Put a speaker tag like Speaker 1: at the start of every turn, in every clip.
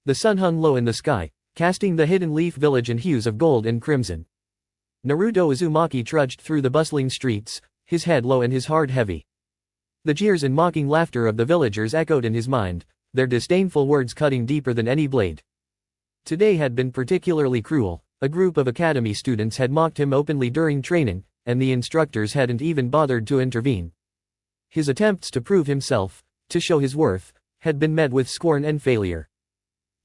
Speaker 1: The sun hung low in the sky, casting the hidden leaf village in hues of gold and crimson. Naruto Uzumaki trudged through the bustling streets, his head low and his heart heavy. The jeers and mocking laughter of the villagers echoed in his mind, their disdainful words cutting deeper than any blade. Today had been particularly cruel. A group of academy students had mocked him openly during training, and the instructors hadn't even bothered to intervene. His attempts to prove himself, to show his worth, had been met with scorn and failure.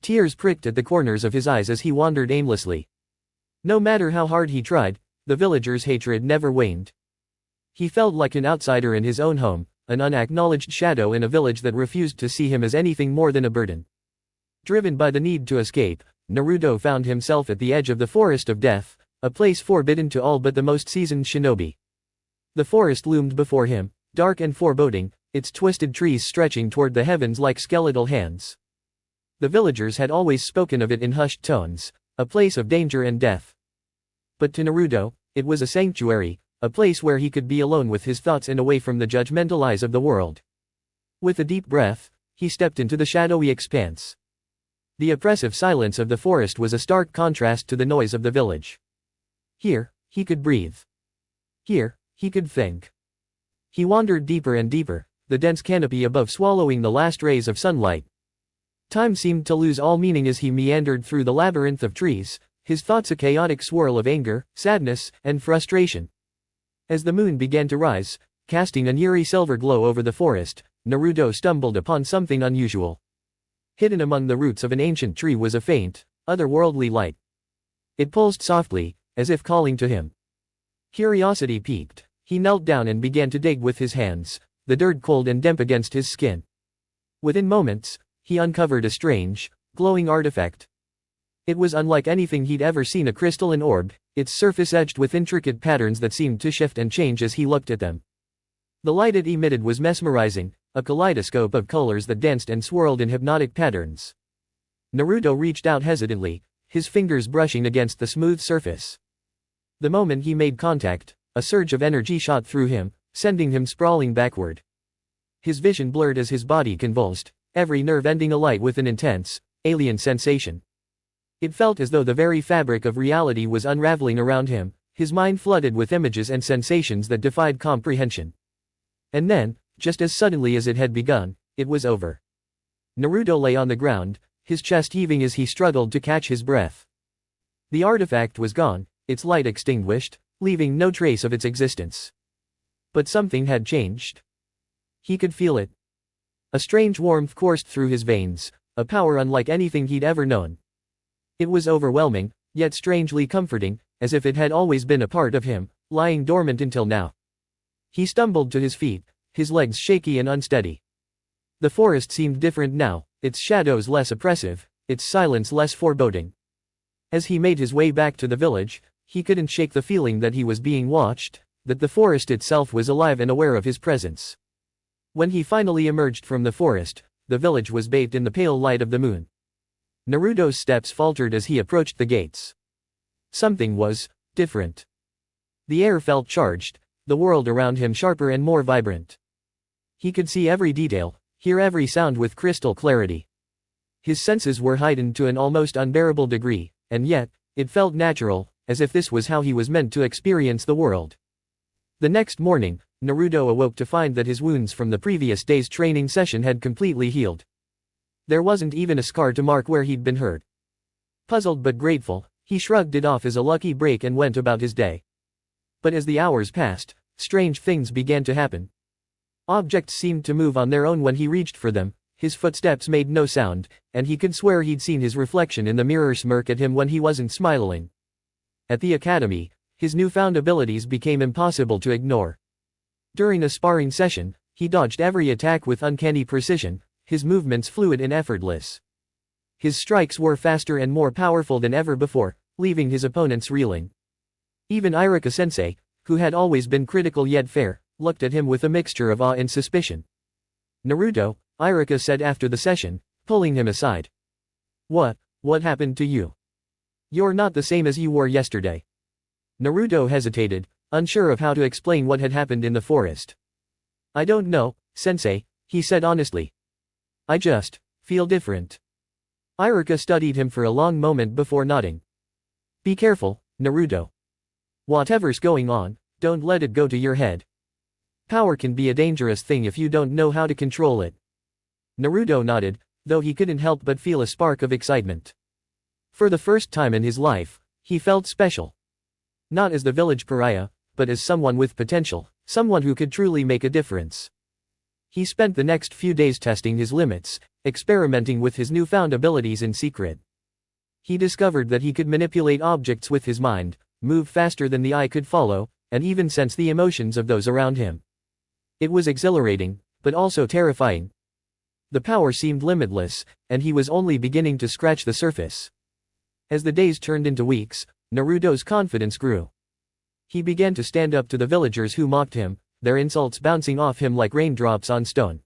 Speaker 1: Tears pricked at the corners of his eyes as he wandered aimlessly. No matter how hard he tried, the villagers' hatred never waned. He felt like an outsider in his own home, an unacknowledged shadow in a village that refused to see him as anything more than a burden. Driven by the need to escape, Naruto found himself at the edge of the Forest of Death, a place forbidden to all but the most seasoned shinobi. The forest loomed before him, dark and foreboding, its twisted trees stretching toward the heavens like skeletal hands. The villagers had always spoken of it in hushed tones, a place of danger and death. But to Naruto, it was a sanctuary, a place where he could be alone with his thoughts and away from the judgmental eyes of the world. With a deep breath, he stepped into the shadowy expanse. The oppressive silence of the forest was a stark contrast to the noise of the village. Here, he could breathe. Here, he could think. He wandered deeper and deeper, the dense canopy above swallowing the last rays of sunlight. Time seemed to lose all meaning as he meandered through the labyrinth of trees, his thoughts a chaotic swirl of anger, sadness, and frustration. As the moon began to rise, casting an eerie silver glow over the forest, Naruto stumbled upon something unusual. Hidden among the roots of an ancient tree was a faint, otherworldly light. It pulsed softly, as if calling to him. Curiosity piqued, he knelt down and began to dig with his hands, the dirt cold and damp against his skin. Within moments, he uncovered a strange, glowing artifact. It was unlike anything he'd ever seen, a crystalline orb, its surface edged with intricate patterns that seemed to shift and change as he looked at them. The light it emitted was mesmerizing, a kaleidoscope of colors that danced and swirled in hypnotic patterns. Naruto reached out hesitantly, his fingers brushing against the smooth surface. The moment he made contact, a surge of energy shot through him, sending him sprawling backward. His vision blurred as his body convulsed, every nerve ending alight with an intense, alien sensation. It felt as though the very fabric of reality was unraveling around him, his mind flooded with images and sensations that defied comprehension. And then, just as suddenly as it had begun, it was over. Naruto lay on the ground, his chest heaving as he struggled to catch his breath. The artifact was gone, its light extinguished, leaving no trace of its existence. But something had changed. He could feel it. A strange warmth coursed through his veins, a power unlike anything he'd ever known. It was overwhelming, yet strangely comforting, as if it had always been a part of him, lying dormant until now. He stumbled to his feet, his legs shaky and unsteady. The forest seemed different now, its shadows less oppressive, its silence less foreboding. As he made his way back to the village, he couldn't shake the feeling that he was being watched, that the forest itself was alive and aware of his presence. When he finally emerged from the forest, the village was bathed in the pale light of the moon. Naruto's steps faltered as he approached the gates. Something was different. The air felt charged, the world around him sharper and more vibrant. He could see every detail, hear every sound with crystal clarity. His senses were heightened to an almost unbearable degree, and yet, it felt natural, as if this was how he was meant to experience the world. The next morning, Naruto awoke to find that his wounds from the previous day's training session had completely healed. There wasn't even a scar to mark where he'd been hurt. Puzzled but grateful, he shrugged it off as a lucky break and went about his day. But as the hours passed, strange things began to happen. Objects seemed to move on their own when he reached for them, his footsteps made no sound, and he could swear he'd seen his reflection in the mirror smirk at him when he wasn't smiling. At the academy, his newfound abilities became impossible to ignore. During a sparring session, he dodged every attack with uncanny precision, his movements fluid and effortless. His strikes were faster and more powerful than ever before, leaving his opponents reeling. Even Iruka-sensei, who had always been critical yet fair, looked at him with a mixture of awe and suspicion. "Naruto," Iruka said after the session, pulling him aside. What happened to you? You're not the same as you were yesterday." Naruto hesitated, unsure of how to explain what had happened in the forest. "I don't know, sensei," he said honestly. "I just feel different." Iruka studied him for a long moment before nodding. Be careful, Naruto. Whatever's going on, don't let it go to your head. Power can be a dangerous thing if you don't know how to control it. Naruto nodded, though he couldn't help but feel a spark of excitement. For the first time in his life, he felt special. Not as the village pariah, but as someone with potential, someone who could truly make a difference. He spent the next few days testing his limits, experimenting with his newfound abilities in secret. He discovered that he could manipulate objects with his mind, move faster than the eye could follow, and even sense the emotions of those around him. It was exhilarating, but also terrifying. The power seemed limitless, and he was only beginning to scratch the surface. As the days turned into weeks, Naruto's confidence grew. He began to stand up to the villagers who mocked him, their insults bouncing off him like raindrops on stone.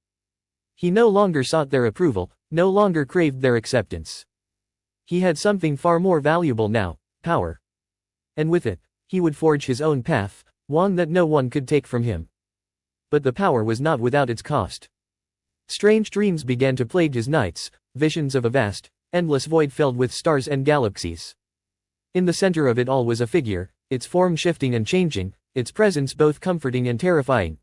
Speaker 1: He no longer sought their approval, no longer craved their acceptance. He had something far more valuable now, power. And with it, he would forge his own path, one that no one could take from him. But the power was not without its cost. Strange dreams began to plague his nights, visions of a vast, endless void filled with stars and galaxies. In the center of it all was a figure, its form shifting and changing, its presence both comforting and terrifying.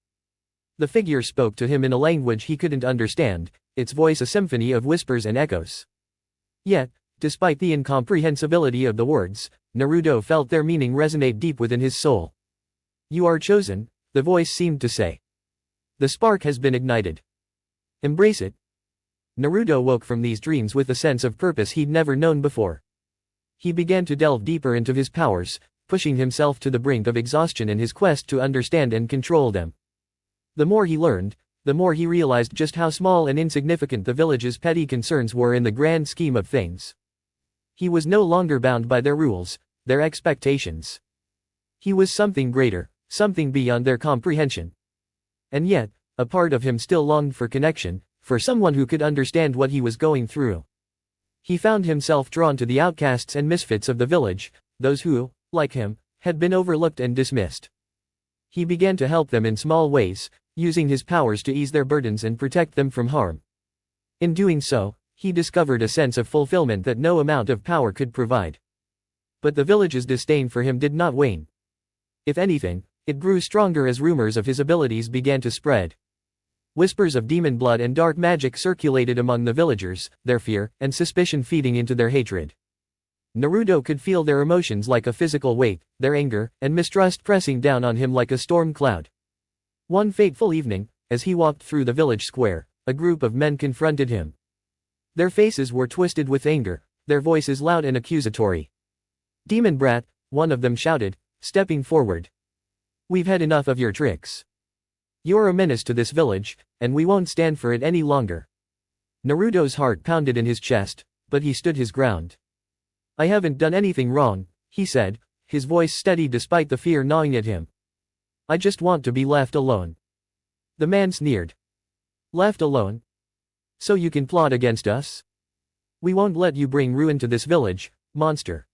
Speaker 1: The figure spoke to him in a language he couldn't understand, its voice a symphony of whispers and echoes. Yet, despite the incomprehensibility of the words, Naruto felt their meaning resonate deep within his soul. You are chosen, the voice seemed to say. The spark has been ignited. Embrace it. Naruto woke from these dreams with a sense of purpose he'd never known before. He began to delve deeper into his powers, pushing himself to the brink of exhaustion in his quest to understand and control them. The more he learned, the more he realized just how small and insignificant the village's petty concerns were in the grand scheme of things. He was no longer bound by their rules, their expectations. He was something greater, something beyond their comprehension. And yet, a part of him still longed for connection, for someone who could understand what he was going through. He found himself drawn to the outcasts and misfits of the village, those who, like him, had been overlooked and dismissed. He began to help them in small ways, using his powers to ease their burdens and protect them from harm. In doing so, he discovered a sense of fulfillment that no amount of power could provide. But the village's disdain for him did not wane. If anything, it grew stronger as rumors of his abilities began to spread. Whispers of demon blood and dark magic circulated among the villagers, their fear and suspicion feeding into their hatred. Naruto could feel their emotions like a physical weight, their anger and mistrust pressing down on him like a storm cloud. One fateful evening, as he walked through the village square, a group of men confronted him. Their faces were twisted with anger, their voices loud and accusatory. Demon brat, one of them shouted, stepping forward. We've had enough of your tricks. You're a menace to this village, and we won't stand for it any longer. Naruto's heart pounded in his chest, but he stood his ground. I haven't done anything wrong, he said, his voice steady despite the fear gnawing at him. I just want to be left alone. The man sneered. Left alone? So you can plot against us? We won't let you bring ruin to this village, monster.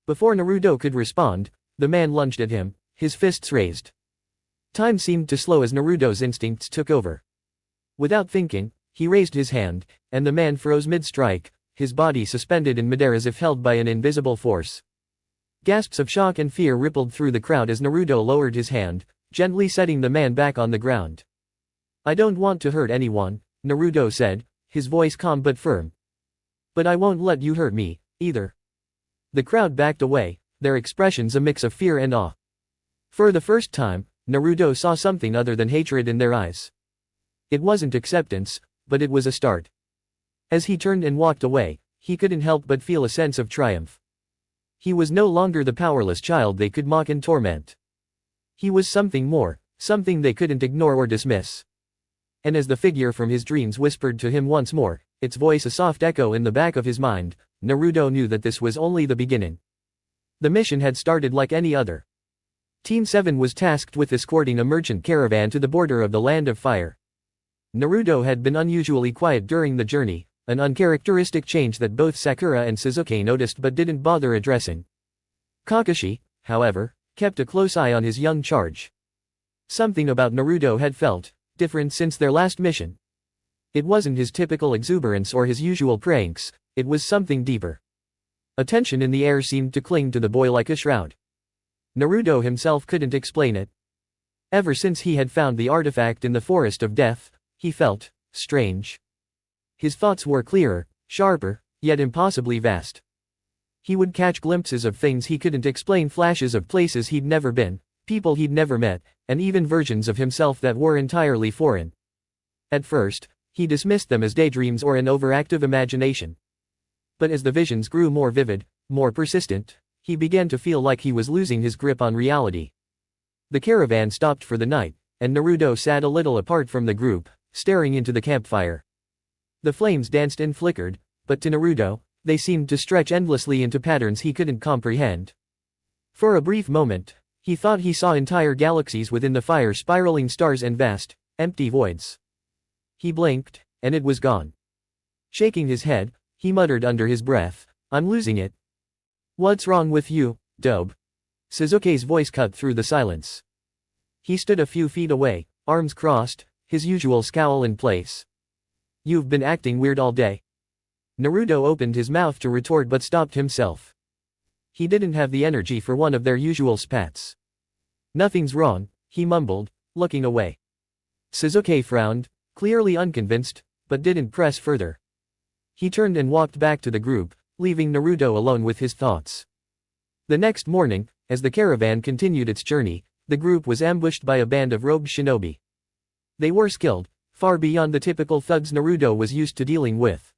Speaker 1: Before Naruto could respond, the man lunged at him, his fists raised. Time seemed to slow as Naruto's instincts took over. Without thinking, he raised his hand, and the man froze mid-strike, his body suspended in midair as if held by an invisible force. Gasps of shock and fear rippled through the crowd as Naruto lowered his hand, gently setting the man back on the ground. I don't want to hurt anyone, Naruto said, his voice calm but firm. But I won't let you hurt me, either. The crowd backed away, their expressions a mix of fear and awe. For the first time, Naruto saw something other than hatred in their eyes. It wasn't acceptance, but it was a start. As he turned and walked away, he couldn't help but feel a sense of triumph. He was no longer the powerless child they could mock and torment. He was something more, something they couldn't ignore or dismiss. And as the figure from his dreams whispered to him once more, its voice a soft echo in the back of his mind, Naruto knew that this was only the beginning. The mission had started like any other. Team 7 was tasked with escorting a merchant caravan to the border of the Land of Fire. Naruto had been unusually quiet during the journey, an uncharacteristic change that both Sakura and Sasuke noticed but didn't bother addressing. Kakashi, however, kept a close eye on his young charge. Something about Naruto had felt different since their last mission. It wasn't his typical exuberance or his usual pranks, it was something deeper. A tension in the air seemed to cling to the boy like a shroud. Naruto himself couldn't explain it. Ever since he had found the artifact in the forest of death, he felt strange. His thoughts were clearer, sharper, yet impossibly vast. He would catch glimpses of things he couldn't explain, flashes of places he'd never been, people he'd never met, and even versions of himself that were entirely foreign. At first, he dismissed them as daydreams or an overactive imagination. But as the visions grew more vivid, more persistent, he began to feel like he was losing his grip on reality. The caravan stopped for the night, and Naruto sat a little apart from the group, staring into the campfire. The flames danced and flickered, but to Naruto, they seemed to stretch endlessly into patterns he couldn't comprehend. For a brief moment, he thought he saw entire galaxies within the fire, spiraling stars and vast, empty voids. He blinked, and it was gone. Shaking his head, he muttered under his breath, "I'm losing it." "What's wrong with you, Dobe?" Sasuke's voice cut through the silence. He stood a few feet away, arms crossed, his usual scowl in place. "You've been acting weird all day." Naruto opened his mouth to retort but stopped himself. He didn't have the energy for one of their usual spats. "Nothing's wrong," he mumbled, looking away. Sasuke frowned, clearly unconvinced, but didn't press further. He turned and walked back to the group, leaving Naruto alone with his thoughts. The next morning, as the caravan continued its journey, the group was ambushed by a band of robed shinobi. They were skilled, far beyond the typical thugs Naruto was used to dealing with.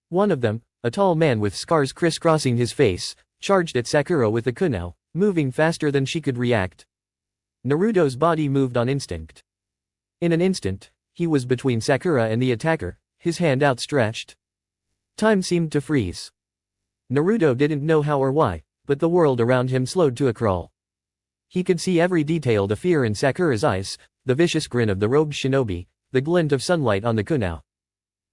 Speaker 1: One of them, a tall man with scars crisscrossing his face, charged at Sakura with a kunai, moving faster than she could react. Naruto's body moved on instinct. In an instant, he was between Sakura and the attacker, his hand outstretched. Time seemed to freeze. Naruto didn't know how or why, but the world around him slowed to a crawl. He could see every detail, the fear in Sakura's eyes, the vicious grin of the robed shinobi, the glint of sunlight on the kunai.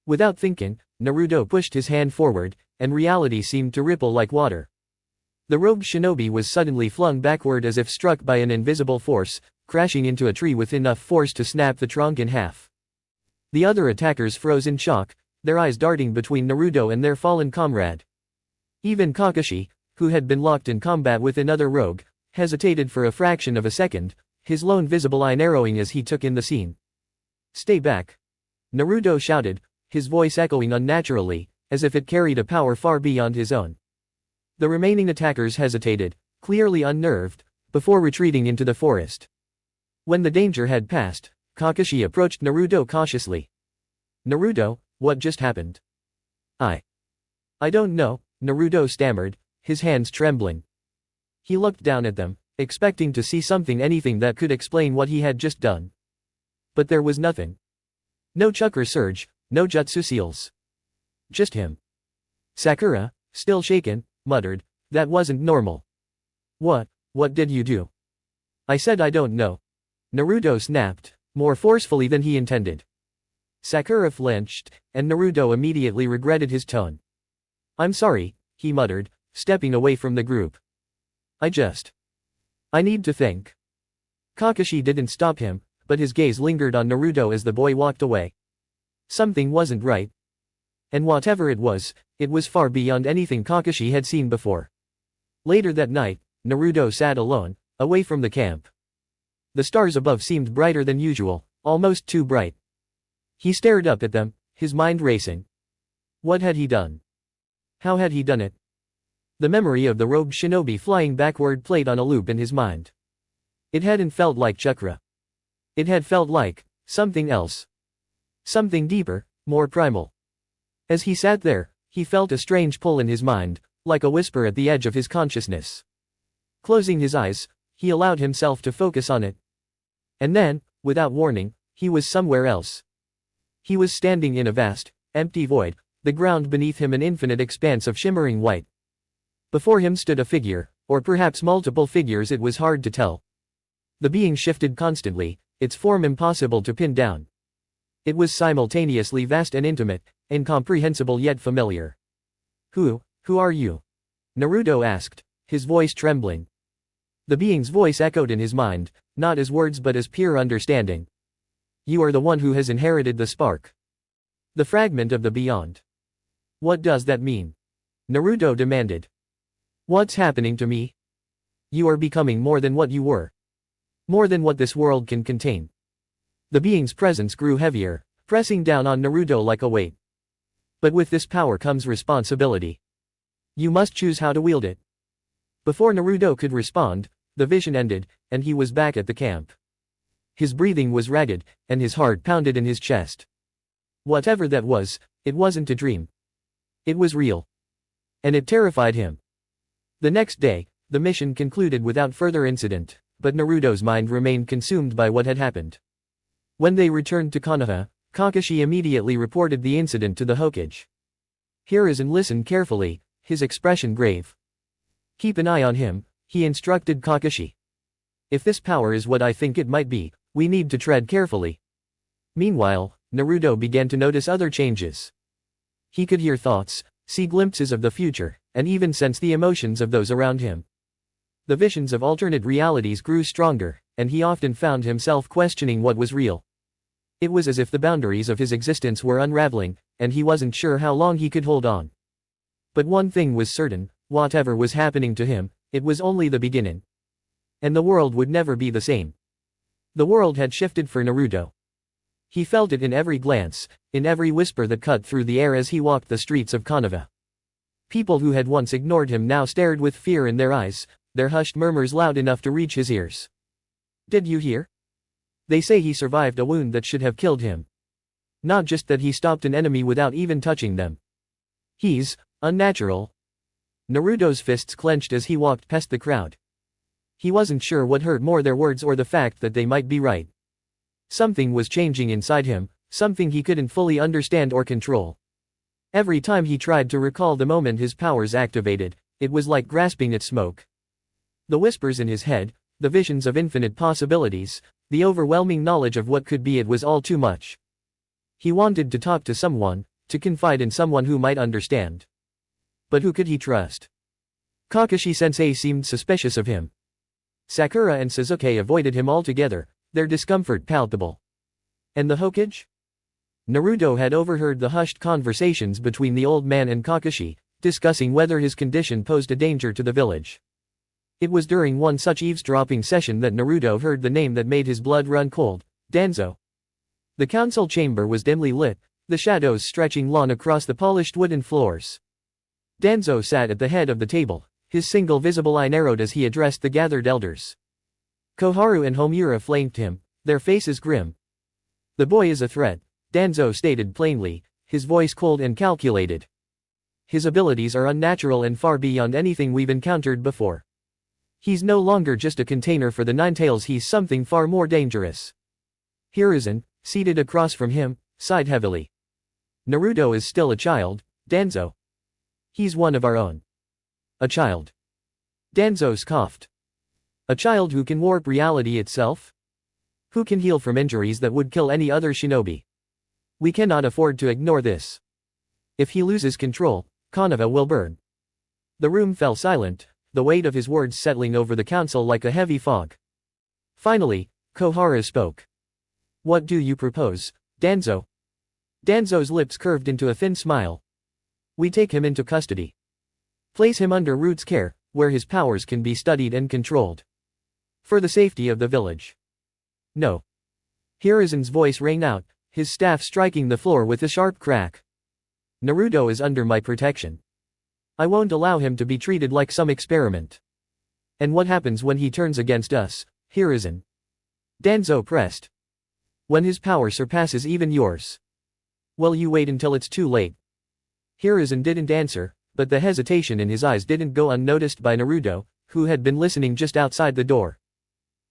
Speaker 1: Without thinking, Naruto pushed his hand forward, and reality seemed to ripple like water. The robed shinobi was suddenly flung backward as if struck by an invisible force, crashing into a tree with enough force to snap the trunk in half. The other attackers froze in shock, their eyes darting between Naruto and their fallen comrade. Even Kakashi, who had been locked in combat with another rogue, hesitated for a fraction of a second, his lone visible eye narrowing as he took in the scene. "Stay back!" Naruto shouted, his voice echoing unnaturally, as if it carried a power far beyond his own. The remaining attackers hesitated, clearly unnerved, before retreating into the forest. When the danger had passed, Kakashi approached Naruto cautiously. "Naruto, what just happened?" I don't know," Naruto stammered, his hands trembling. He looked down at them, expecting to see anything that could explain what he had just done. But there was nothing. No chakra surge, no jutsu seals. Just him. Sakura, still shaken, muttered, "That wasn't normal." What did you do?" "I said I don't know." Naruto snapped, more forcefully than he intended. Sakura flinched, and Naruto immediately regretted his tone. "I'm sorry," he muttered, stepping away from the group. I need to think." Kakashi didn't stop him, but his gaze lingered on Naruto as the boy walked away. Something wasn't right. And whatever it was far beyond anything Kakashi had seen before. Later that night, Naruto sat alone, away from the camp. The stars above seemed brighter than usual, almost too bright. He stared up at them, his mind racing. What had he done? How had he done it? The memory of the robed shinobi flying backward played on a loop in his mind. It hadn't felt like chakra. It had felt like something else. Something deeper, more primal. As he sat there, he felt a strange pull in his mind, like a whisper at the edge of his consciousness. Closing his eyes, he allowed himself to focus on it. And then, without warning, he was somewhere else. He was standing in a vast, empty void, the ground beneath him an infinite expanse of shimmering white. Before him stood a figure, or perhaps multiple figures, it was hard to tell. The being shifted constantly, its form impossible to pin down. It was simultaneously vast and intimate, incomprehensible yet familiar. Who are you?" Naruto asked, his voice trembling. The being's voice echoed in his mind, not as words but as pure understanding. "You are the one who has inherited the spark. The fragment of the beyond." What does that mean? Naruto demanded. What's happening to me? You are becoming more than what you were. More than what this world can contain. The being's presence grew heavier, pressing down on Naruto like a weight. But with this power comes responsibility. You must choose how to wield it. Before Naruto could respond, the vision ended, and he was back at the camp. His breathing was ragged, and his heart pounded in his chest. Whatever that was, it wasn't a dream. It was real. And it terrified him. The next day, the mission concluded without further incident, but Naruto's mind remained consumed by what had happened. When they returned to Konoha, Kakashi immediately reported the incident to the Hokage. Hiruzen listened carefully, his expression grave. Keep an eye on him, he instructed Kakashi. If this power is what I think it might be, we need to tread carefully. Meanwhile, Naruto began to notice other changes. He could hear thoughts, see glimpses of the future, and even sense the emotions of those around him. The visions of alternate realities grew stronger, and he often found himself questioning what was real. It was as if the boundaries of his existence were unraveling, and he wasn't sure how long he could hold on. But one thing was certain, whatever was happening to him, it was only the beginning. And the world would never be the same. The world had shifted for Naruto. He felt it in every glance, in every whisper that cut through the air as he walked the streets of Konoha. People who had once ignored him now stared with fear in their eyes, their hushed murmurs loud enough to reach his ears. Did you hear? They say he survived a wound that should have killed him. Not just that he stopped an enemy without even touching them. He's unnatural. Naruto's fists clenched as he walked past the crowd. He wasn't sure what hurt more, their words or the fact that they might be right. Something was changing inside him, something he couldn't fully understand or control. Every time he tried to recall the moment his powers activated, it was like grasping at smoke. The whispers in his head, the visions of infinite possibilities, the overwhelming knowledge of what could be, it was all too much. He wanted to talk to someone, to confide in someone who might understand. But who could he trust? Kakashi-sensei seemed suspicious of him. Sakura and Sasuke avoided him altogether, their discomfort palpable. And the Hokage? Naruto had overheard the hushed conversations between the old man and Kakashi, discussing whether his condition posed a danger to the village. It was during one such eavesdropping session that Naruto heard the name that made his blood run cold, Danzo. The council chamber was dimly lit, the shadows stretching long across the polished wooden floors. Danzo sat at the head of the table, his single visible eye narrowed as he addressed the gathered elders. Koharu and Homura flanked him, their faces grim. The boy is a threat, Danzo stated plainly, his voice cold and calculated. His abilities are unnatural and far beyond anything we've encountered before. He's no longer just a container for the Nine Tails, he's something far more dangerous. Hiruzen, seated across from him, sighed heavily. Naruto is still a child, Danzo. He's one of our own. A child. Danzo scoffed. A child who can warp reality itself? Who can heal from injuries that would kill any other shinobi? We cannot afford to ignore this. If he loses control, Konoha will burn. The room fell silent, the weight of his words settling over the council like a heavy fog. Finally, Koharu spoke. What do you propose, Danzo? Danzo's lips curved into a thin smile. We take him into custody. Place him under Root's care, where his powers can be studied and controlled. For the safety of the village. No. Hiruzen's voice rang out, his staff striking the floor with a sharp crack. Naruto is under my protection. I won't allow him to be treated like some experiment. And what happens when he turns against us, Hiruzen? Danzo pressed. When his power surpasses even yours. Well, you wait until it's too late. Hiruzen didn't answer, but the hesitation in his eyes didn't go unnoticed by Naruto, who had been listening just outside the door.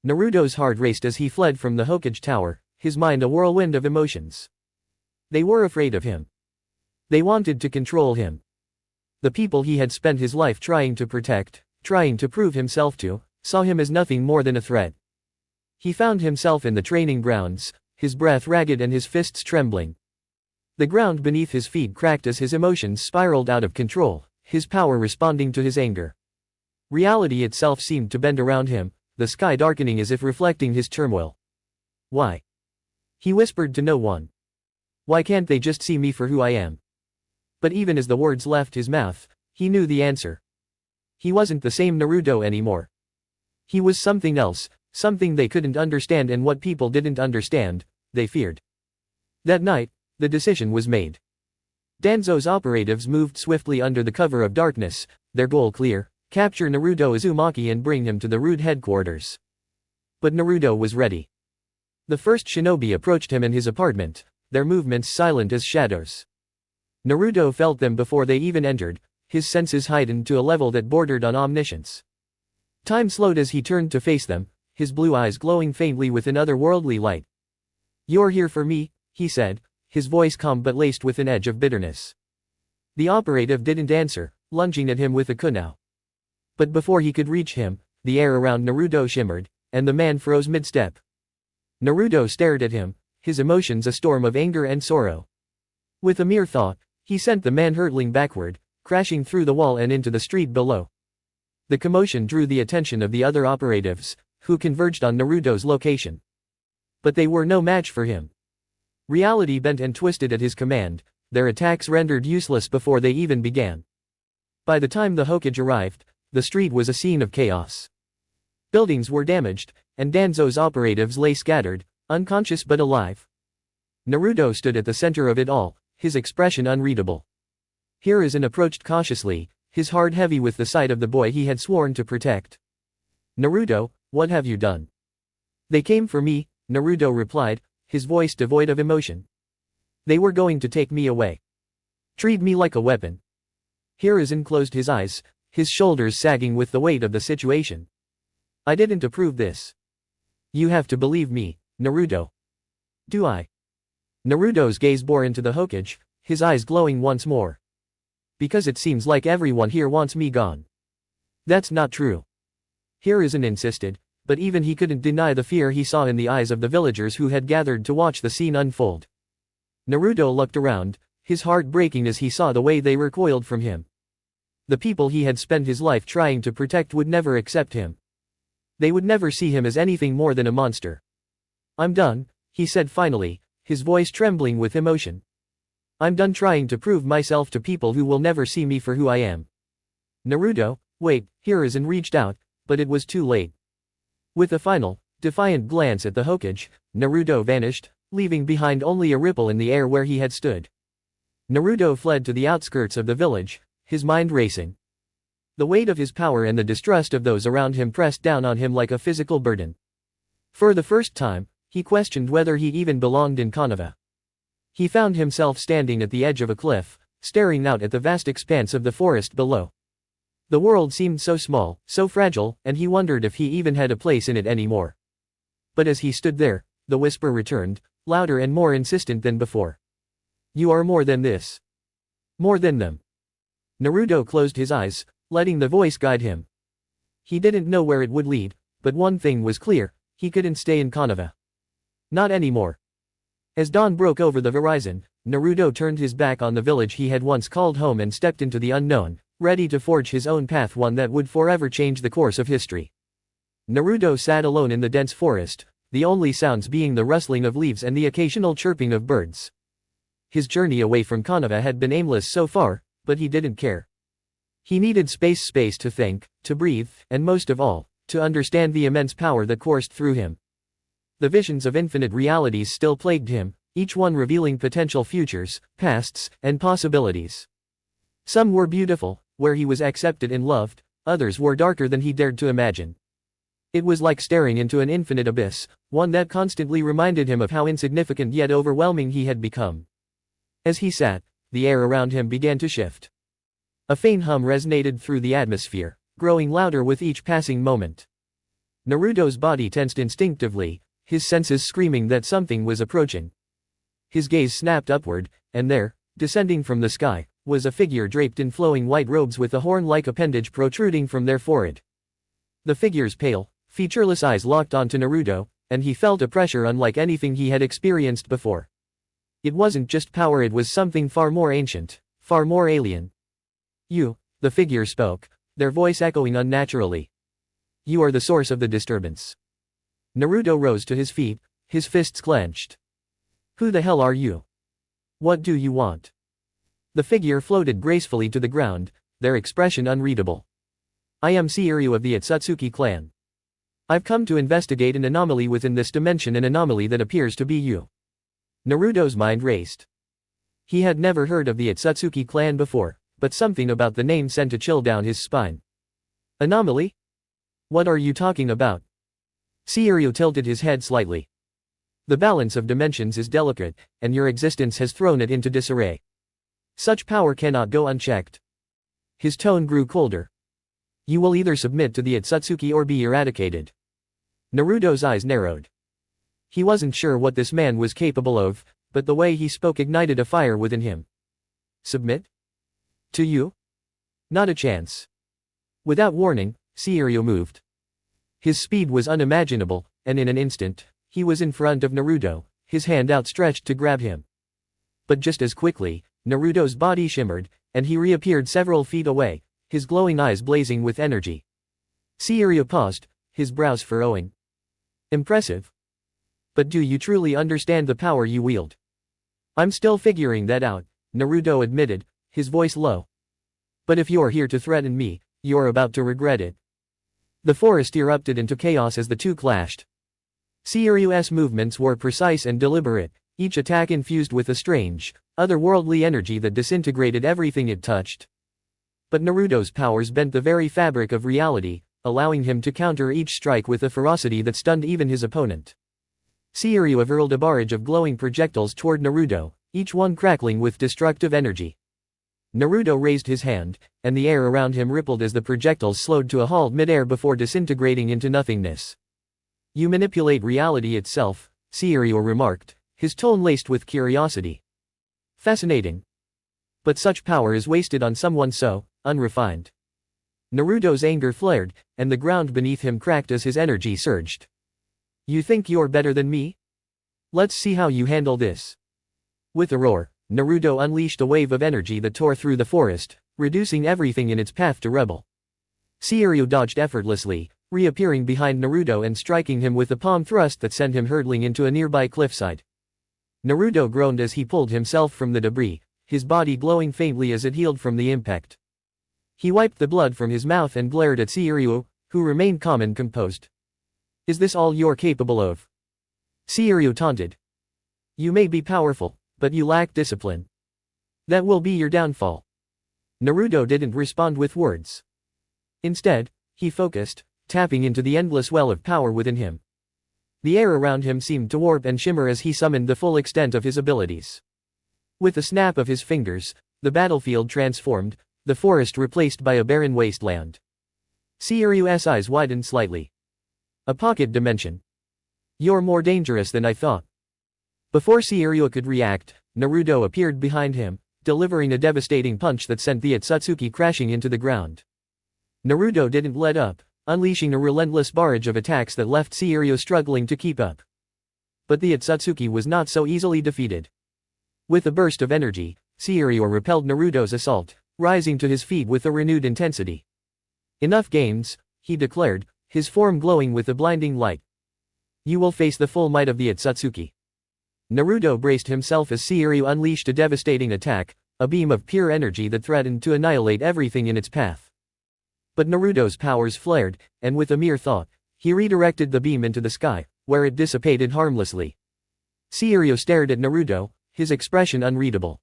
Speaker 1: Naruto's heart raced as he fled from the Hokage Tower, his mind a whirlwind of emotions. They were afraid of him. They wanted to control him. The people he had spent his life trying to protect, trying to prove himself to, saw him as nothing more than a threat. He found himself in the training grounds, his breath ragged and his fists trembling. The ground beneath his feet cracked as his emotions spiraled out of control, his power responding to his anger. Reality itself seemed to bend around him, the sky darkening as if reflecting his turmoil. Why? He whispered to no one. Why can't they just see me for who I am? But even as the words left his mouth, he knew the answer. He wasn't the same Naruto anymore. He was something else, something they couldn't understand, and what people didn't understand, they feared. That night, the decision was made. Danzo's operatives moved swiftly under the cover of darkness, their goal clear: capture Naruto Uzumaki and bring him to the Root headquarters. But Naruto was ready. The first shinobi approached him in his apartment, their movements silent as shadows. Naruto felt them before they even entered, his senses heightened to a level that bordered on omniscience. Time slowed as he turned to face them, his blue eyes glowing faintly with an otherworldly light. "You're here for me," he said, his voice calm but laced with an edge of bitterness. The operative didn't answer, lunging at him with a kunai. But before he could reach him, the air around Naruto shimmered, and the man froze mid-step. Naruto stared at him, his emotions a storm of anger and sorrow. With a mere thought, he sent the man hurtling backward, crashing through the wall and into the street below. The commotion drew the attention of the other operatives, who converged on Naruto's location. But they were no match for him. Reality bent and twisted at his command, their attacks rendered useless before they even began. By the time the Hokage arrived, the street was a scene of chaos. Buildings were damaged, and Danzo's operatives lay scattered, unconscious but alive. Naruto stood at the center of it all, his expression unreadable. Hiruzen approached cautiously, his heart heavy with the sight of the boy he had sworn to protect. "Naruto, what have you done?" "They came for me," Naruto replied, his voice devoid of emotion. "They were going to take me away. Treat me like a weapon." Hiruzen closed his eyes, his shoulders sagging with the weight of the situation. "I didn't approve this." "You have to believe me, Naruto." "Do I?" Naruto's gaze bore into the Hokage, his eyes glowing once more. "Because it seems like everyone here wants me gone." "That's not true." Hiruzen insisted, but even he couldn't deny the fear he saw in the eyes of the villagers who had gathered to watch the scene unfold. Naruto looked around, his heart breaking as he saw the way they recoiled from him. The people he had spent his life trying to protect would never accept him. They would never see him as anything more than a monster. "I'm done," he said finally, his voice trembling with emotion. "I'm done trying to prove myself to people who will never see me for who I am." "Naruto, wait," Hiruzen reached out, but it was too late. With a final, defiant glance at the Hokage, Naruto vanished, leaving behind only a ripple in the air where he had stood. Naruto fled to the outskirts of the village, his mind racing. The weight of his power and the distrust of those around him pressed down on him like a physical burden. For the first time, he questioned whether he even belonged in Konoha. He found himself standing at the edge of a cliff, staring out at the vast expanse of the forest below. The world seemed so small, so fragile, and he wondered if he even had a place in it anymore. But as he stood there, the whisper returned, louder and more insistent than before. "You are more than this. More than them." Naruto closed his eyes, letting the voice guide him. He didn't know where it would lead, but one thing was clear: he couldn't stay in Konoha. Not anymore. As dawn broke over the horizon, Naruto turned his back on the village he had once called home and stepped into the unknown, ready to forge his own path, one that would forever change the course of history. Naruto sat alone in the dense forest, the only sounds being the rustling of leaves and the occasional chirping of birds. His journey away from Konoha had been aimless so far, but he didn't care. He needed space to think, to breathe, and most of all, to understand the immense power that coursed through him. The visions of infinite realities still plagued him, each one revealing potential futures, pasts, and possibilities. Some were beautiful, where he was accepted and loved; others were darker than he dared to imagine. It was like staring into an infinite abyss, one that constantly reminded him of how insignificant yet overwhelming he had become. As he sat, the air around him began to shift. A faint hum resonated through the atmosphere, growing louder with each passing moment. Naruto's body tensed instinctively, his senses screaming that something was approaching. His gaze snapped upward, and there, descending from the sky, was a figure draped in flowing white robes with a horn-like appendage protruding from their forehead. The figure's pale, featureless eyes locked onto Naruto, and he felt a pressure unlike anything he had experienced before. It wasn't just power, it was something far more ancient, far more alien. "You," the figure spoke, their voice echoing unnaturally. "You are the source of the disturbance." Naruto rose to his feet, his fists clenched. "Who the hell are you? What do you want?" The figure floated gracefully to the ground, their expression unreadable. I am Seiryu of the Otsutsuki clan. I've come to investigate an anomaly within this dimension, an anomaly that appears to be you. Naruto's mind raced. He had never heard of the Otsutsuki clan before, but something about the name sent a chill down his spine. Anomaly? What are you talking about? Seiryu tilted his head slightly. The balance of dimensions is delicate, and your existence has thrown it into disarray. Such power cannot go unchecked. His tone grew colder. You will either submit to the Otsutsuki or be eradicated. Naruto's eyes narrowed. He wasn't sure what this man was capable of, but the way he spoke ignited a fire within him. Submit? To you? Not a chance. Without warning, Seiryu moved. His speed was unimaginable, and in an instant, he was in front of Naruto, his hand outstretched to grab him. But just as quickly, Naruto's body shimmered, and he reappeared several feet away, his glowing eyes blazing with energy. Seiryu paused, his brows furrowing. Impressive. But do you truly understand the power you wield? I'm still figuring that out, Naruto admitted, his voice low. But if you're here to threaten me, you're about to regret it. The forest erupted into chaos as the two clashed. Seiryu's movements were precise and deliberate, each attack infused with a strange, otherworldly energy that disintegrated everything it touched. But Naruto's powers bent the very fabric of reality, allowing him to counter each strike with a ferocity that stunned even his opponent. Seiryu hurled a barrage of glowing projectiles toward Naruto, each one crackling with destructive energy. Naruto raised his hand, and the air around him rippled as the projectiles slowed to a halt mid-air before disintegrating into nothingness. You manipulate reality itself, Seiryu remarked, his tone laced with curiosity. Fascinating. But such power is wasted on someone so unrefined. Naruto's anger flared, and the ground beneath him cracked as his energy surged. You think you're better than me? Let's see how you handle this. With a roar, Naruto unleashed a wave of energy that tore through the forest, reducing everything in its path to rubble. Seiryu dodged effortlessly, reappearing behind Naruto and striking him with a palm thrust that sent him hurtling into a nearby cliffside. Naruto groaned as he pulled himself from the debris, his body glowing faintly as it healed from the impact. He wiped the blood from his mouth and glared at Seiryu, who remained calm and composed. Is this all you're capable of? Seiryu taunted. You may be powerful, but you lack discipline. That will be your downfall. Naruto didn't respond with words. Instead, he focused, tapping into the endless well of power within him. The air around him seemed to warp and shimmer as he summoned the full extent of his abilities. With a snap of his fingers, the battlefield transformed, the forest replaced by a barren wasteland. Seiryu's eyes widened slightly. A pocket dimension. You're more dangerous than I thought. Before Seiryu could react, Naruto appeared behind him, delivering a devastating punch that sent the Otsutsuki crashing into the ground. Naruto didn't let up, unleashing a relentless barrage of attacks that left Seiryu struggling to keep up. But the Otsutsuki was not so easily defeated. With a burst of energy, Seiryu repelled Naruto's assault, rising to his feet with a renewed intensity. Enough games, he declared, his form glowing with a blinding light. You will face the full might of the Otsutsuki. Naruto braced himself as Seiryu unleashed a devastating attack, a beam of pure energy that threatened to annihilate everything in its path. But Naruto's powers flared, and with a mere thought, he redirected the beam into the sky, where it dissipated harmlessly. Seiryu stared at Naruto, his expression unreadable.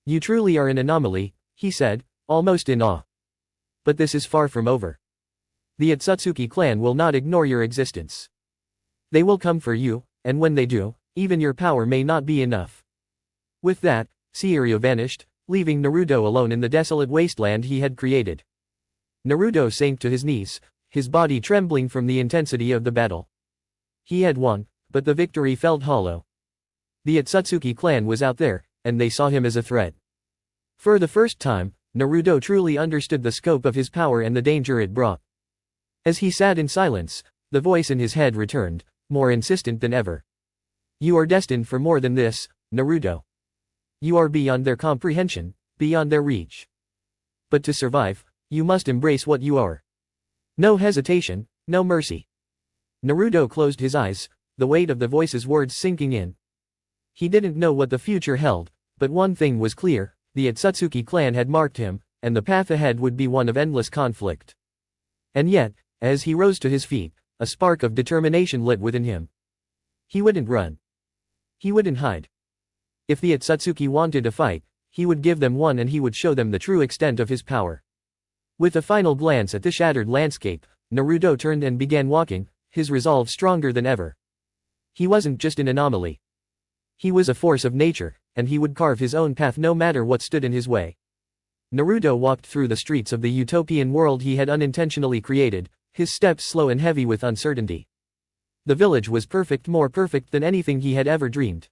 Speaker 1: You truly are an anomaly, he said, almost in awe. But this is far from over. The Otsutsuki clan will not ignore your existence. They will come for you, and when they do, even your power may not be enough. With that, Seiryu vanished, leaving Naruto alone in the desolate wasteland he had created. Naruto sank to his knees, his body trembling from the intensity of the battle. He had won, but the victory felt hollow. The Otsutsuki clan was out there, and they saw him as a threat. For the first time, Naruto truly understood the scope of his power and the danger it brought. As he sat in silence, the voice in his head returned, more insistent than ever. You are destined for more than this, Naruto. You are beyond their comprehension, beyond their reach. But to survive, you must embrace what you are. No hesitation, no mercy. Naruto closed his eyes, the weight of the voice's words sinking in. He didn't know what the future held, but one thing was clear, the Otsutsuki clan had marked him, and the path ahead would be one of endless conflict. And yet, as he rose to his feet, a spark of determination lit within him. He wouldn't run. He wouldn't hide. If the Otsutsuki wanted a fight, he would give them one and he would show them the true extent of his power. With a final glance at the shattered landscape, Naruto turned and began walking, his resolve stronger than ever. He wasn't just an anomaly. He was a force of nature, and he would carve his own path no matter what stood in his way. Naruto walked through the streets of the utopian world he had unintentionally created, his steps slow and heavy with uncertainty. The village was perfect, more perfect than anything he had ever dreamed.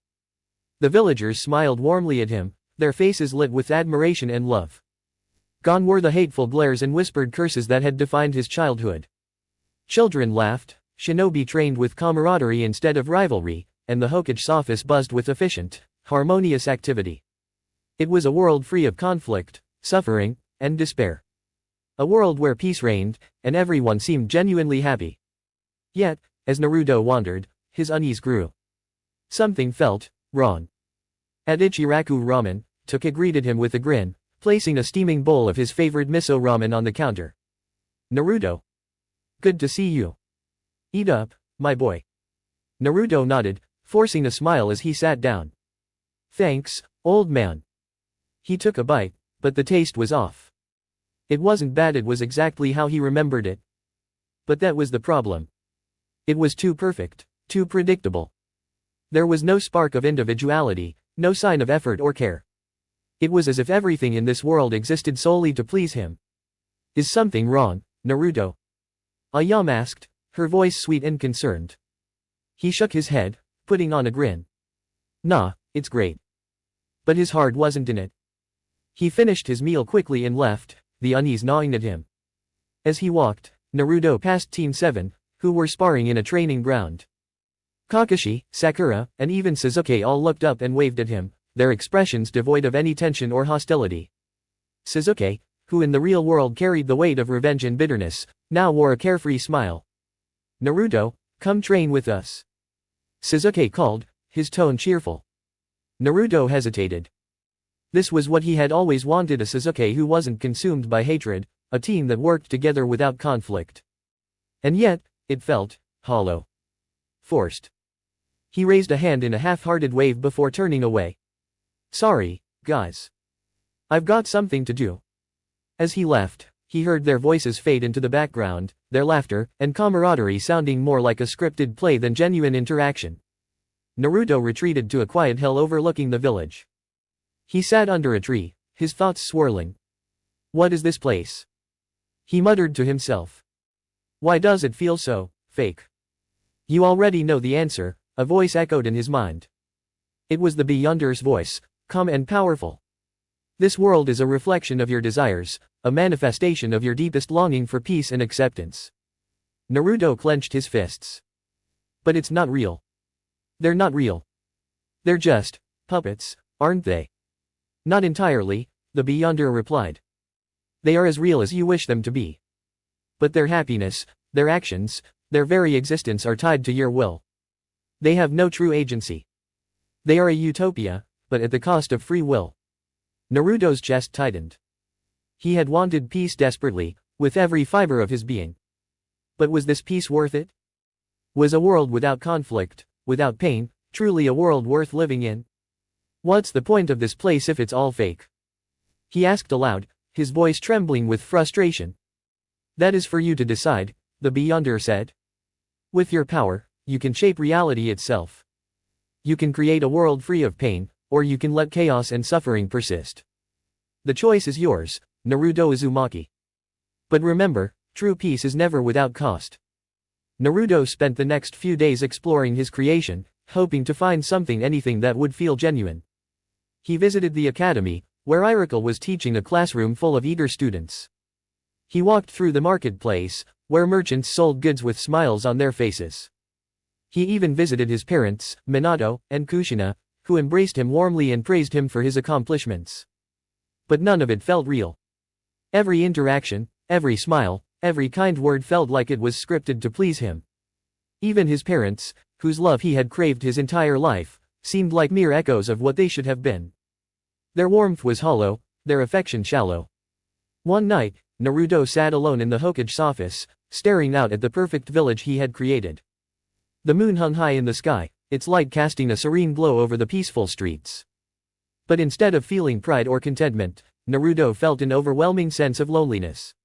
Speaker 1: The villagers smiled warmly at him, their faces lit with admiration and love. Gone were the hateful glares and whispered curses that had defined his childhood. Children laughed, shinobi trained with camaraderie instead of rivalry, and the Hokage's office buzzed with efficient, harmonious activity. It was a world free of conflict, suffering, and despair. A world where peace reigned, and everyone seemed genuinely happy. Yet, as Naruto wandered, his unease grew. Something felt wrong. At Ichiraku Ramen, Toka greeted him with a grin, placing a steaming bowl of his favorite miso ramen on the counter. Naruto. Good to see you. Eat up, my boy. Naruto nodded, forcing a smile as he sat down. Thanks, old man. He took a bite, but the taste was off. It wasn't bad, it was exactly how he remembered it. But that was the problem. It was too perfect, too predictable. There was no spark of individuality, no sign of effort or care. It was as if everything in this world existed solely to please him. Is something wrong, Naruto? Ayame asked, her voice sweet and concerned. He shook his head, putting on a grin. Nah, it's great. But his heart wasn't in it. He finished his meal quickly and left, the unease gnawing at him. As he walked, Naruto passed Team 7, who were sparring in a training ground. Kakashi, Sakura, and even Sasuke all looked up and waved at him, their expressions devoid of any tension or hostility. Sasuke, who in the real world carried the weight of revenge and bitterness, now wore a carefree smile. Naruto, come train with us. Sasuke called, his tone cheerful. Naruto hesitated. This was what he had always wanted, a Sasuke who wasn't consumed by hatred, a team that worked together without conflict. And yet, it felt hollow. Forced. He raised a hand in a half-hearted wave before turning away. Sorry, guys. I've got something to do. As he left, he heard their voices fade into the background, their laughter and camaraderie sounding more like a scripted play than genuine interaction. Naruto retreated to a quiet hill overlooking the village. He sat under a tree, his thoughts swirling. What is this place? He muttered to himself. Why does it feel so fake? You already know the answer, a voice echoed in his mind. It was the Beyonder's voice, calm and powerful. This world is a reflection of your desires, a manifestation of your deepest longing for peace and acceptance. Naruto clenched his fists. But it's not real. They're not real. They're just puppets, aren't they? Not entirely, the Beyonder replied. They are as real as you wish them to be. But their happiness, their actions, their very existence are tied to your will. They have no true agency. They are a utopia, but at the cost of free will. Naruto's chest tightened. He had wanted peace desperately, with every fiber of his being. But was this peace worth it? Was a world without conflict, without pain, truly a world worth living in? What's the point of this place if it's all fake? He asked aloud, his voice trembling with frustration. That is for you to decide, the Beyonder said. With your power, you can shape reality itself. You can create a world free of pain, or you can let chaos and suffering persist. The choice is yours, Naruto Uzumaki. But remember, true peace is never without cost. Naruto spent the next few days exploring his creation, hoping to find anything that would feel genuine. He visited the academy, where Irakal was teaching a classroom full of eager students. He walked through the marketplace, where merchants sold goods with smiles on their faces. He even visited his parents, Minato and Kushina, who embraced him warmly and praised him for his accomplishments. But none of it felt real. Every interaction, every smile, every kind word felt like it was scripted to please him. Even his parents, whose love he had craved his entire life, seemed like mere echoes of what they should have been. Their warmth was hollow, their affection shallow. One night, Naruto sat alone in the Hokage's office, staring out at the perfect village he had created. The moon hung high in the sky, its light casting a serene glow over the peaceful streets. But instead of feeling pride or contentment, Naruto felt an overwhelming sense of loneliness.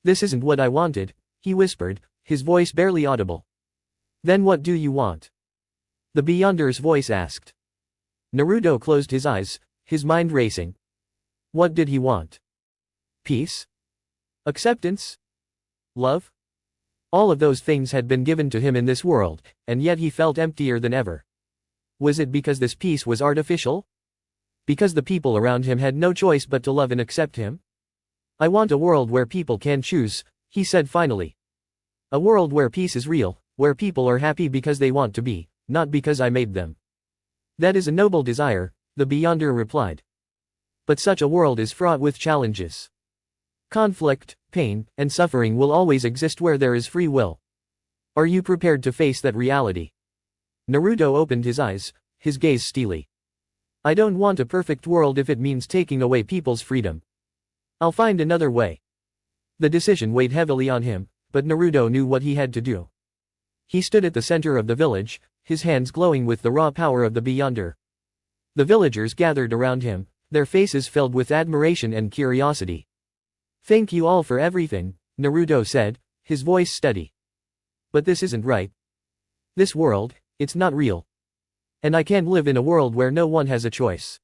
Speaker 1: "This isn't what I wanted," he whispered, his voice barely audible. "Then what do you want?" the Beyonder's voice asked. Naruto closed his eyes, his mind racing. What did he want? Peace? Acceptance? Love? All of those things had been given to him in this world, and yet he felt emptier than ever. Was it because this peace was artificial? Because the people around him had no choice but to love and accept him? "I want a world where people can choose," he said finally. "A world where peace is real, where people are happy because they want to be, not because I made them." "That is a noble desire," the Beyonder replied. "But such a world is fraught with challenges. Conflict, pain, and suffering will always exist where there is free will. Are you prepared to face that reality?" Naruto opened his eyes, his gaze steely. "I don't want a perfect world if it means taking away people's freedom. I'll find another way." The decision weighed heavily on him, but Naruto knew what he had to do. He stood at the center of the village, his hands glowing with the raw power of the Beyonder. The villagers gathered around him, their faces filled with admiration and curiosity. "Thank you all for everything," Naruto said, his voice steady. "But this isn't right. This world, it's not real. And I can't live in a world where no one has a choice."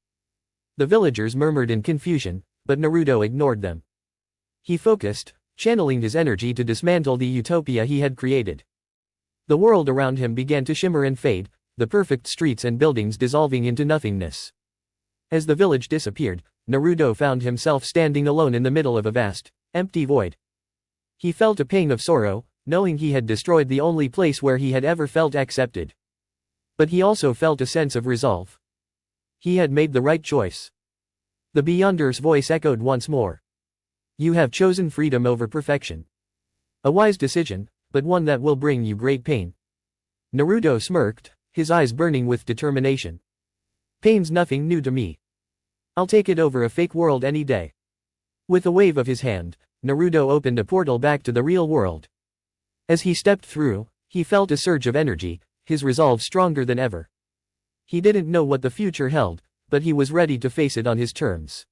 Speaker 1: The villagers murmured in confusion, but Naruto ignored them. He focused, channeling his energy to dismantle the utopia he had created. The world around him began to shimmer and fade, the perfect streets and buildings dissolving into nothingness. As the village disappeared, Naruto found himself standing alone in the middle of a vast, empty void. He felt a pang of sorrow, knowing he had destroyed the only place where he had ever felt accepted. But he also felt a sense of resolve. He had made the right choice. The Beyonder's voice echoed once more. "You have chosen freedom over perfection. A wise decision, but one that will bring you great pain." Naruto smirked, his eyes burning with determination. "Pain's nothing new to me. I'll take it over a fake world any day." With a wave of his hand, Naruto opened a portal back to the real world. As he stepped through, he felt a surge of energy, his resolve stronger than ever. He didn't know what the future held, but he was ready to face it on his terms.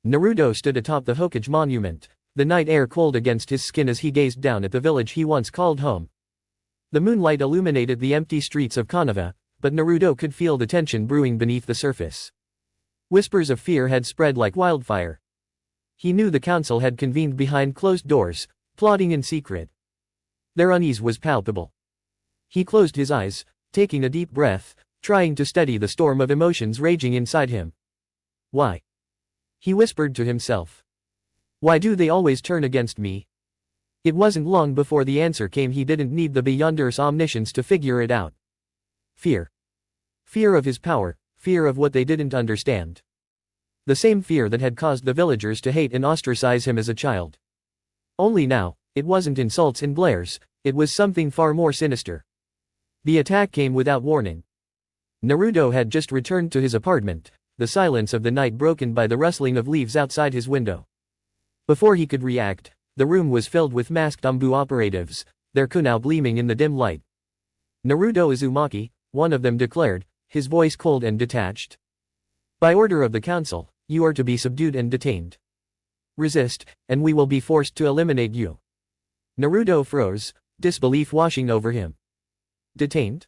Speaker 1: Naruto stood atop the Hokage monument, the night air cold against his skin as he gazed down at the village he once called home. The moonlight illuminated the empty streets of Konoha, but Naruto could feel the tension brewing beneath the surface. Whispers of fear had spread like wildfire. He knew the council had convened behind closed doors, plotting in secret. Their unease was palpable. He closed his eyes, taking a deep breath, trying to steady the storm of emotions raging inside him. "Why?" he whispered to himself. "Why do they always turn against me?" It wasn't long before the answer came. He didn't need the Beyonder's omniscience to figure it out. Fear. Fear of his power, fear of what they didn't understand. The same fear that had caused the villagers to hate and ostracize him as a child. Only now, it wasn't insults and glares, it was something far more sinister. The attack came without warning. Naruto had just returned to his apartment, the silence of the night broken by the rustling of leaves outside his window. Before he could react, the room was filled with masked Anbu operatives, their kunai gleaming in the dim light. "Naruto Uzumaki," one of them declared, his voice cold and detached. "By order of the council, you are to be subdued and detained. Resist, and we will be forced to eliminate you." Naruto froze, disbelief washing over him. "Detained?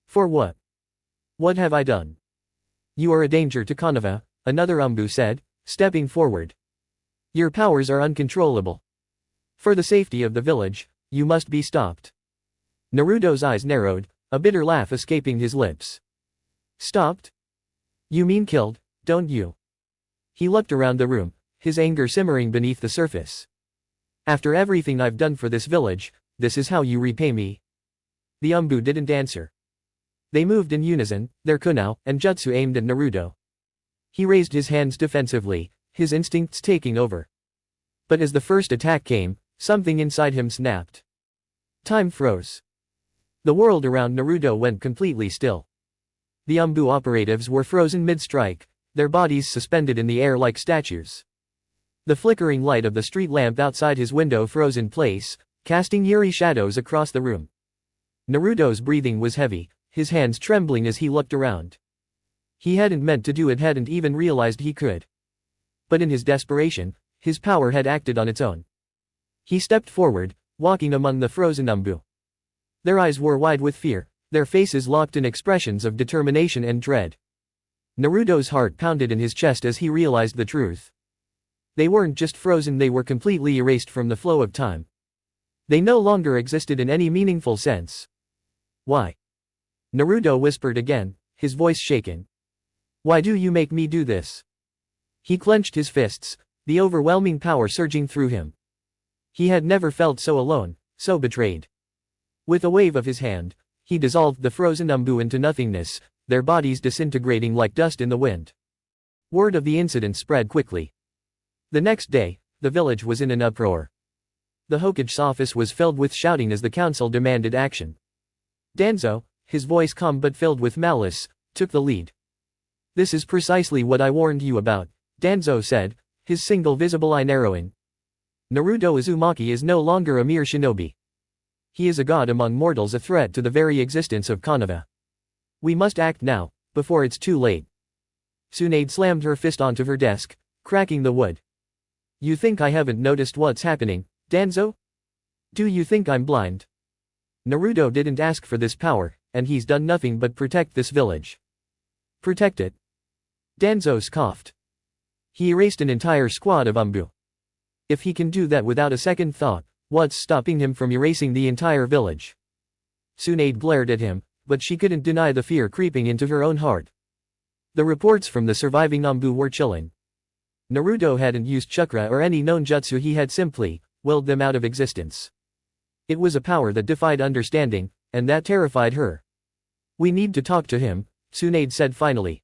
Speaker 1: For what? What have I done?" "You are a danger to Konoha," another Anbu said, stepping forward. "Your powers are uncontrollable. For the safety of the village, you must be stopped." Naruto's eyes narrowed, a bitter laugh escaping his lips. "Stopped? You mean killed, don't you?" He looked around the room, his anger simmering beneath the surface. "After everything I've done for this village, this is how you repay me?" The Anbu didn't answer. They moved in unison, their kunai and jutsu aimed at Naruto. He raised his hands defensively, his instincts taking over. But as the first attack came, something inside him snapped. Time froze. The world around Naruto went completely still. The Anbu operatives were frozen mid-strike, their bodies suspended in the air like statues. The flickering light of the street lamp outside his window froze in place, casting eerie shadows across the room. Naruto's breathing was heavy, his hands trembling as he looked around. He hadn't meant to do it, hadn't even realized he could. But in his desperation, his power had acted on its own. He stepped forward, walking among the frozen Umbu. Their eyes were wide with fear, their faces locked in expressions of determination and dread. Naruto's heart pounded in his chest as he realized the truth. They weren't just frozen, they were completely erased from the flow of time. They no longer existed in any meaningful sense. Why? Naruto whispered again, his voice shaken. Why do you make me do this? He clenched his fists, the overwhelming power surging through him. He had never felt so alone, so betrayed. With a wave of his hand, he dissolved the frozen Umbu into nothingness, their bodies disintegrating like dust in the wind. Word of the incident spread quickly. The next day, the village was in an uproar. The Hokage's office was filled with shouting as the council demanded action. Danzo, his voice calm but filled with malice, took the lead. This is precisely what I warned you about, Danzo said, his single visible eye narrowing. Naruto Uzumaki is no longer a mere shinobi. He is a god among mortals, a threat to the very existence of Konoha. We must act now, before it's too late. Tsunade slammed her fist onto her desk, cracking the wood. You think I haven't noticed what's happening, Danzo? Do you think I'm blind? Naruto didn't ask for this power, and he's done nothing but protect this village. Protect it? Danzo scoffed. He erased an entire squad of Umbu. If he can do that without a second thought, what's stopping him from erasing the entire village? Tsunade glared at him, but she couldn't deny the fear creeping into her own heart. The reports from the surviving Umbu were chilling. Naruto hadn't used chakra or any known jutsu, he had simply willed them out of existence. It was a power that defied understanding, and that terrified her. We need to talk to him, Tsunade said finally.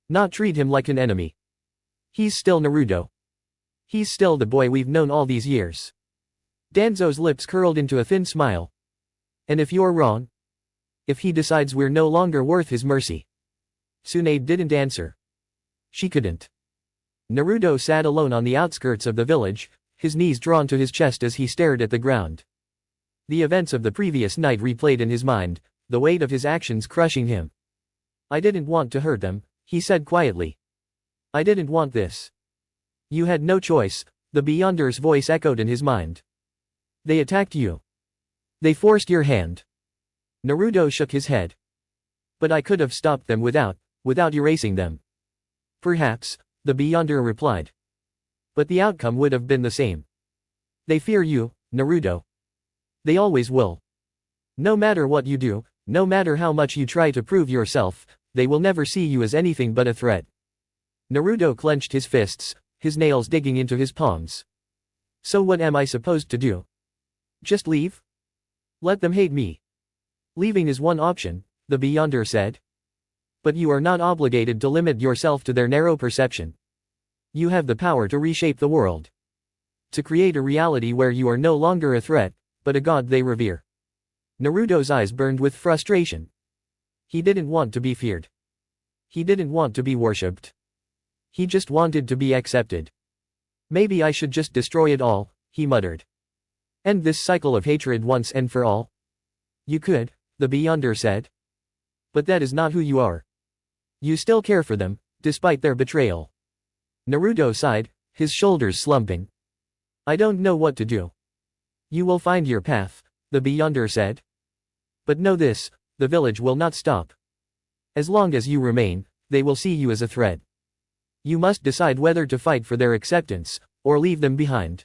Speaker 1: Not treat him like an enemy. He's still Naruto. He's still the boy we've known all these years. Danzo's lips curled into a thin smile. And if you're wrong? If he decides we're no longer worth his mercy? Tsunade didn't answer. She couldn't. Naruto sat alone on the outskirts of the village, his knees drawn to his chest as he stared at the ground. The events of the previous night replayed in his mind, the weight of his actions crushing him. I didn't want to hurt them, he said quietly. I didn't want this. You had no choice, the Beyonder's voice echoed in his mind. They attacked you. They forced your hand. Naruto shook his head. But I could have stopped them without erasing them. Perhaps, the Beyonder replied. But the outcome would have been the same. They fear you, Naruto. They always will. No matter what you do, no matter how much you try to prove yourself, they will never see you as anything but a threat. Naruto clenched his fists, his nails digging into his palms. So what am I supposed to do? Just leave? Let them hate me. Leaving is one option, the Beyonder said. But you are not obligated to limit yourself to their narrow perception. You have the power to reshape the world. To create a reality where you are no longer a threat, but a god they revere. Naruto's eyes burned with frustration. He didn't want to be feared. He didn't want to be worshipped. He just wanted to be accepted. Maybe I should just destroy it all, he muttered. End this cycle of hatred once and for all. You could, the Beyonder said. But that is not who you are. You still care for them, despite their betrayal. Naruto sighed, his shoulders slumping. I don't know what to do. You will find your path, the Beyonder said. But know this, the village will not stop. As long as you remain, they will see you as a threat. You must decide whether to fight for their acceptance, or leave them behind.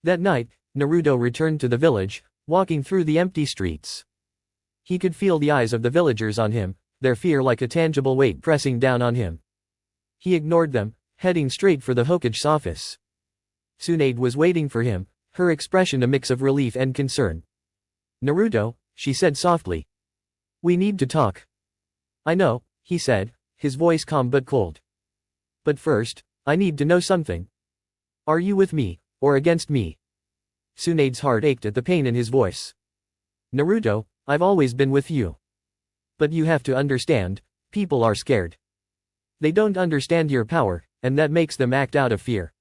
Speaker 1: That night, Naruto returned to the village, walking through the empty streets. He could feel the eyes of the villagers on him, their fear like a tangible weight pressing down on him. He ignored them, heading straight for the Hokage's office. Tsunade was waiting for him, her expression a mix of relief and concern. Naruto, she said softly. We need to talk. I know, he said, his voice calm but cold. But first, I need to know something. Are you with me, or against me? Tsunade's heart ached at the pain in his voice. Naruto, I've always been with you. But you have to understand, people are scared. They don't understand your power, and that makes them act out of fear.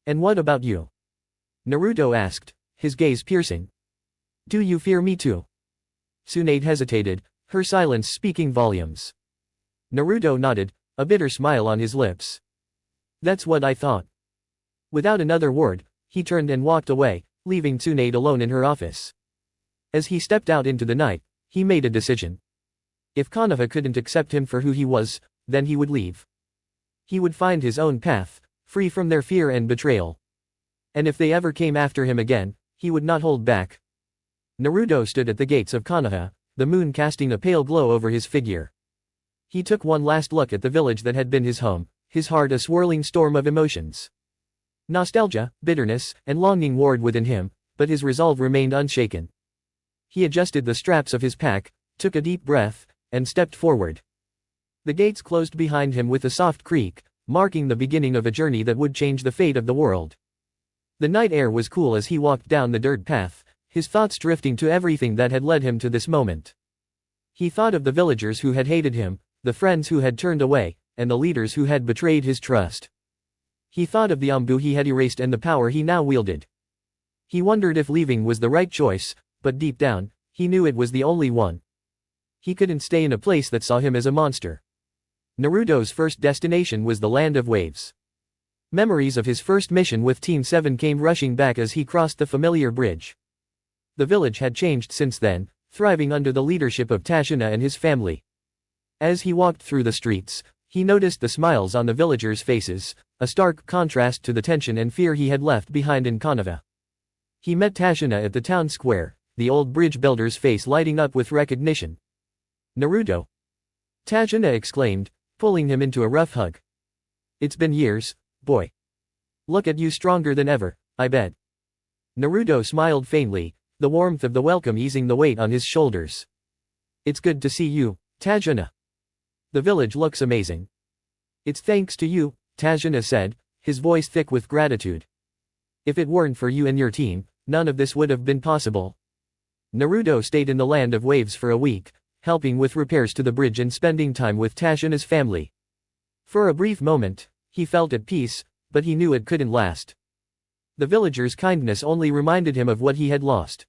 Speaker 1: And what about you? Naruto asked, his gaze piercing. Do you fear me too? Tsunade hesitated, her silence speaking volumes. Naruto nodded, a bitter smile on his lips. That's what I thought. Without another word, he turned and walked away, leaving Tsunade alone in her office. As he stepped out into the night, he made a decision. If Konoha couldn't accept him for who he was, then he would leave. He would find his own path, free from their fear and betrayal. And if they ever came after him again, he would not hold back. Naruto stood at the gates of Konoha, the moon casting a pale glow over his figure. He took one last look at the village that had been his home, his heart a swirling storm of emotions. Nostalgia, bitterness, and longing warred within him, but his resolve remained unshaken. He adjusted the straps of his pack, took a deep breath, and stepped forward. The gates closed behind him with a soft creak, marking the beginning of a journey that would change the fate of the world. The night air was cool as he walked down the dirt path, his thoughts drifting to everything that had led him to this moment. He thought of the villagers who had hated him, the friends who had turned away, and the leaders who had betrayed his trust. He thought of the Anbu he had erased and the power he now wielded. He wondered if leaving was the right choice, but deep down, he knew it was the only one. He couldn't stay in a place that saw him as a monster. Naruto's first destination was the Land of Waves. Memories of his first mission with Team 7 came rushing back as he crossed the familiar bridge. The village had changed since then, thriving under the leadership of Tashina and his family. As he walked through the streets, he noticed the smiles on the villagers' faces, a stark contrast to the tension and fear he had left behind in Konoha. He met Tashina at the town square, the old bridge builder's face lighting up with recognition. Naruto! Tashina exclaimed, pulling him into a rough hug. It's been years, boy. Look at you stronger than ever, I bet. Naruto smiled faintly, the warmth of the welcome easing the weight on his shoulders. It's good to see you, Tashina. The village looks amazing. It's thanks to you, Tashina said, his voice thick with gratitude. If it weren't for you and your team, none of this would have been possible. Naruto stayed in the Land of Waves for a week, helping with repairs to the bridge and spending time with Tashina's family. For a brief moment, he felt at peace, but he knew it couldn't last. The villagers' kindness only reminded him of what he had lost.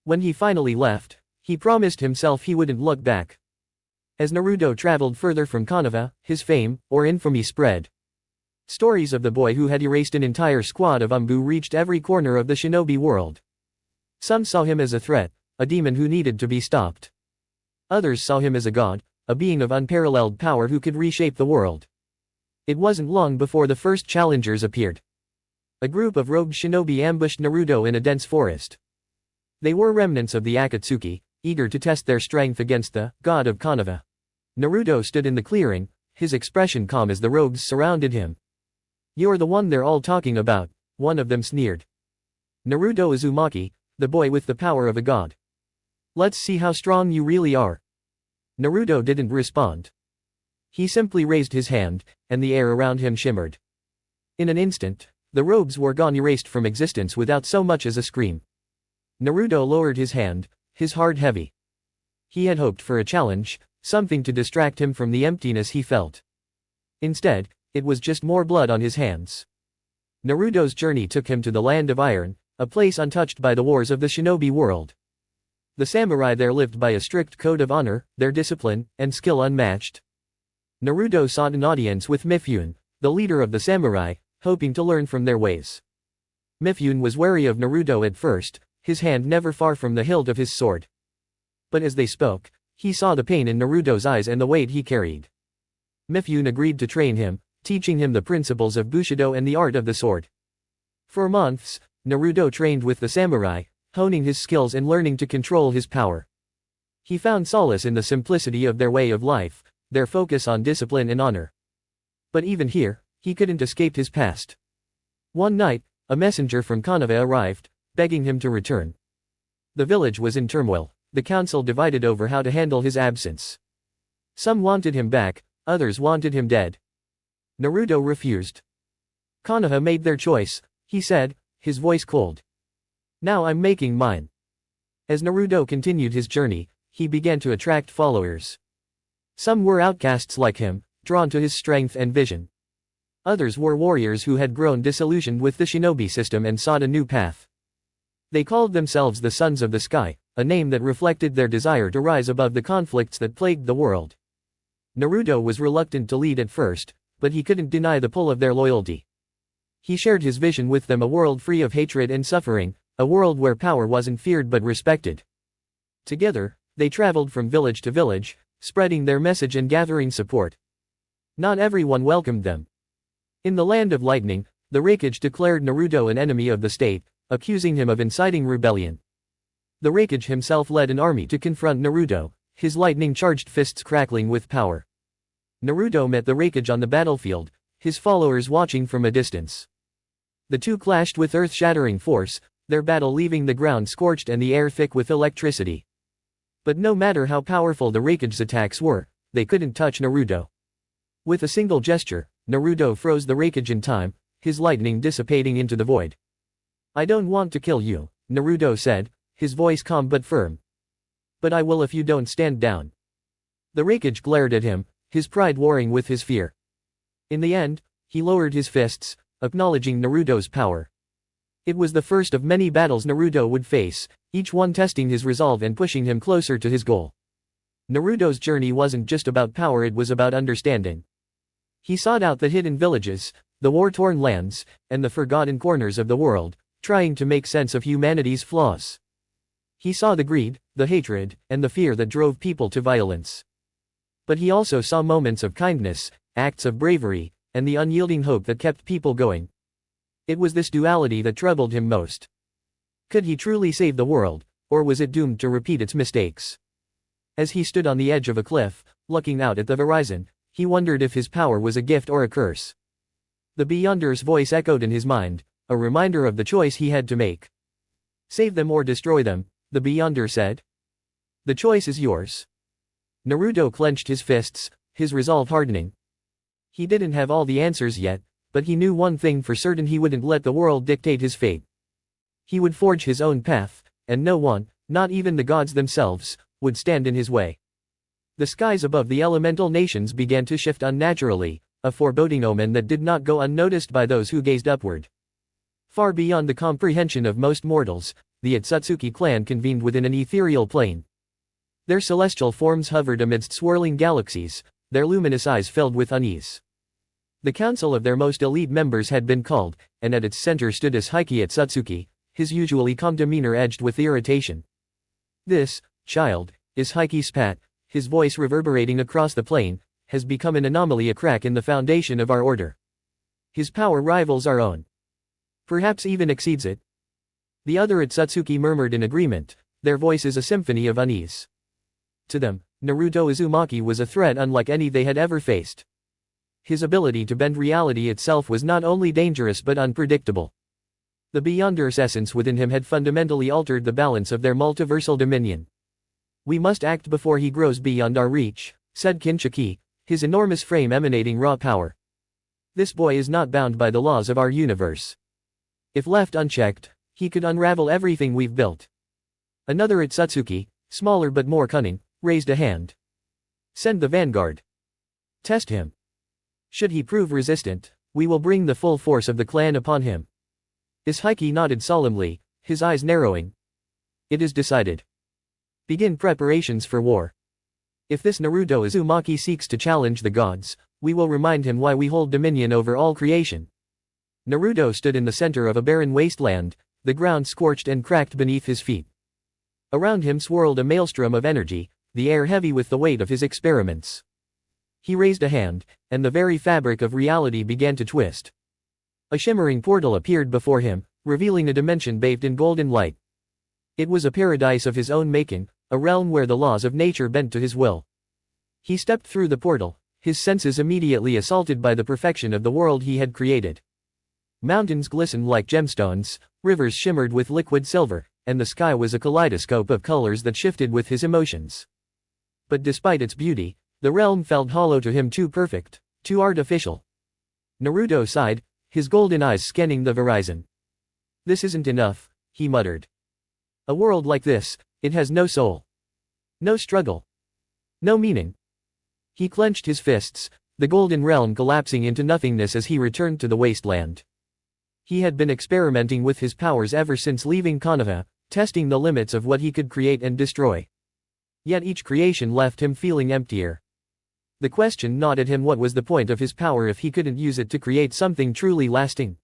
Speaker 1: When he finally left, he promised himself he wouldn't look back. As Naruto traveled further from Konoha, his fame, or infamy spread. Stories of the boy who had erased an entire squad of Anbu reached every corner of the shinobi world. Some saw him as a threat, a demon who needed to be stopped. Others saw him as a god, a being of unparalleled power who could reshape the world. It wasn't long before the first challengers appeared. A group of rogue shinobi ambushed Naruto in a dense forest. They were remnants of the Akatsuki, eager to test their strength against the god of Konoha. Naruto stood in the clearing, his expression calm as the rogues surrounded him. You're the one they're all talking about, one of them sneered. Naruto Uzumaki, the boy with the power of a god. Let's see how strong you really are. Naruto didn't respond. He simply raised his hand, and the air around him shimmered. In an instant, the rogues were gone, erased from existence without so much as a scream. Naruto lowered his hand, his heart heavy. He had hoped for a challenge, something to distract him from the emptiness he felt. Instead, it was just more blood on his hands. Naruto's journey took him to the Land of Iron, a place untouched by the wars of the shinobi world. The samurai there lived by a strict code of honor, their discipline and skill unmatched. Naruto sought an audience with Mifune, the leader of the samurai, hoping to learn from their ways. Mifune was wary of Naruto at first, his hand never far from the hilt of his sword. But as they spoke, he saw the pain in Naruto's eyes and the weight he carried. Mifune agreed to train him, teaching him the principles of Bushido and the art of the sword. For months, Naruto trained with the samurai, honing his skills and learning to control his power. He found solace in the simplicity of their way of life, their focus on discipline and honor. But even here, he couldn't escape his past. One night, a messenger from Konoha arrived, begging him to return. The village was in turmoil, the council divided over how to handle his absence. Some wanted him back, others wanted him dead. Naruto refused. Konoha made their choice, he said, his voice cold. Now I'm making mine. As Naruto continued his journey, he began to attract followers. Some were outcasts like him, drawn to his strength and vision. Others were warriors who had grown disillusioned with the shinobi system and sought a new path. They called themselves the Sons of the Sky, a name that reflected their desire to rise above the conflicts that plagued the world. Naruto was reluctant to lead at first, but he couldn't deny the pull of their loyalty. He shared his vision with them, a world free of hatred and suffering, a world where power wasn't feared but respected. Together, they traveled from village to village, spreading their message and gathering support. Not everyone welcomed them. In the Land of Lightning, the Raikage declared Naruto an enemy of the state, accusing him of inciting rebellion. The Raikage himself led an army to confront Naruto, his lightning-charged fists crackling with power. Naruto met the Raikage on the battlefield, his followers watching from a distance. The two clashed with earth-shattering force, their battle leaving the ground scorched and the air thick with electricity. But no matter how powerful the Raikage's attacks were, they couldn't touch Naruto. With a single gesture, Naruto froze the Raikage in time, his lightning dissipating into the void. "I don't want to kill you," Naruto said, his voice calm but firm. "But I will if you don't stand down." The Raikage glared at him, his pride warring with his fear. In the end, he lowered his fists, acknowledging Naruto's power. It was the first of many battles Naruto would face, each one testing his resolve and pushing him closer to his goal. Naruto's journey wasn't just about power, it was about understanding. He sought out the hidden villages, the war-torn lands, and the forgotten corners of the world, trying to make sense of humanity's flaws. He saw the greed, the hatred, and the fear that drove people to violence. But he also saw moments of kindness, acts of bravery, and the unyielding hope that kept people going. It was this duality that troubled him most. Could he truly save the world, or was it doomed to repeat its mistakes? As he stood on the edge of a cliff, looking out at the horizon, he wondered if his power was a gift or a curse. The Beyonder's voice echoed in his mind, a reminder of the choice he had to make. "Save them or destroy them," the Beyonder said. "The choice is yours." Naruto clenched his fists, his resolve hardening. He didn't have all the answers yet, but he knew one thing for certain: he wouldn't let the world dictate his fate. He would forge his own path, and no one, not even the gods themselves, would stand in his way. The skies above the elemental nations began to shift unnaturally, a foreboding omen that did not go unnoticed by those who gazed upward. Far beyond the comprehension of most mortals, the Otsutsuki clan convened within an ethereal plane. Their celestial forms hovered amidst swirling galaxies, their luminous eyes filled with unease. The council of their most elite members had been called, and at its center stood Escalating Otsutsuki, his usually calm demeanor edged with irritation. "This, child," Escalating spat, his voice reverberating across the plane, "has become an anomaly, a crack in the foundation of our order. His power rivals our own. Perhaps even exceeds it." The other Otsutsuki murmured in agreement, their voices a symphony of unease. To them, Naruto Uzumaki was a threat unlike any they had ever faced. His ability to bend reality itself was not only dangerous but unpredictable. The Beyonder's essence within him had fundamentally altered the balance of their multiversal dominion. "We must act before he grows beyond our reach," said Kinshiki, his enormous frame emanating raw power. "This boy is not bound by the laws of our universe. If left unchecked, he could unravel everything we've built." Another Otsutsuki, smaller but more cunning, raised a hand. "Send the vanguard. Test him. Should he prove resistant, we will bring the full force of the clan upon him." Escalating nodded solemnly, his eyes narrowing. "It is decided. Begin preparations for war. If this Naruto Uzumaki seeks to challenge the gods, we will remind him why we hold dominion over all creation." Naruto stood in the center of a barren wasteland, the ground scorched and cracked beneath his feet. Around him swirled a maelstrom of energy, the air heavy with the weight of his experiments. He raised a hand, and the very fabric of reality began to twist. A shimmering portal appeared before him, revealing a dimension bathed in golden light. It was a paradise of his own making, a realm where the laws of nature bent to his will. He stepped through the portal, his senses immediately assaulted by the perfection of the world he had created. Mountains glistened like gemstones, rivers shimmered with liquid silver, and the sky was a kaleidoscope of colors that shifted with his emotions. But despite its beauty, the realm felt hollow to him, too perfect, too artificial. Naruto sighed, his golden eyes scanning the horizon. "This isn't enough," he muttered. "A world like this, it has no soul. No struggle. No meaning." He clenched his fists, the golden realm collapsing into nothingness as he returned to the wasteland. He had been experimenting with his powers ever since leaving Konoha, testing the limits of what he could create and destroy. Yet each creation left him feeling emptier. The question gnawed at him: what was the point of his power if he couldn't use it to create something truly lasting?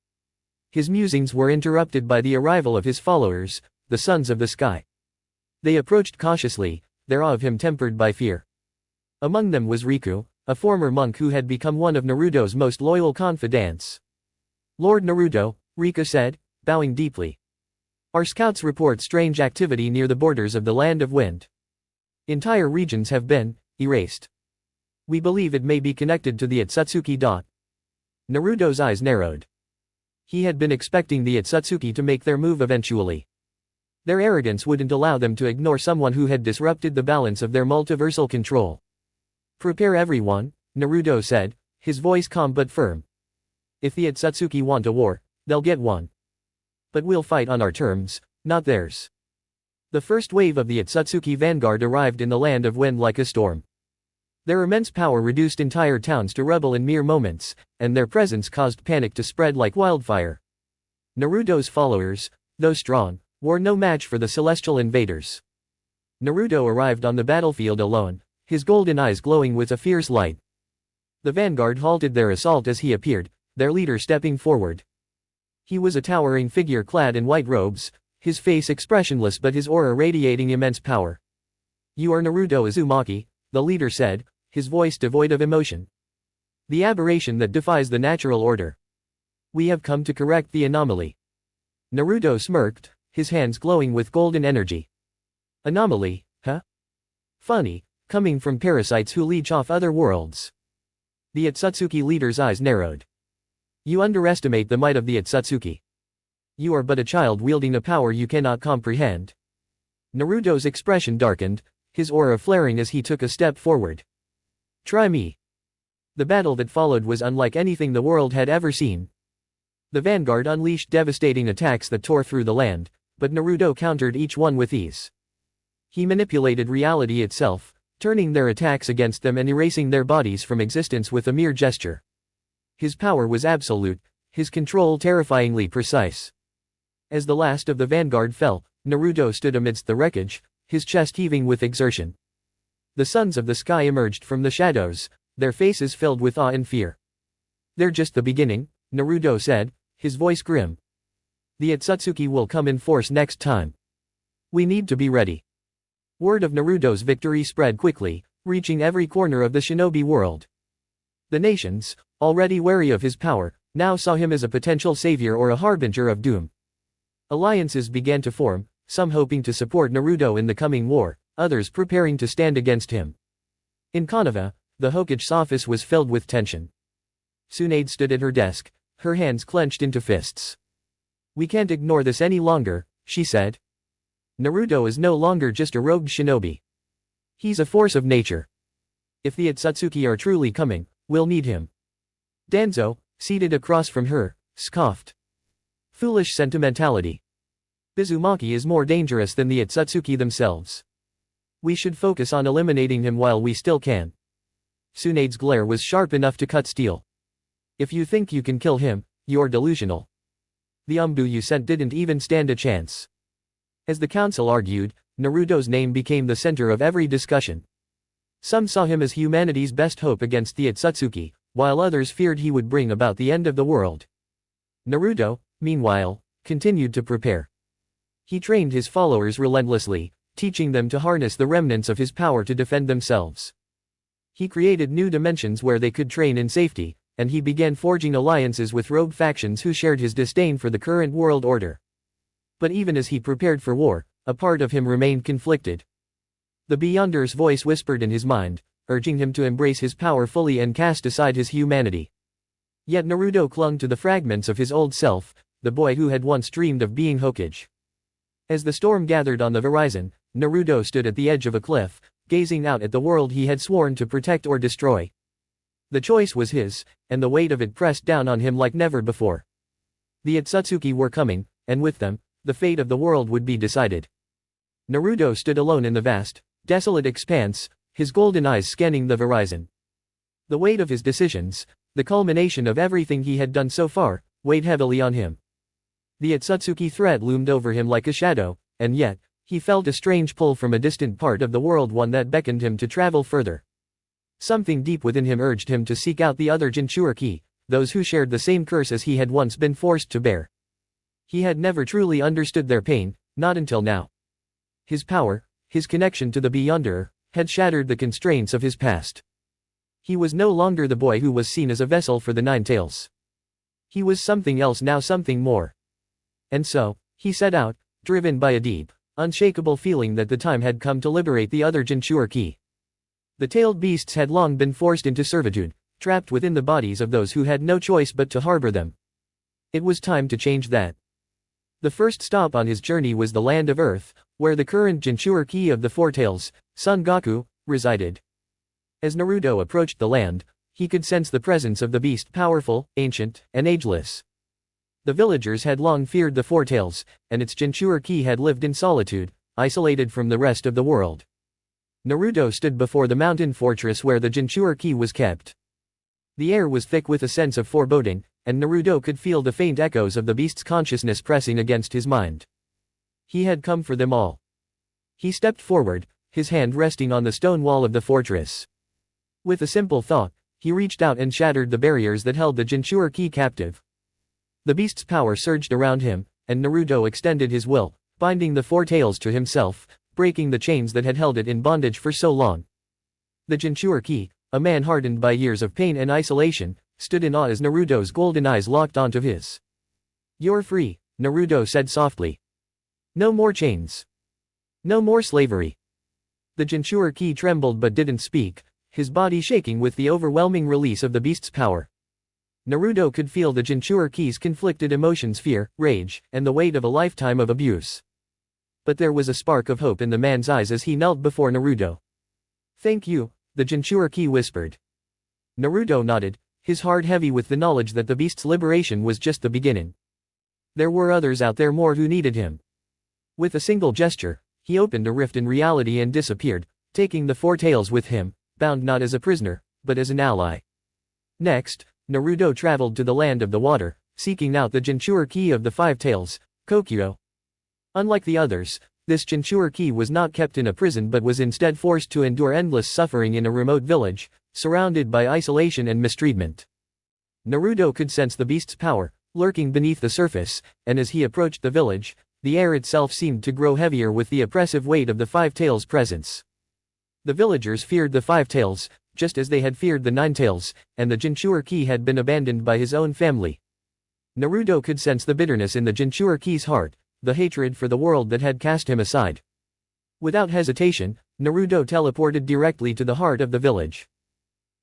Speaker 1: His musings were interrupted by the arrival of his followers, the Sons of the Sky. They approached cautiously, their awe of him tempered by fear. Among them was Riku, a former monk who had become one of Naruto's most loyal confidants. "Lord Naruto," Rika said, bowing deeply. "Our scouts report strange activity near the borders of the Land of Wind. Entire regions have been erased. We believe it may be connected to the otsutsuki. Naruto's eyes narrowed. He had been expecting the otsutsuki to make their move eventually. Their arrogance wouldn't allow them to ignore someone who had disrupted the balance of their multiversal control. "Prepare everyone," Naruto said, his voice calm but firm. "If the otsutsuki want a war, they'll get one. But we'll fight on our terms, not theirs." The first wave of the otsutsuki vanguard arrived in the Land of Wind like a storm. Their immense power reduced entire towns to rubble in mere moments, and their presence caused panic to spread like wildfire. Naruto's followers, though strong, were no match for the celestial invaders. Naruto arrived on the battlefield alone, his golden eyes glowing with a fierce light. The vanguard halted their assault as he appeared, their leader stepping forward. He was a towering figure clad in white robes, his face expressionless but his aura radiating immense power. "You are Naruto Uzumaki," the leader said, his voice devoid of emotion. "The aberration that defies the natural order. We have come to correct the anomaly." Naruto smirked, his hands glowing with golden energy. "Anomaly, huh? Funny, coming from parasites who leech off other worlds." The otsutsuki leader's eyes narrowed. "You underestimate the might of the otsutsuki. You are but a child wielding a power you cannot comprehend." Naruto's expression darkened, his aura flaring as he took a step forward. "Try me." The battle that followed was unlike anything the world had ever seen. The vanguard unleashed devastating attacks that tore through the land, but Naruto countered each one with ease. He manipulated reality itself, turning their attacks against them and erasing their bodies from existence with a mere gesture. His power was absolute, his control terrifyingly precise. As the last of the vanguard fell, Naruto stood amidst the wreckage, his chest heaving with exertion. The Sons of the Sky emerged from the shadows, their faces filled with awe and fear. "They're just the beginning," Naruto said, his voice grim. "The otsutsuki will come in force next time. We need to be ready." Word of Naruto's victory spread quickly, reaching every corner of the shinobi world. The nations, already wary of his power, now saw him as a potential savior or a harbinger of doom. Alliances began to form, some hoping to support Naruto in the coming war, others preparing to stand against him. In Konoha, the Hokage's office was filled with tension. Tsunade stood at her desk, her hands clenched into fists. "We can't ignore this any longer," she said. "Naruto is no longer just a rogue shinobi. He's a force of nature. If the otsutsuki are truly coming, we'll need him." Danzo, seated across from her, scoffed. "Foolish sentimentality. Uzumaki is more dangerous than the otsutsuki themselves. We should focus on eliminating him while we still can." Tsunade's glare was sharp enough to cut steel. "If you think you can kill him, you're delusional. The Umbu you sent didn't even stand a chance." As the council argued, Naruto's name became the center of every discussion. Some saw him as humanity's best hope against the otsutsuki, while others feared he would bring about the end of the world. Naruto, meanwhile, continued to prepare. He trained his followers relentlessly, teaching them to harness the remnants of his power to defend themselves. He created new dimensions where they could train in safety, and he began forging alliances with rogue factions who shared his disdain for the current world order. But even as he prepared for war, a part of him remained conflicted. The Beyonder's voice whispered in his mind, urging him to embrace his power fully and cast aside his humanity. Yet Naruto clung to the fragments of his old self, the boy who had once dreamed of being Hokage. As the storm gathered on the horizon, Naruto stood at the edge of a cliff, gazing out at the world he had sworn to protect or destroy. The choice was his, and the weight of it pressed down on him like never before. The otsutsuki were coming, and with them, the fate of the world would be decided. Naruto stood alone in the vast, desolate expanse, his golden eyes scanning the horizon. The weight of his decisions, the culmination of everything he had done so far, weighed heavily on him. The otsutsuki threat loomed over him like a shadow, and yet, he felt a strange pull from a distant part of the world, one that beckoned him to travel further. Something deep within him urged him to seek out the other Jinchuriki, those who shared the same curse as he had once been forced to bear. He had never truly understood their pain, not until now. His power, his connection to the Beyonder, had shattered the constraints of his past. He was no longer the boy who was seen as a vessel for the Nine Tails. He was something else now, something more. And so, he set out, driven by a deep, unshakable feeling that the time had come to liberate the other Jinchuriki. The tailed beasts had long been forced into servitude, trapped within the bodies of those who had no choice but to harbor them. It was time to change that. The first stop on his journey was the land of Earth, where the current Jinchuriki of the Four Tails, Son Goku, resided. As Naruto approached the land, he could sense the presence of the beast, powerful, ancient, and ageless. The villagers had long feared the Four Tails, and its Jinchuriki had lived in solitude, isolated from the rest of the world. Naruto stood before the mountain fortress where the Jinchuriki was kept. The air was thick with a sense of foreboding, and Naruto could feel the faint echoes of the beast's consciousness pressing against his mind. He had come for them all. He stepped forward, his hand resting on the stone wall of the fortress. With a simple thought, he reached out and shattered the barriers that held the Jinchuriki captive. The beast's power surged around him, and Naruto extended his will, binding the Four Tails to himself, breaking the chains that had held it in bondage for so long. The Jinchuriki, a man hardened by years of pain and isolation, stood in awe as Naruto's golden eyes locked onto his. "You're free," Naruto said softly. "No more chains. No more slavery." The Jinchuriki trembled but didn't speak, his body shaking with the overwhelming release of the beast's power. Naruto could feel the Jinchuriki's conflicted emotions, fear, rage, and the weight of a lifetime of abuse. But there was a spark of hope in the man's eyes as he knelt before Naruto. "Thank you," the Jinchuriki whispered. Naruto nodded, his heart heavy with the knowledge that the beast's liberation was just the beginning. There were others out there more who needed him. With a single gesture, he opened a rift in reality and disappeared, taking the Four Tails with him, bound not as a prisoner, but as an ally. Next, Naruto traveled to the land of the water, seeking out the Jinchuriki of the Five Tails, Kokyo. Unlike the others, this Jinchuriki was not kept in a prison but was instead forced to endure endless suffering in a remote village, surrounded by isolation and mistreatment. Naruto could sense the beast's power, lurking beneath the surface, and as he approached the village, the air itself seemed to grow heavier with the oppressive weight of the Five Tails' presence. The villagers feared the Five Tails, just as they had feared the Nine Tails, and the Jinchuriki had been abandoned by his own family. Naruto could sense the bitterness in the Jinchuriki's heart, the hatred for the world that had cast him aside. Without hesitation, Naruto teleported directly to the heart of the village.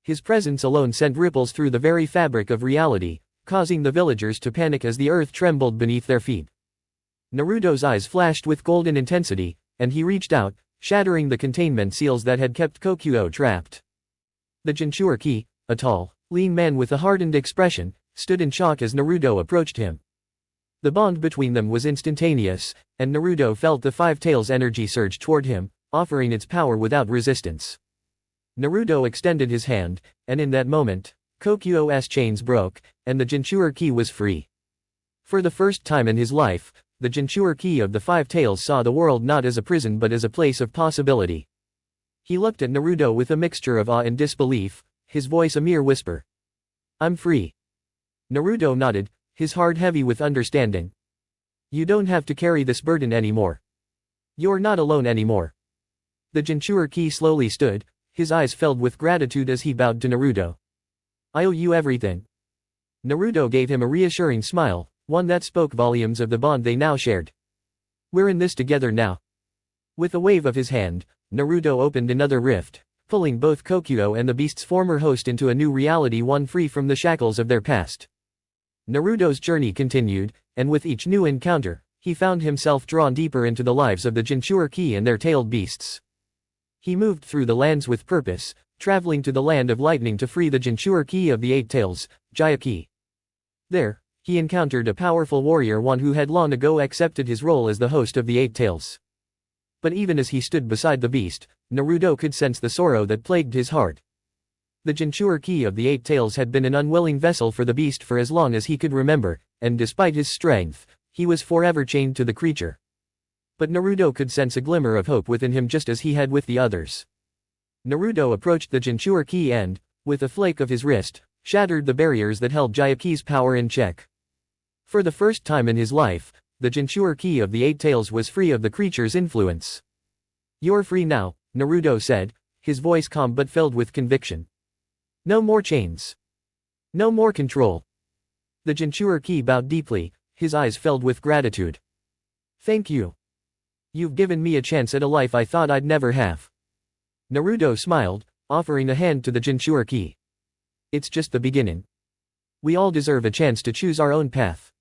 Speaker 1: His presence alone sent ripples through the very fabric of reality, causing the villagers to panic as the earth trembled beneath their feet. Naruto's eyes flashed with golden intensity, and he reached out, shattering the containment seals that had kept Kokyo trapped. The Jinchuriki, a tall, lean man with a hardened expression, stood in shock as Naruto approached him. The bond between them was instantaneous, and Naruto felt the Five Tails' energy surge toward him, offering its power without resistance. Naruto extended his hand, and in that moment, Kokyo's chains broke, and the Jinchuriki was free. For the first time in his life, the Jinchuriki of the Five Tails saw the world not as a prison but as a place of possibility. He looked at Naruto with a mixture of awe and disbelief, his voice a mere whisper. "I'm free." Naruto nodded, his heart heavy with understanding. "You don't have to carry this burden anymore. You're not alone anymore." The Jinchuriki slowly stood, his eyes filled with gratitude as he bowed to Naruto. "I owe you everything." Naruto gave him a reassuring smile, one that spoke volumes of the bond they now shared. "We're in this together now." With a wave of his hand, Naruto opened another rift, pulling both Kokyo and the beast's former host into a new reality, one free from the shackles of their past. Naruto's journey continued, and with each new encounter, he found himself drawn deeper into the lives of the Jinchuriki and their tailed beasts. He moved through the lands with purpose, traveling to the land of lightning to free the Jinchuriki of the Eight Tails, Jayaki. There, he encountered a powerful warrior, one who had long ago accepted his role as the host of the Eight Tails. But even as he stood beside the beast, Naruto could sense the sorrow that plagued his heart. The Jinchur key of the Eight Tails had been an unwilling vessel for the beast for as long as he could remember, and despite his strength, he was forever chained to the creature. But Naruto could sense a glimmer of hope within him just as he had with the others. Naruto approached the Jinchur key and, with a flake of his wrist, shattered the barriers that held Jyaki's power in check. For the first time in his life, the Jinchur key of the Eight Tails was free of the creature's influence. "You're free now," Naruto said, his voice calm but filled with conviction. "No more chains. No more control." The Jinchur key bowed deeply, his eyes filled with gratitude. "Thank you. You've given me a chance at a life I thought I'd never have." Naruto smiled, offering a hand to the Jinchur key. "It's just the beginning. We all deserve a chance to choose our own path."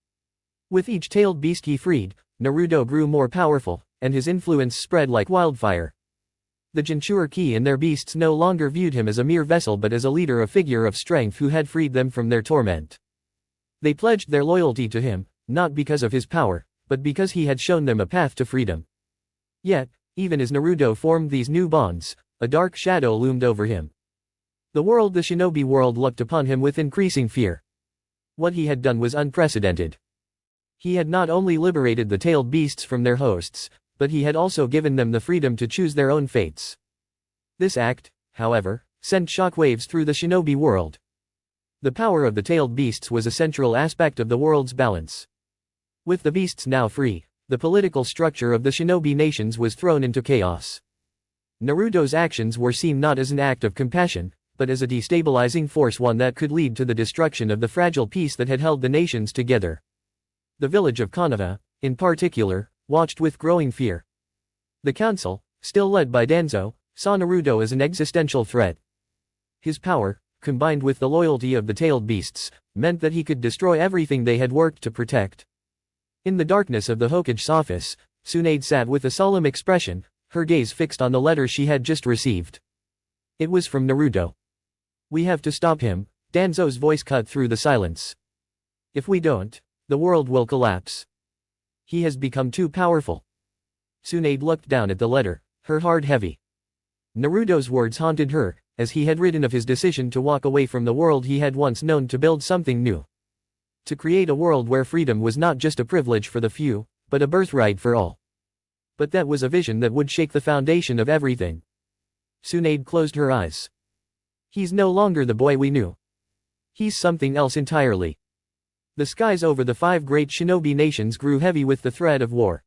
Speaker 1: With each tailed beast he freed, Naruto grew more powerful, and his influence spread like wildfire. The Jinchur key and their beasts no longer viewed him as a mere vessel but as a leader, a figure of strength who had freed them from their torment. They pledged their loyalty to him, not because of his power, but because he had shown them a path to freedom. Yet, even as Naruto formed these new bonds, a dark shadow loomed over him. The shinobi world looked upon him with increasing fear. What he had done was unprecedented. He had not only liberated the tailed beasts from their hosts, but he had also given them the freedom to choose their own fates. This act, however, sent shockwaves through the shinobi world. The power of the tailed beasts was a central aspect of the world's balance. With the beasts now free, the political structure of the shinobi nations was thrown into chaos. Naruto's actions were seen not as an act of compassion, but as a destabilizing force, one that could lead to the destruction of the fragile peace that had held the nations together. The village of Konoha, in particular, watched with growing fear. The council, still led by Danzo, saw Naruto as an existential threat. His power, combined with the loyalty of the tailed beasts, meant that he could destroy everything they had worked to protect. In the darkness of the Hokage's office, Tsunade sat with a solemn expression, her gaze fixed on the letter she had just received. It was from Naruto. "We have to stop him," Danzo's voice cut through the silence. "If we don't, the world will collapse. He has become too powerful." Tsunade looked down at the letter, her heart heavy. Naruto's words haunted her, as he had written of his decision to walk away from the world he had once known to build something new. To create a world where freedom was not just a privilege for the few, but a birthright for all. But that was a vision that would shake the foundation of everything. Tsunade closed her eyes. "He's no longer the boy we knew. He's something else entirely." The skies over the 5 great shinobi nations grew heavy with the threat of war.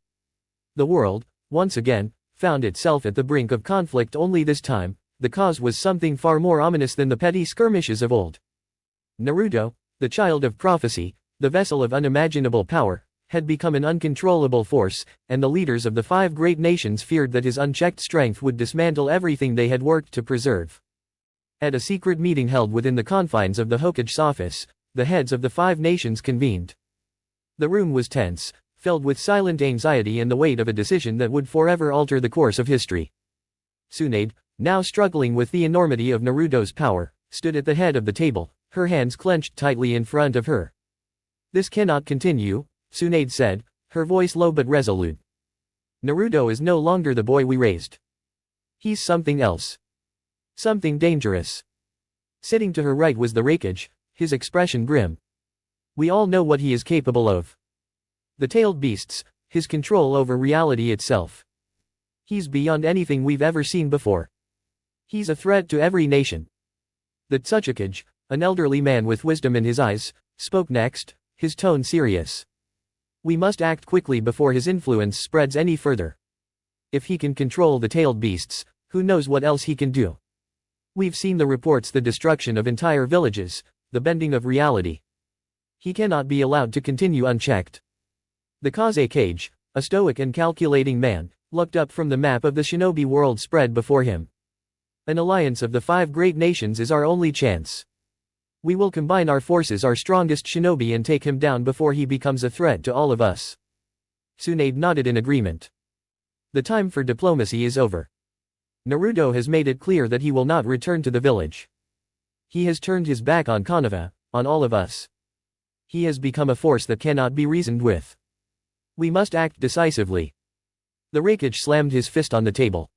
Speaker 1: The world, once again, found itself at the brink of conflict, only this time, the cause was something far more ominous than the petty skirmishes of old. Naruto, the child of prophecy, the vessel of unimaginable power, had become an uncontrollable force, and the leaders of the 5 great nations feared that his unchecked strength would dismantle everything they had worked to preserve. At a secret meeting held within the confines of the Hokage's office, the heads of the 5 nations convened. The room was tense, filled with silent anxiety and the weight of a decision that would forever alter the course of history. Tsunade, now struggling with the enormity of Naruto's power, stood at the head of the table, her hands clenched tightly in front of her. "This cannot continue," Tsunade said, her voice low but resolute. "Naruto is no longer the boy we raised. He's something else. Something dangerous." Sitting to her right was the Raikage, his expression grim. "We all know what he is capable of. The tailed beasts, his control over reality itself. He's beyond anything we've ever seen before. He's a threat to every nation." The Tsuchikage, an elderly man with wisdom in his eyes, spoke next, his tone serious. "We must act quickly before his influence spreads any further. If he can control the tailed beasts, who knows what else he can do? We've seen the reports, the destruction of entire villages, the bending of reality. He cannot be allowed to continue unchecked." The Kazekage, a stoic and calculating man, looked up from the map of the shinobi world spread before him. "An alliance of the 5 great nations is our only chance. We will combine our forces, our strongest shinobi, and take him down before he becomes a threat to all of us." Tsunade nodded in agreement. "The time for diplomacy is over. Naruto has made it clear that he will not return to the village. He has turned his back on Konoha, on all of us. He has become a force that cannot be reasoned with. We must act decisively." The Raikage slammed his fist on the table.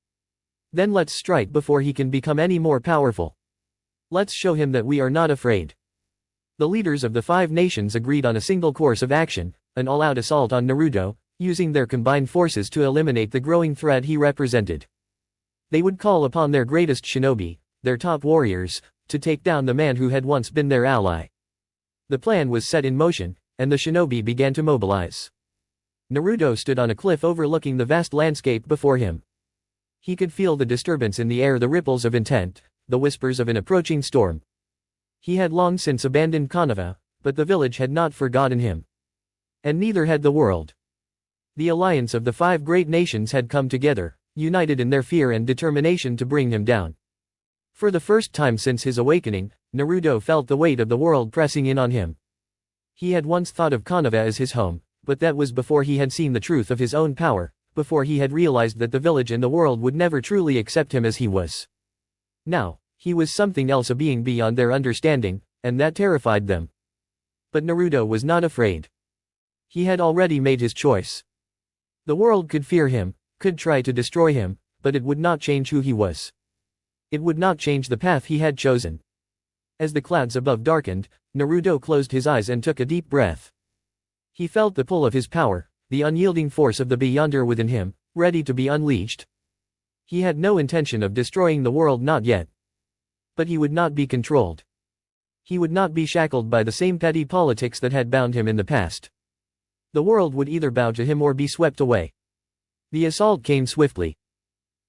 Speaker 1: "Then let's strike before he can become any more powerful." Let's show him that we are not afraid. The leaders of the 5 nations agreed on a single course of action, an all-out assault on Naruto, using their combined forces to eliminate the growing threat he represented. They would call upon their greatest shinobi, their top warriors, to take down the man who had once been their ally. The plan was set in motion, and the shinobi began to mobilize. Naruto stood on a cliff overlooking the vast landscape before him. He could feel the disturbance in the air, the ripples of intent, the whispers of an approaching storm. He had long since abandoned Konoha, but the village had not forgotten him. And neither had the world. The alliance of the 5 great nations had come together, united in their fear and determination to bring him down. For the first time since his awakening, Naruto felt the weight of the world pressing in on him. He had once thought of Konoha as his home, but that was before he had seen the truth of his own power, before he had realized that the village and the world would never truly accept him as he was. Now, he was something else, a being beyond their understanding, and that terrified them. But Naruto was not afraid. He had already made his choice. The world could fear him, could try to destroy him, but it would not change who he was. It would not change the path he had chosen. As the clouds above darkened, Naruto closed his eyes and took a deep breath. He felt the pull of his power, the unyielding force of the Beyonder within him, ready to be unleashed. He had no intention of destroying the world, not yet. But he would not be controlled. He would not be shackled by the same petty politics that had bound him in the past. The world would either bow to him or be swept away. The assault came swiftly.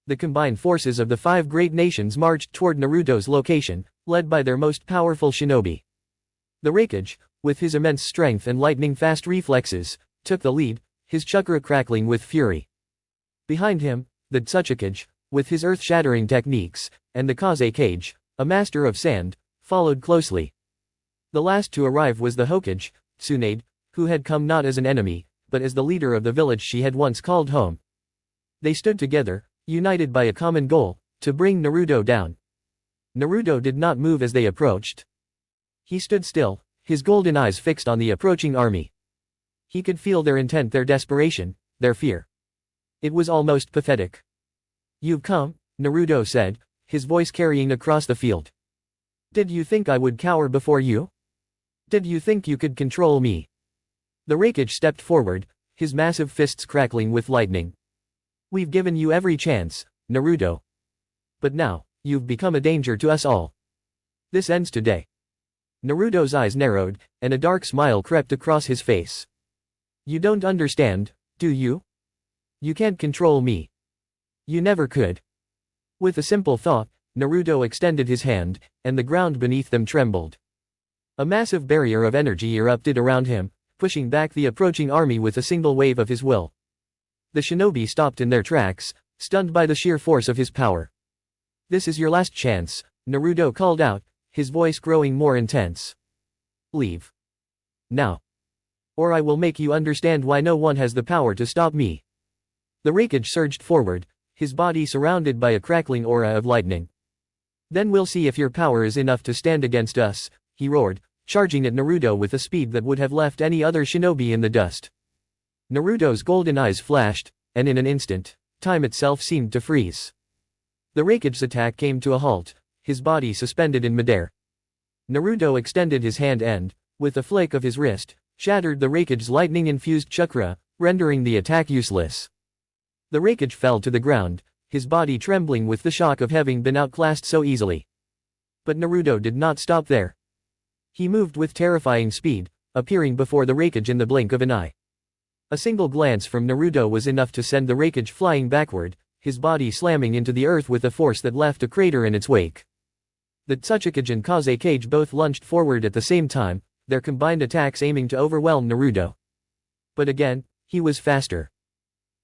Speaker 1: The combined forces of the 5 great nations marched toward Naruto's location, led by their most powerful shinobi. The Raikage, with his immense strength and lightning-fast reflexes, took the lead, his chakra crackling with fury. Behind him, the Tsuchikage, with his earth-shattering techniques, and the Kazekage, a master of sand, followed closely. The last to arrive was the Hokage, Tsunade, who had come not as an enemy, but as the leader of the village she had once called home. They stood together, united by a common goal, to bring Naruto down. Naruto did not move as they approached. He stood still, his golden eyes fixed on the approaching army. He could feel their intent, their desperation, their fear. It was almost pathetic. "You've come," Naruto said, his voice carrying across the field. "Did you think I would cower before you? Did you think you could control me?" The Raikage stepped forward, his massive fists crackling with lightning. "We've given you every chance, Naruto. But now, you've become a danger to us all. This ends today." Naruto's eyes narrowed, and a dark smile crept across his face. "You don't understand, do you? You can't control me. You never could." With a simple thought, Naruto extended his hand, and the ground beneath them trembled. A massive barrier of energy erupted around him, pushing back the approaching army with a single wave of his will. The shinobi stopped in their tracks, stunned by the sheer force of his power. "This is your last chance," Naruto called out, his voice growing more intense. "Leave. Now. Or I will make you understand why no one has the power to stop me." The Raikage surged forward, his body surrounded by a crackling aura of lightning. "Then we'll see if your power is enough to stand against us," he roared, charging at Naruto with a speed that would have left any other shinobi in the dust. Naruto's golden eyes flashed, and in an instant, time itself seemed to freeze. The Raikage's attack came to a halt, his body suspended in midair. Naruto extended his hand and, with a flick of his wrist, shattered the Raikage's lightning-infused chakra, rendering the attack useless. The Raikage fell to the ground, his body trembling with the shock of having been outclassed so easily. But Naruto did not stop there. He moved with terrifying speed, appearing before the Raikage in the blink of an eye. A single glance from Naruto was enough to send the Raikage flying backward, his body slamming into the earth with a force that left a crater in its wake. The Tsuchikage and Kazekage both lunged forward at the same time, their combined attacks aiming to overwhelm Naruto. But again, he was faster.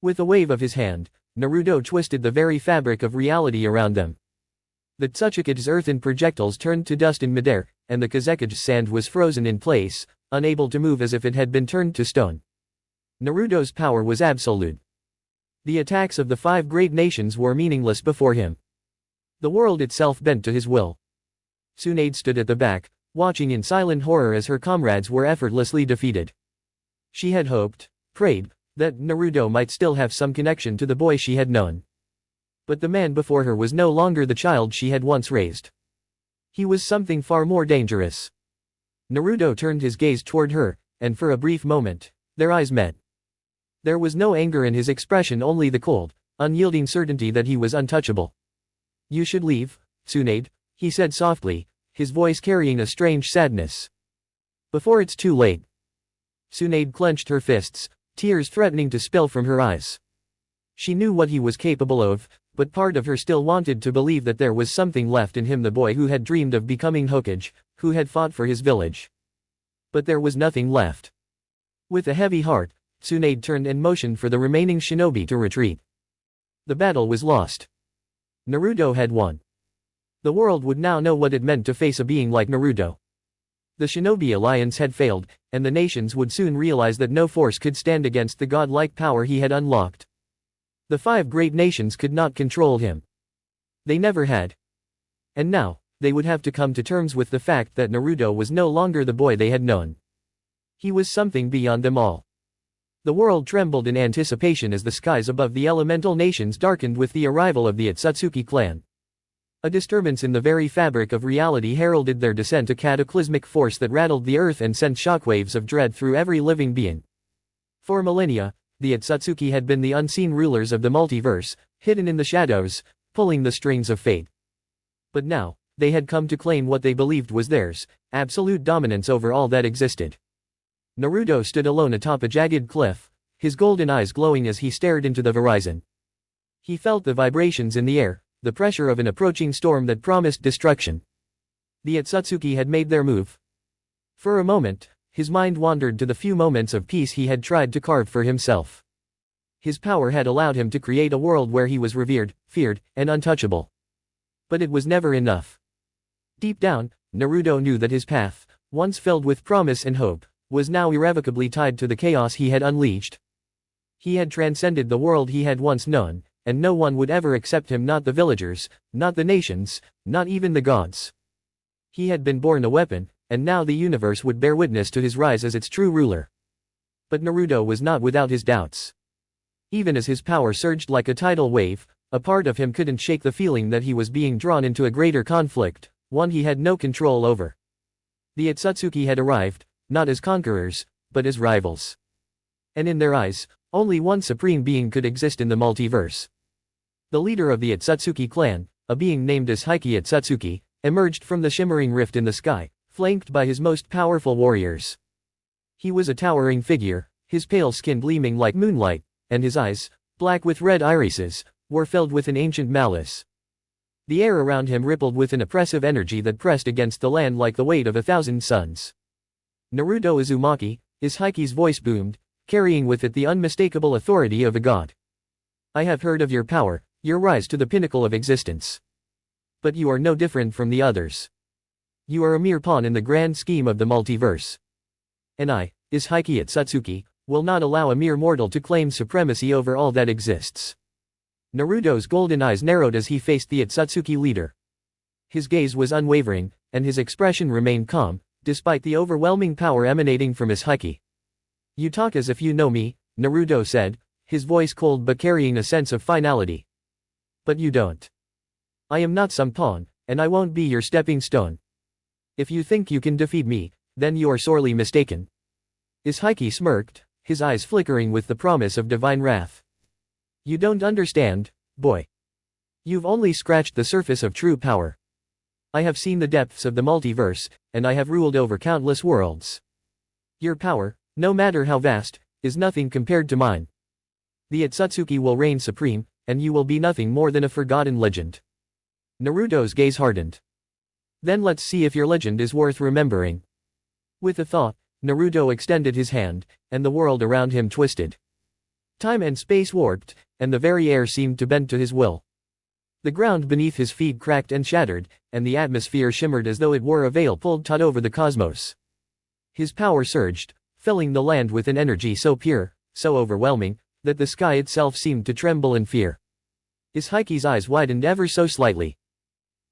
Speaker 1: With a wave of his hand, Naruto twisted the very fabric of reality around them. The Tsuchikage's earthen projectiles turned to dust in midair, and the Kazekage's sand was frozen in place, unable to move as if it had been turned to stone. Naruto's power was absolute. The attacks of the 5 great nations were meaningless before him. The world itself bent to his will. Tsunade stood at the back, watching in silent horror as her comrades were effortlessly defeated. She had hoped, prayed, that Naruto might still have some connection to the boy she had known. But the man before her was no longer the child she had once raised. He was something far more dangerous. Naruto turned his gaze toward her, and for a brief moment, their eyes met. There was no anger in his expression, only the cold, unyielding certainty that he was untouchable. You should leave, Tsunade, he said softly, his voice carrying a strange sadness. Before it's too late. Tsunade clenched her fists, tears threatening to spill from her eyes. She knew what he was capable of, but part of her still wanted to believe that there was something left in him, the boy who had dreamed of becoming Hokage, who had fought for his village. But there was nothing left. With a heavy heart, Tsunade turned and motioned for the remaining shinobi to retreat. The battle was lost. Naruto had won. The world would now know what it meant to face a being like Naruto. The shinobi alliance had failed, and the nations would soon realize that no force could stand against the godlike power he had unlocked. The 5 great nations could not control him. They never had. And now, they would have to come to terms with the fact that Naruto was no longer the boy they had known. He was something beyond them all. The world trembled in anticipation as the skies above the elemental nations darkened with the arrival of the Otsutsuki clan. A disturbance in the very fabric of reality heralded their descent, a cataclysmic force that rattled the earth and sent shockwaves of dread through every living being. For millennia, the Otsutsuki had been the unseen rulers of the multiverse, hidden in the shadows, pulling the strings of fate. But now, they had come to claim what they believed was theirs, absolute dominance over all that existed. Naruto stood alone atop a jagged cliff, his golden eyes glowing as he stared into the horizon. He felt the vibrations in the air, the pressure of an approaching storm that promised destruction. The Otsutsuki had made their move. For a moment, his mind wandered to the few moments of peace he had tried to carve for himself. His power had allowed him to create a world where he was revered, feared, and untouchable. But it was never enough. Deep down, Naruto knew that his path, once filled with promise and hope, was now irrevocably tied to the chaos he had unleashed. He had transcended the world he had once known, and no one would ever accept him, not the villagers, not the nations, not even the gods. He had been born a weapon, and now the universe would bear witness to his rise as its true ruler. But Naruto was not without his doubts. Even as his power surged like a tidal wave, a part of him couldn't shake the feeling that he was being drawn into a greater conflict, one he had no control over. The Otsutsuki had arrived, not as conquerors, but as rivals. And in their eyes, only one supreme being could exist in the multiverse. The leader of the Otsutsuki clan, a being named as Heike Otsutsuki, emerged from the shimmering rift in the sky, flanked by his most powerful warriors. He was a towering figure, his pale skin gleaming like moonlight, and his eyes, black with red irises, were filled with an ancient malice. The air around him rippled with an oppressive energy that pressed against the land like the weight of 1,000 suns. Naruto Uzumaki, his Heike's voice boomed, carrying with it the unmistakable authority of a god. I have heard of your power, your rise to the pinnacle of existence. But you are no different from the others. You are a mere pawn in the grand scheme of the multiverse. And I, as Heike Otsutsuki, will not allow a mere mortal to claim supremacy over all that exists. Naruto's golden eyes narrowed as he faced the Otsutsuki leader. His gaze was unwavering, and his expression remained calm, despite the overwhelming power emanating from his Heike. You talk as if you know me, Naruto said, his voice cold but carrying a sense of finality. But you don't. I am not some pawn, and I won't be your stepping stone. If you think you can defeat me, then you are sorely mistaken. His Heike smirked, his eyes flickering with the promise of divine wrath. You don't understand, boy. You've only scratched the surface of true power. I have seen the depths of the multiverse, and I have ruled over countless worlds. Your power, no matter how vast, is nothing compared to mine. The Otsutsuki will reign supreme, and you will be nothing more than a forgotten legend. Naruto's gaze hardened. Then let's see if your legend is worth remembering. With a thought, Naruto extended his hand, and the world around him twisted. Time and space warped, and the very air seemed to bend to his will. The ground beneath his feet cracked and shattered, and the atmosphere shimmered as though it were a veil pulled taut over the cosmos. His power surged, filling the land with an energy so pure, so overwhelming, that the sky itself seemed to tremble in fear. His Heike's eyes widened ever so slightly.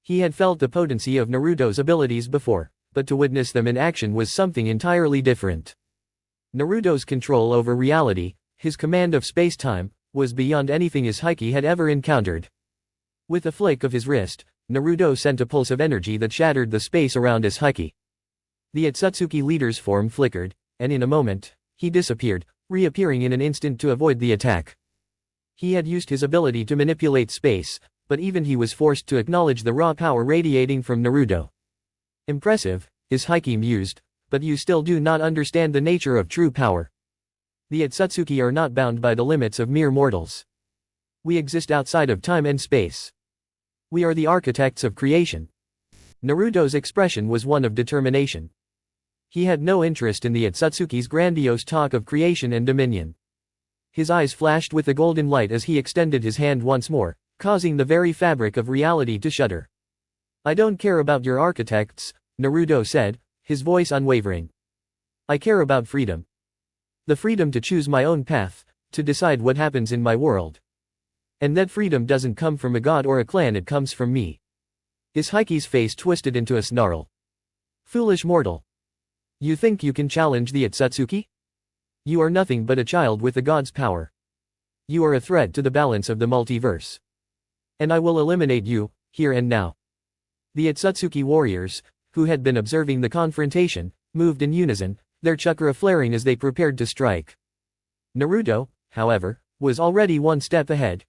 Speaker 1: He had felt the potency of Naruto's abilities before, but to witness them in action was something entirely different. Naruto's control over reality, his command of space-time, was beyond anything his Heike had ever encountered. With a flick of his wrist, Naruto sent a pulse of energy that shattered the space around Izhiki. The otsutsuki leader's form flickered, and in a moment, he disappeared, reappearing in an instant to avoid the attack. He had used his ability to manipulate space, but even he was forced to acknowledge the raw power radiating from Naruto. Impressive, Izhiki mused, but you still do not understand the nature of true power. The otsutsuki are not bound by the limits of mere mortals. We exist outside of time and space. We are the architects of creation. Naruto's expression was one of determination. He had no interest in the otsutsuki's grandiose talk of creation and dominion. His eyes flashed with a golden light as he extended his hand once more, causing the very fabric of reality to shudder. I don't care about your architects, Naruto said, his voice unwavering. I care about freedom. The freedom to choose my own path, to decide what happens in my world. And that freedom doesn't come from a god or a clan, it comes from me. Izhiki's face twisted into a snarl. Foolish mortal. You think you can challenge the otsutsuki? You are nothing but a child with a god's power. You are a threat to the balance of the multiverse. And I will eliminate you, here and now. The otsutsuki warriors, who had been observing the confrontation, moved in unison, their chakra flaring as they prepared to strike. Naruto, however, was already one step ahead.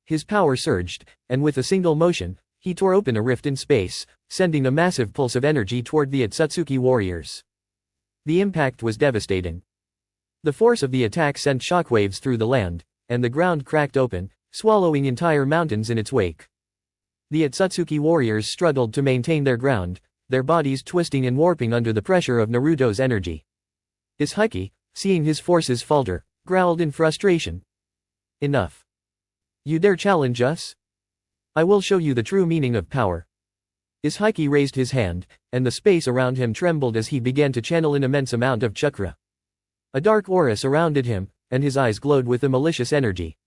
Speaker 1: His power surged, and with a single motion, he tore open a rift in space, sending a massive pulse of energy toward the otsutsuki warriors. The impact was devastating. The force of the attack sent shockwaves through the land, and the ground cracked open, swallowing entire mountains in its wake. The otsutsuki warriors struggled to maintain their ground, their bodies twisting and warping under the pressure of Naruto's energy. Izhiki, seeing his forces falter, growled in frustration. Enough. You dare challenge us? I will show you the true meaning of power. Izhiki raised his hand, and the space around him trembled as he began to channel an immense amount of chakra. A dark aura surrounded him, and his eyes glowed with a malicious energy.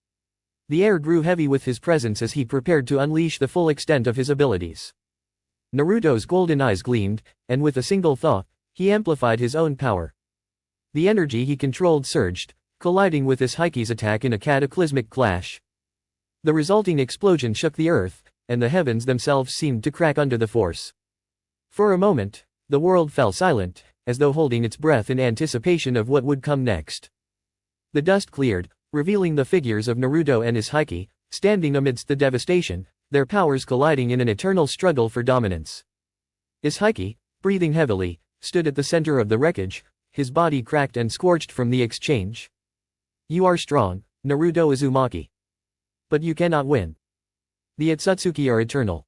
Speaker 1: The air grew heavy with his presence as he prepared to unleash the full extent of his abilities. Naruto's golden eyes gleamed, and with a single thought, he amplified his own power. The energy he controlled surged, colliding with Izhiki's attack in a cataclysmic clash. The resulting explosion shook the earth, and the heavens themselves seemed to crack under the force. For a moment, the world fell silent, as though holding its breath in anticipation of what would come next. The dust cleared, revealing the figures of Naruto and Izhiki, standing amidst the devastation, their powers colliding in an eternal struggle for dominance. Izhiki, breathing heavily, stood at the center of the wreckage, his body cracked and scorched from the exchange. You are strong, Naruto Uzumaki. But you cannot win. The otsutsuki are eternal.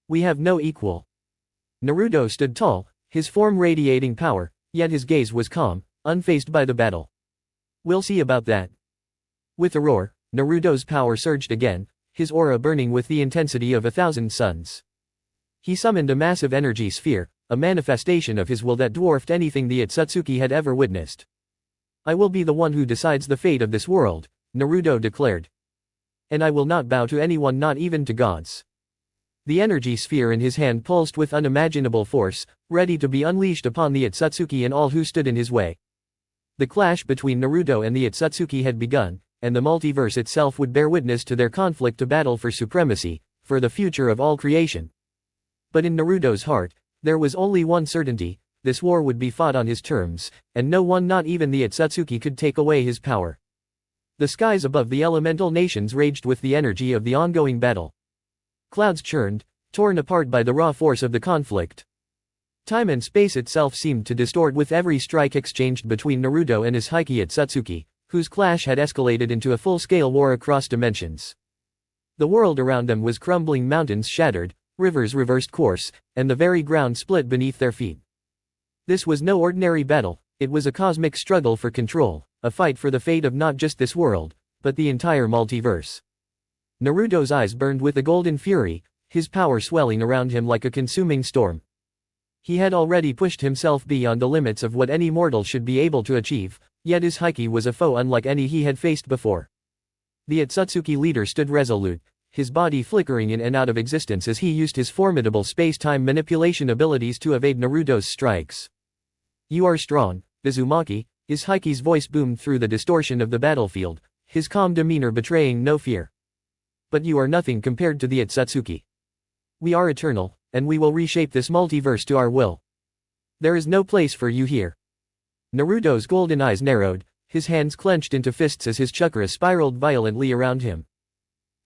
Speaker 1: We have no equal. Naruto stood tall, his form radiating power, yet his gaze was calm, unfazed by the battle. We'll see about that. With a roar, Naruto's power surged again, his aura burning with the intensity of 1,000 suns. He summoned a massive energy sphere, a manifestation of his will that dwarfed anything the otsutsuki had ever witnessed. I will be the one who decides the fate of this world, Naruto declared. And I will not bow to anyone, not even to gods. The energy sphere in his hand pulsed with unimaginable force, ready to be unleashed upon the otsutsuki and all who stood in his way. The clash between Naruto and the otsutsuki had begun, and the multiverse itself would bear witness to their conflict, to battle for supremacy, for the future of all creation. But in Naruto's heart, there was only one certainty: this war would be fought on his terms, and no one, not even the otsutsuki, could take away his power. The skies above the elemental nations raged with the energy of the ongoing battle. Clouds churned, torn apart by the raw force of the conflict. Time and space itself seemed to distort with every strike exchanged between Naruto and Izhiki otsutsuki, whose clash had escalated into a full-scale war across dimensions. The world around them was crumbling, mountains shattered, rivers reversed course, and the very ground split beneath their feet. This was no ordinary battle, it was a cosmic struggle for control, a fight for the fate of not just this world, but the entire multiverse. Naruto's eyes burned with a golden fury, his power swelling around him like a consuming storm. He had already pushed himself beyond the limits of what any mortal should be able to achieve, yet Izhiki was a foe unlike any he had faced before. The otsutsuki leader stood resolute, his body flickering in and out of existence as he used his formidable space-time manipulation abilities to evade Naruto's strikes. You are strong, Uzumaki, Izhiki's voice boomed through the distortion of the battlefield, his calm demeanor betraying no fear. But you are nothing compared to the otsutsuki. We are eternal, and we will reshape this multiverse to our will. There is no place for you here. Naruto's golden eyes narrowed, his hands clenched into fists as his chakra spiraled violently around him.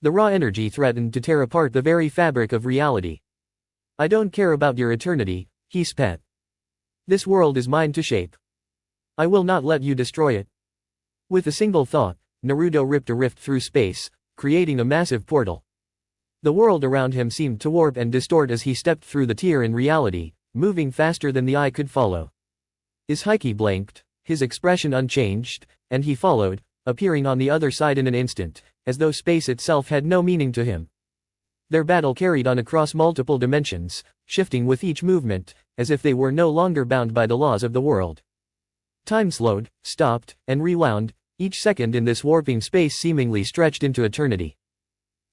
Speaker 1: The raw energy threatened to tear apart the very fabric of reality. I don't care about your eternity, he spat. This world is mine to shape. I will not let you destroy it. With a single thought, Naruto ripped a rift through space, creating a massive portal. The world around him seemed to warp and distort as he stepped through the tear in reality, moving faster than the eye could follow. Izhiki blinked, his expression unchanged, and he followed, appearing on the other side in an instant, as though space itself had no meaning to him. Their battle carried on across multiple dimensions, shifting with each movement, as if they were no longer bound by the laws of the world. Time slowed, stopped, and rewound, each second in this warping space seemingly stretched into eternity.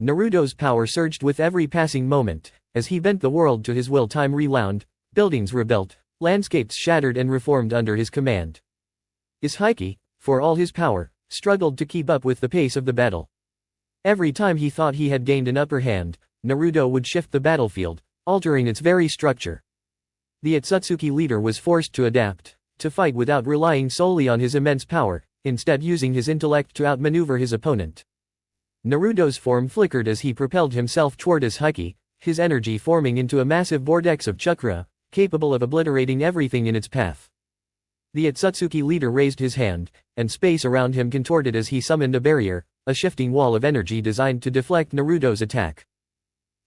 Speaker 1: Naruto's power surged with every passing moment, as he bent the world to his will. Time rewound, buildings rebuilt, landscapes shattered and reformed under his command. Izhiki, for all his power, struggled to keep up with the pace of the battle. Every time he thought he had gained an upper hand, Naruto would shift the battlefield, altering its very structure. The otsutsuki leader was forced to adapt, to fight without relying solely on his immense power, instead using his intellect to outmaneuver his opponent. Naruto's form flickered as he propelled himself toward Izhiki, his energy forming into a massive vortex of chakra, capable of obliterating everything in its path. The otsutsuki leader raised his hand, and space around him contorted as he summoned a barrier, a shifting wall of energy designed to deflect Naruto's attack.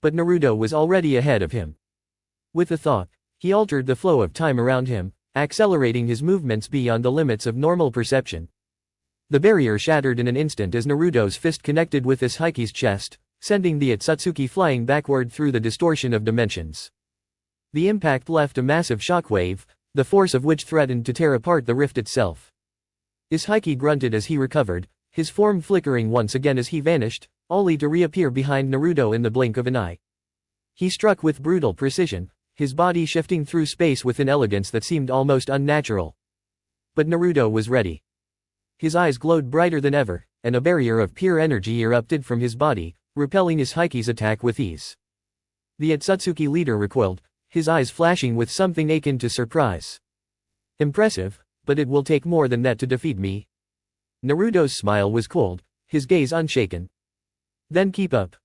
Speaker 1: But Naruto was already ahead of him. With a thought, he altered the flow of time around him, accelerating his movements beyond the limits of normal perception. The barrier shattered in an instant as Naruto's fist connected with Izhiki's chest, sending the otsutsuki flying backward through the distortion of dimensions. The impact left a massive shockwave, the force of which threatened to tear apart the rift itself. Izhiki grunted as he recovered, his form flickering once again as he vanished, only to reappear behind Naruto in the blink of an eye. He struck with brutal precision, his body shifting through space with an elegance that seemed almost unnatural. But Naruto was ready. His eyes glowed brighter than ever, and a barrier of pure energy erupted from his body, repelling Izhiki's attack with ease. The otsutsuki leader recoiled, his eyes flashing with something akin to surprise. Impressive, but it will take more than that to defeat me. Naruto's smile was cold, his gaze unshaken. Then keep up.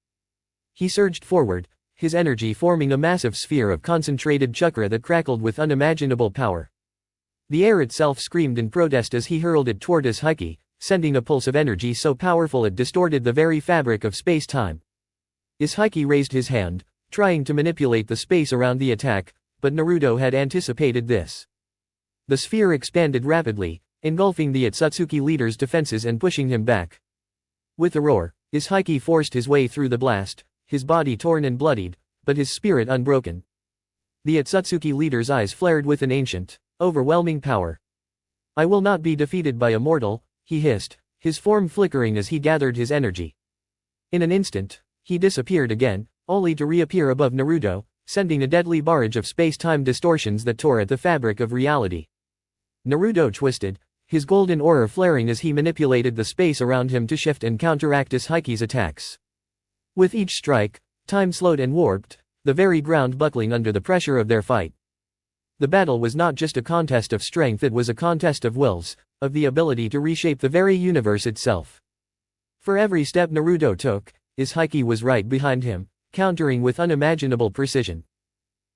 Speaker 1: He surged forward, his energy forming a massive sphere of concentrated chakra that crackled with unimaginable power. The air itself screamed in protest as he hurled it toward Izhiki, sending a pulse of energy so powerful it distorted the very fabric of space-time. Izhiki raised his hand, trying to manipulate the space around the attack, but Naruto had anticipated this. The sphere expanded rapidly, engulfing the otsutsuki leader's defenses and pushing him back. With a roar, Izhiki forced his way through the blast, his body torn and bloodied, but his spirit unbroken. The otsutsuki leader's eyes flared with an ancient, overwhelming power. I will not be defeated by a mortal, he hissed, his form flickering as he gathered his energy. In an instant, he disappeared again, only to reappear above Naruto, sending a deadly barrage of space-time distortions that tore at the fabric of reality. Naruto twisted, his golden aura flaring as he manipulated the space around him to shift and counteract Izhiki's attacks. With each strike, time slowed and warped, the very ground buckling under the pressure of their fight. The battle was not just a contest of strength, it was a contest of wills, of the ability to reshape the very universe itself. For every step Naruto took, Izhiki was right behind him, countering with unimaginable precision.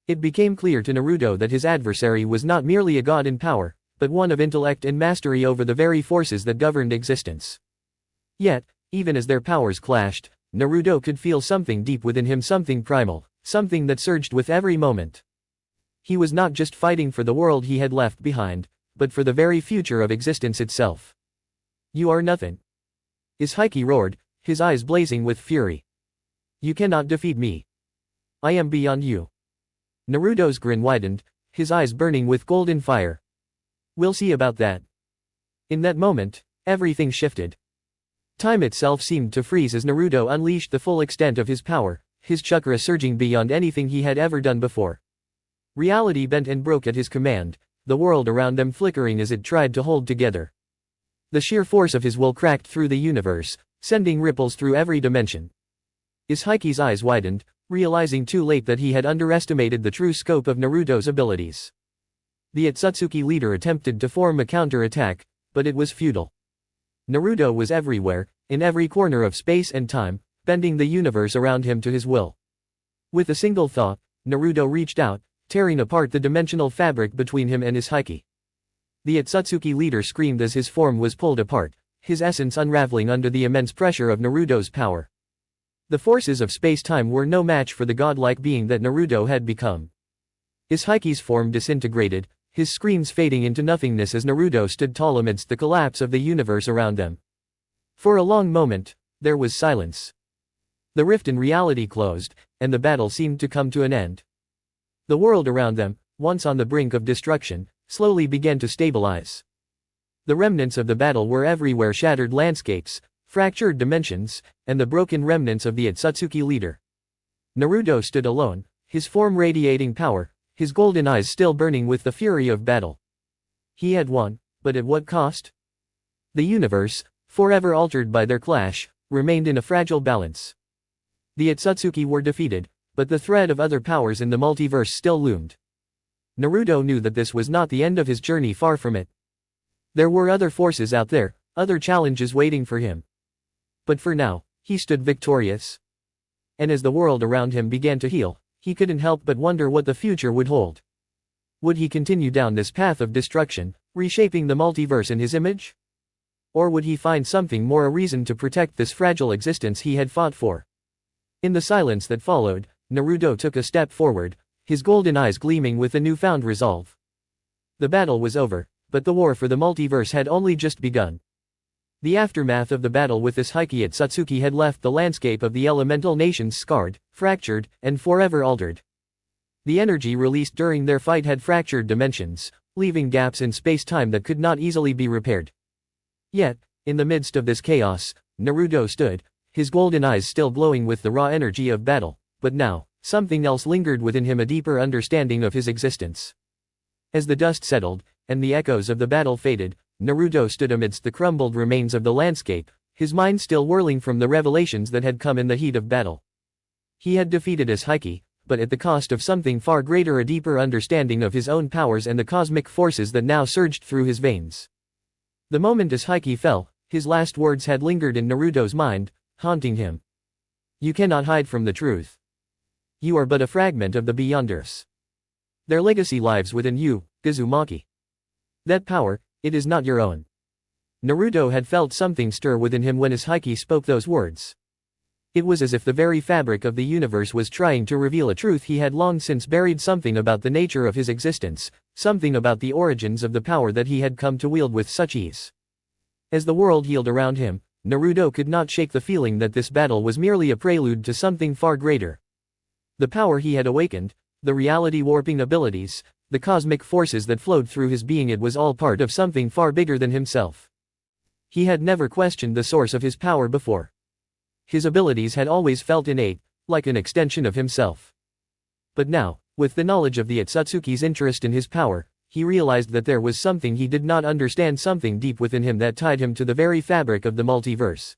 Speaker 1: It became clear to Naruto that his adversary was not merely a god in power, but one of intellect and mastery over the very forces that governed existence. Yet, even as their powers clashed, Naruto could feel something deep within him, something primal, something that surged with every moment. He was not just fighting for the world he had left behind, but for the very future of existence itself. You are nothing. Izhiki roared, his eyes blazing with fury. You cannot defeat me. I am beyond you. Naruto's grin widened, his eyes burning with golden fire. We'll see about that. In that moment, everything shifted. Time itself seemed to freeze as Naruto unleashed the full extent of his power, his chakra surging beyond anything he had ever done before. Reality bent and broke at his command, the world around them flickering as it tried to hold together. The sheer force of his will cracked through the universe, sending ripples through every dimension. Izhiki's eyes widened, realizing too late that he had underestimated the true scope of Naruto's abilities. The otsutsuki leader attempted to form a counter-attack, but it was futile. Naruto was everywhere, in every corner of space and time, bending the universe around him to his will. With a single thought, Naruto reached out, tearing apart the dimensional fabric between him and his haki. The otsutsuki leader screamed as his form was pulled apart, his essence unraveling under the immense pressure of Naruto's power. The forces of space-time were no match for the godlike being that Naruto had become. His haki's form disintegrated, his screams fading into nothingness as Naruto stood tall amidst the collapse of the universe around them. For a long moment, there was silence. The rift in reality closed, and the battle seemed to come to an end. The world around them, once on the brink of destruction, slowly began to stabilize. The remnants of the battle were everywhere: shattered landscapes, fractured dimensions, and the broken remnants of the otsutsuki leader. Naruto stood alone, his form radiating power, his golden eyes still burning with the fury of battle. He had won, but at what cost? The universe, forever altered by their clash, remained in a fragile balance. The otsutsuki were defeated, but the threat of other powers in the multiverse still loomed. Naruto knew that this was not the end of his journey, far from it. There were other forces out there, other challenges waiting for him. But for now, he stood victorious. And as the world around him began to heal, he couldn't help but wonder what the future would hold. Would he continue down this path of destruction, reshaping the multiverse in his image? Or would he find something more, a reason to protect this fragile existence he had fought for? In the silence that followed, Naruto took a step forward, his golden eyes gleaming with a newfound resolve. The battle was over, but the war for the multiverse had only just begun. The aftermath of the battle with this haki otsutsuki had left the landscape of the elemental nations scarred, fractured, and forever altered. The energy released during their fight had fractured dimensions, leaving gaps in space-time that could not easily be repaired. Yet, in the midst of this chaos, Naruto stood, his golden eyes still glowing with the raw energy of battle, but now, something else lingered within him, a deeper understanding of his existence. As the dust settled, and the echoes of the battle faded, Naruto stood amidst the crumbled remains of the landscape, his mind still whirling from the revelations that had come in the heat of battle. He had defeated his haki, but at the cost of something far greater: a deeper understanding of his own powers and the cosmic forces that now surged through his veins. The moment his haki fell, his last words had lingered in Naruto's mind, haunting him. You cannot hide from the truth. You are but a fragment of the Beyonders. Their legacy lives within you, Uzumaki. That power, it is not your own. Naruto had felt something stir within him when his haki spoke those words. It was as if the very fabric of the universe was trying to reveal a truth he had long since buried, something about the nature of his existence, something about the origins of the power that he had come to wield with such ease. As the world healed around him, Naruto could not shake the feeling that this battle was merely a prelude to something far greater. The power he had awakened, the reality-warping abilities, the cosmic forces that flowed through his being, it was all part of something far bigger than himself. He had never questioned the source of his power before. His abilities had always felt innate, like an extension of himself. But now, with the knowledge of the otsutsuki's interest in his power, he realized that there was something he did not understand, something deep within him that tied him to the very fabric of the multiverse.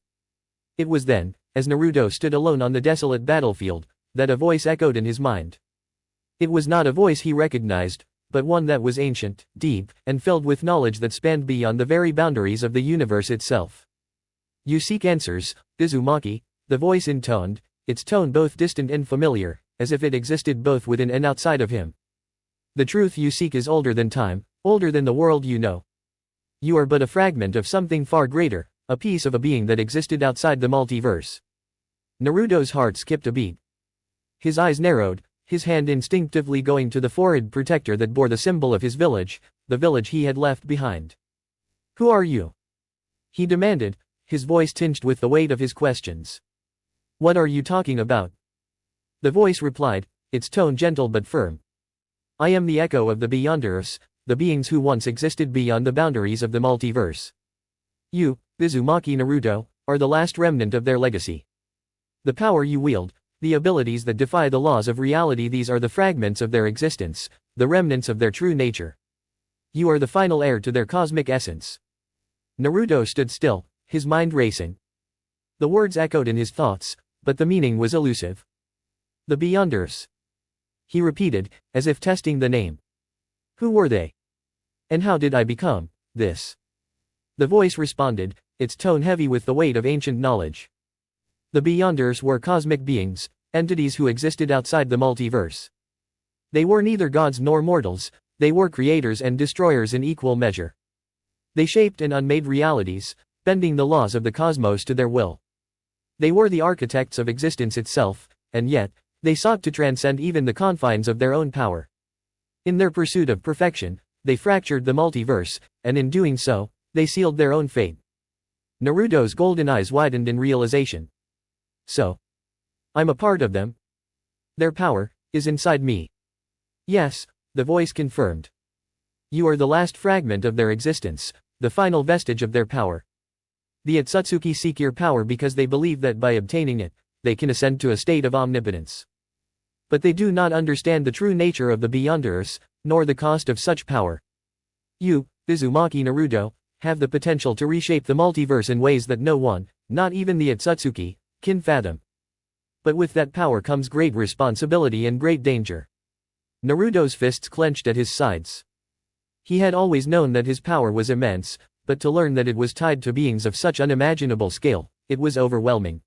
Speaker 1: It was then, as Naruto stood alone on the desolate battlefield, that a voice echoed in his mind. It was not a voice he recognized, but one that was ancient, deep, and filled with knowledge that spanned beyond the very boundaries of the universe itself. You seek answers, Uzumaki, the voice intoned, its tone both distant and familiar, as if it existed both within and outside of him. The truth you seek is older than time, older than the world you know. You are but a fragment of something far greater, a piece of a being that existed outside the multiverse. Naruto's heart skipped a beat. His eyes narrowed, his hand instinctively going to the forehead protector that bore the symbol of his village, the village he had left behind. Who are you? He demanded, his voice tinged with the weight of his questions. What are you talking about? The voice replied, its tone gentle but firm. I am the echo of the Beyonders, the beings who once existed beyond the boundaries of the multiverse. You, Uzumaki Naruto, are the last remnant of their legacy. The power you wield, the abilities that defy the laws of reality, these are the fragments of their existence, the remnants of their true nature. You are the final heir to their cosmic essence. Naruto stood still, his mind racing. The words echoed in his thoughts, but the meaning was elusive. The Beyonders. He repeated, as if testing the name. Who were they? And how did I become this? The voice responded, its tone heavy with the weight of ancient knowledge. The Beyonders were cosmic beings, entities who existed outside the multiverse. They were neither gods nor mortals, they were creators and destroyers in equal measure. They shaped and unmade realities, bending the laws of the cosmos to their will. They were the architects of existence itself, and yet, they sought to transcend even the confines of their own power. In their pursuit of perfection, they fractured the multiverse, and in doing so, they sealed their own fate. Naruto's golden eyes widened in realization. So, I'm a part of them? Their power is inside me. Yes, the voice confirmed. You are the last fragment of their existence, the final vestige of their power. The otsutsuki seek your power because they believe that by obtaining it, they can ascend to a state of omnipotence. But they do not understand the true nature of the Beyonders, nor the cost of such power. You, Uzumaki Naruto, have the potential to reshape the multiverse in ways that no one, not even the otsutsuki, can fathom. But with that power comes great responsibility and great danger. Naruto's fists clenched at his sides. He had always known that his power was immense, but to learn that it was tied to beings of such unimaginable scale, it was overwhelming.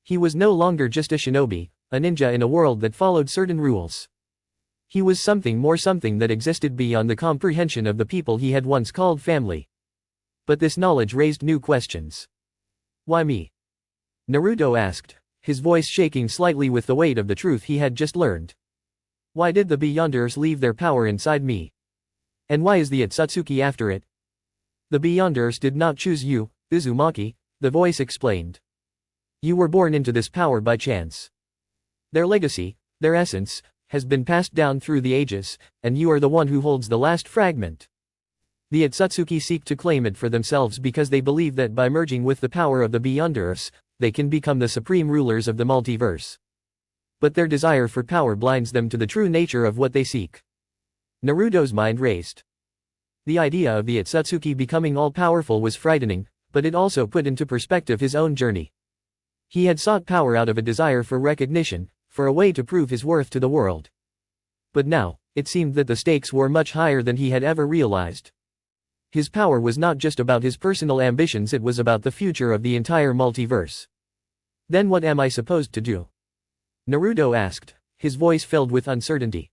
Speaker 1: He was no longer just a shinobi, a ninja in a world that followed certain rules. He was something more, something that existed beyond the comprehension of the people he had once called family. But this knowledge raised new questions. Why me? Naruto asked, his voice shaking slightly with the weight of the truth he had just learned. Why did the Beyonders leave their power inside me? And why is the otsutsuki after it? The Beyonders did not choose you, Uzumaki, the voice explained. You were born into this power by chance. Their legacy, their essence, has been passed down through the ages, and you are the one who holds the last fragment. The otsutsuki seek to claim it for themselves because they believe that by merging with the power of the Beyonders, they can become the supreme rulers of the multiverse. But their desire for power blinds them to the true nature of what they seek. Naruto's mind raced. The idea of the otsutsuki becoming all-powerful was frightening, but it also put into perspective his own journey. He had sought power out of a desire for recognition, for a way to prove his worth to the world. But now, it seemed that the stakes were much higher than he had ever realized. His power was not just about his personal ambitions, it was about the future of the entire multiverse. Then what am I supposed to do? Naruto asked, his voice filled with uncertainty.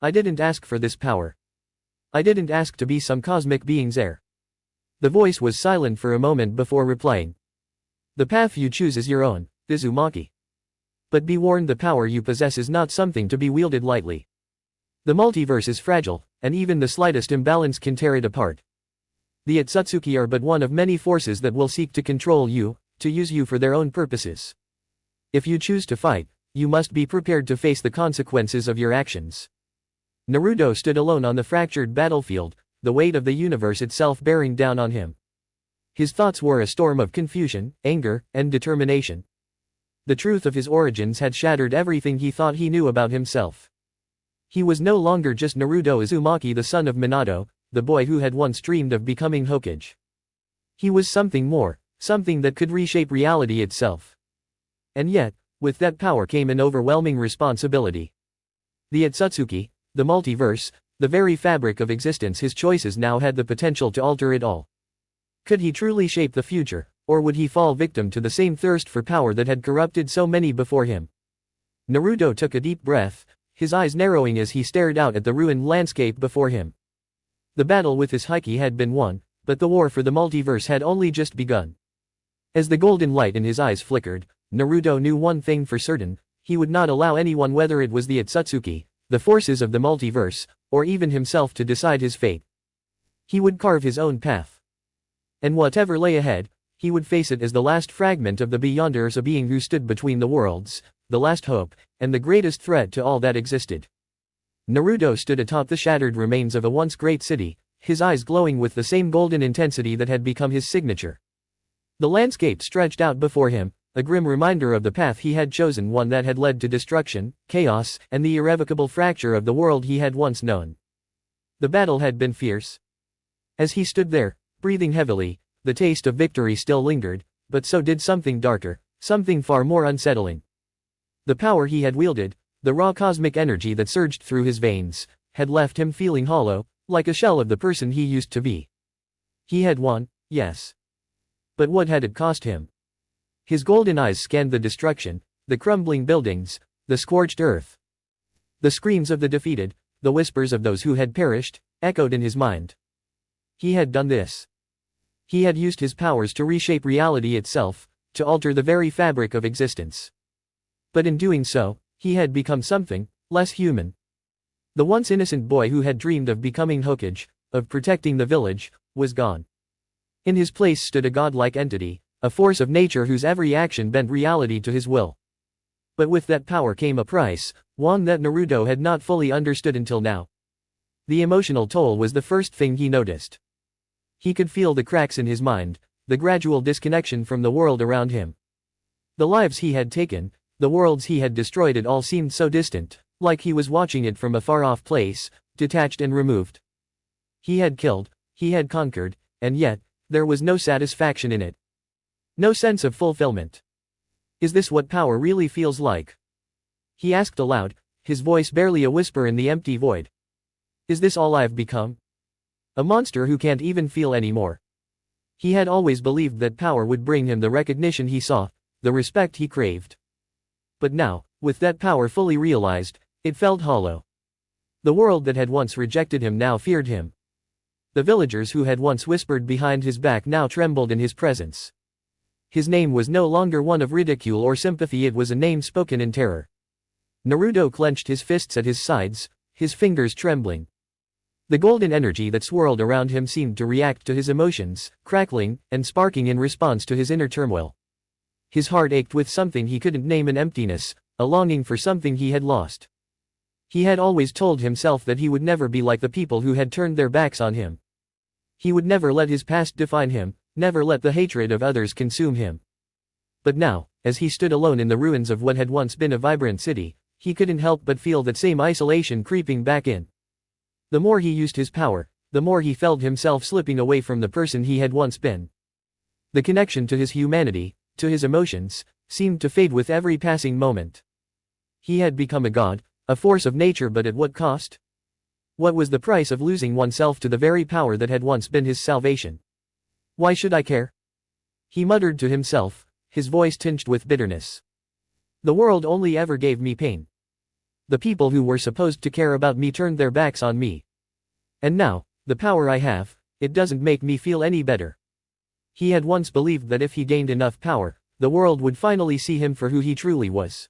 Speaker 1: I didn't ask for this power. I didn't ask to be some cosmic being's heir. The voice was silent for a moment before replying. The path you choose is your own, Uzumaki. But be warned, the power you possess is not something to be wielded lightly. The multiverse is fragile, and even the slightest imbalance can tear it apart. The otsutsuki are but one of many forces that will seek to control you, to use you for their own purposes. If you choose to fight, you must be prepared to face the consequences of your actions. Naruto stood alone on the fractured battlefield, the weight of the universe itself bearing down on him. His thoughts were a storm of confusion, anger, and determination. The truth of his origins had shattered everything he thought he knew about himself. He was no longer just Naruto Uzumaki, the son of Minato, the boy who had once dreamed of becoming Hokage. He was something more, something that could reshape reality itself. And yet, with that power came an overwhelming responsibility. The otsutsuki, the multiverse, the very fabric of existence, his choices now had the potential to alter it all. Could he truly shape the future, or would he fall victim to the same thirst for power that had corrupted so many before him? Naruto took a deep breath, his eyes narrowing as he stared out at the ruined landscape before him. The battle with his Hiki had been won, but the war for the multiverse had only just begun. As the golden light in his eyes flickered, Naruto knew one thing for certain: he would not allow anyone, whether it was the otsutsuki, the forces of the multiverse, or even himself, to decide his fate. He would carve his own path. And whatever lay ahead, he would face it as the last fragment of the Beyonders, a being who stood between the worlds, the last hope, and the greatest threat to all that existed. Naruto stood atop the shattered remains of a once great city, his eyes glowing with the same golden intensity that had become his signature. The landscape stretched out before him, a grim reminder of the path he had chosen, one that had led to destruction, chaos, and the irrevocable fracture of the world he had once known. The battle had been fierce. As he stood there, breathing heavily, the taste of victory still lingered, but so did something darker, something far more unsettling. The power he had wielded, the raw cosmic energy that surged through his veins, had left him feeling hollow, like a shell of the person he used to be. He had won, yes. But what had it cost him? His golden eyes scanned the destruction, the crumbling buildings, the scorched earth. The screams of the defeated, the whispers of those who had perished, echoed in his mind. He had done this. He had used his powers to reshape reality itself, to alter the very fabric of existence. But in doing so, he had become something less human. The once innocent boy who had dreamed of becoming Hokage, of protecting the village, was gone. In his place stood a godlike entity, a force of nature whose every action bent reality to his will. But with that power came a price, one that Naruto had not fully understood until now. The emotional toll was the first thing he noticed. He could feel the cracks in his mind, the gradual disconnection from the world around him. The lives he had taken, the worlds he had destroyed, it all seemed so distant, like he was watching it from a far-off place, detached and removed. He had killed, he had conquered, and yet, there was no satisfaction in it. No sense of fulfillment. Is this what power really feels like? He asked aloud, his voice barely a whisper in the empty void. Is this all I've become? A monster who can't even feel anymore. He had always believed that power would bring him the recognition he sought, the respect he craved. But now, with that power fully realized, it felt hollow. The world that had once rejected him now feared him. The villagers who had once whispered behind his back now trembled in his presence. His name was no longer one of ridicule or sympathy, it was a name spoken in terror. Naruto clenched his fists at his sides, his fingers trembling. The golden energy that swirled around him seemed to react to his emotions, crackling and sparking in response to his inner turmoil. His heart ached with something he couldn't name, an emptiness, a longing for something he had lost. He had always told himself that he would never be like the people who had turned their backs on him. He would never let his past define him, never let the hatred of others consume him. But now, as he stood alone in the ruins of what had once been a vibrant city, he couldn't help but feel that same isolation creeping back in. The more he used his power, the more he felt himself slipping away from the person he had once been. The connection to his humanity, to his emotions, seemed to fade with every passing moment. He had become a god, a force of nature, but at what cost? What was the price of losing oneself to the very power that had once been his salvation? Why should I care? He muttered to himself, his voice tinged with bitterness. The world only ever gave me pain. The people who were supposed to care about me turned their backs on me. And now, the power I have, it doesn't make me feel any better. He had once believed that if he gained enough power, the world would finally see him for who he truly was.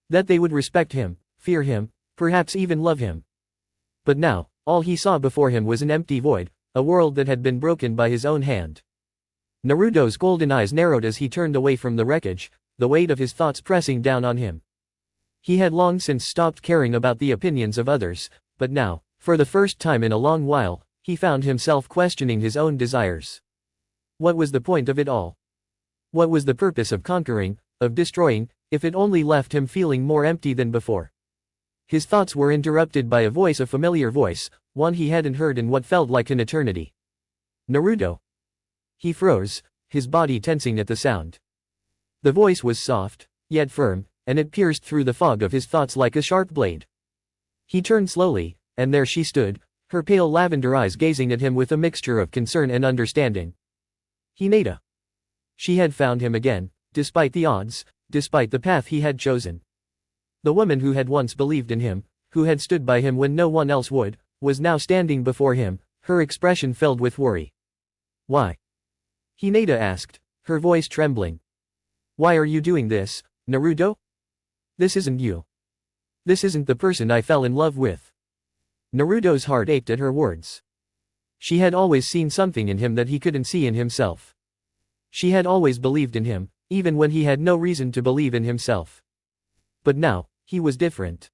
Speaker 1: That they would respect him, fear him, perhaps even love him. But now, all he saw before him was an empty void, a world that had been broken by his own hand. Naruto's golden eyes narrowed as he turned away from the wreckage, the weight of his thoughts pressing down on him. He had long since stopped caring about the opinions of others, but now, for the first time in a long while, he found himself questioning his own desires. What was the point of it all? What was the purpose of conquering, of destroying, if it only left him feeling more empty than before? His thoughts were interrupted by a voice, a familiar voice, one he hadn't heard in what felt like an eternity. Naruto. He froze, his body tensing at the sound. The voice was soft, yet firm, and it pierced through the fog of his thoughts like a sharp blade. He turned slowly, and there she stood, her pale lavender eyes gazing at him with a mixture of concern and understanding. Hinata. She had found him again, despite the odds, despite the path he had chosen. The woman who had once believed in him, who had stood by him when no one else would, was now standing before him, her expression filled with worry. Why? Hinata asked, her voice trembling. Why are you doing this, Naruto? This isn't you. This isn't the person I fell in love with. Naruto's heart ached at her words. She had always seen something in him that he couldn't see in himself. She had always believed in him, even when he had no reason to believe in himself. But now, he was different.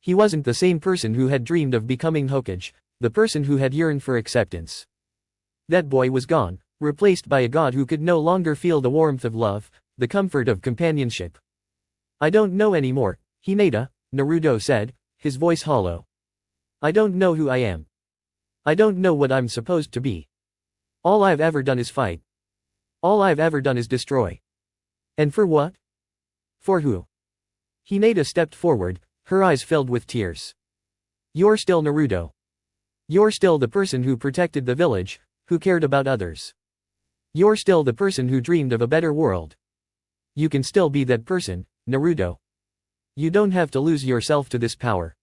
Speaker 1: He wasn't the same person who had dreamed of becoming Hokage, the person who had yearned for acceptance. That boy was gone, replaced by a god who could no longer feel the warmth of love, the comfort of companionship. I don't know anymore, Hinata, Naruto said, his voice hollow. I don't know who I am. I don't know what I'm supposed to be. All I've ever done is fight. All I've ever done is destroy. And for what? For who? Hinata stepped forward, her eyes filled with tears. You're still Naruto. You're still the person who protected the village, who cared about others. You're still the person who dreamed of a better world. You can still be that person, Naruto. You don't have to lose yourself to this power.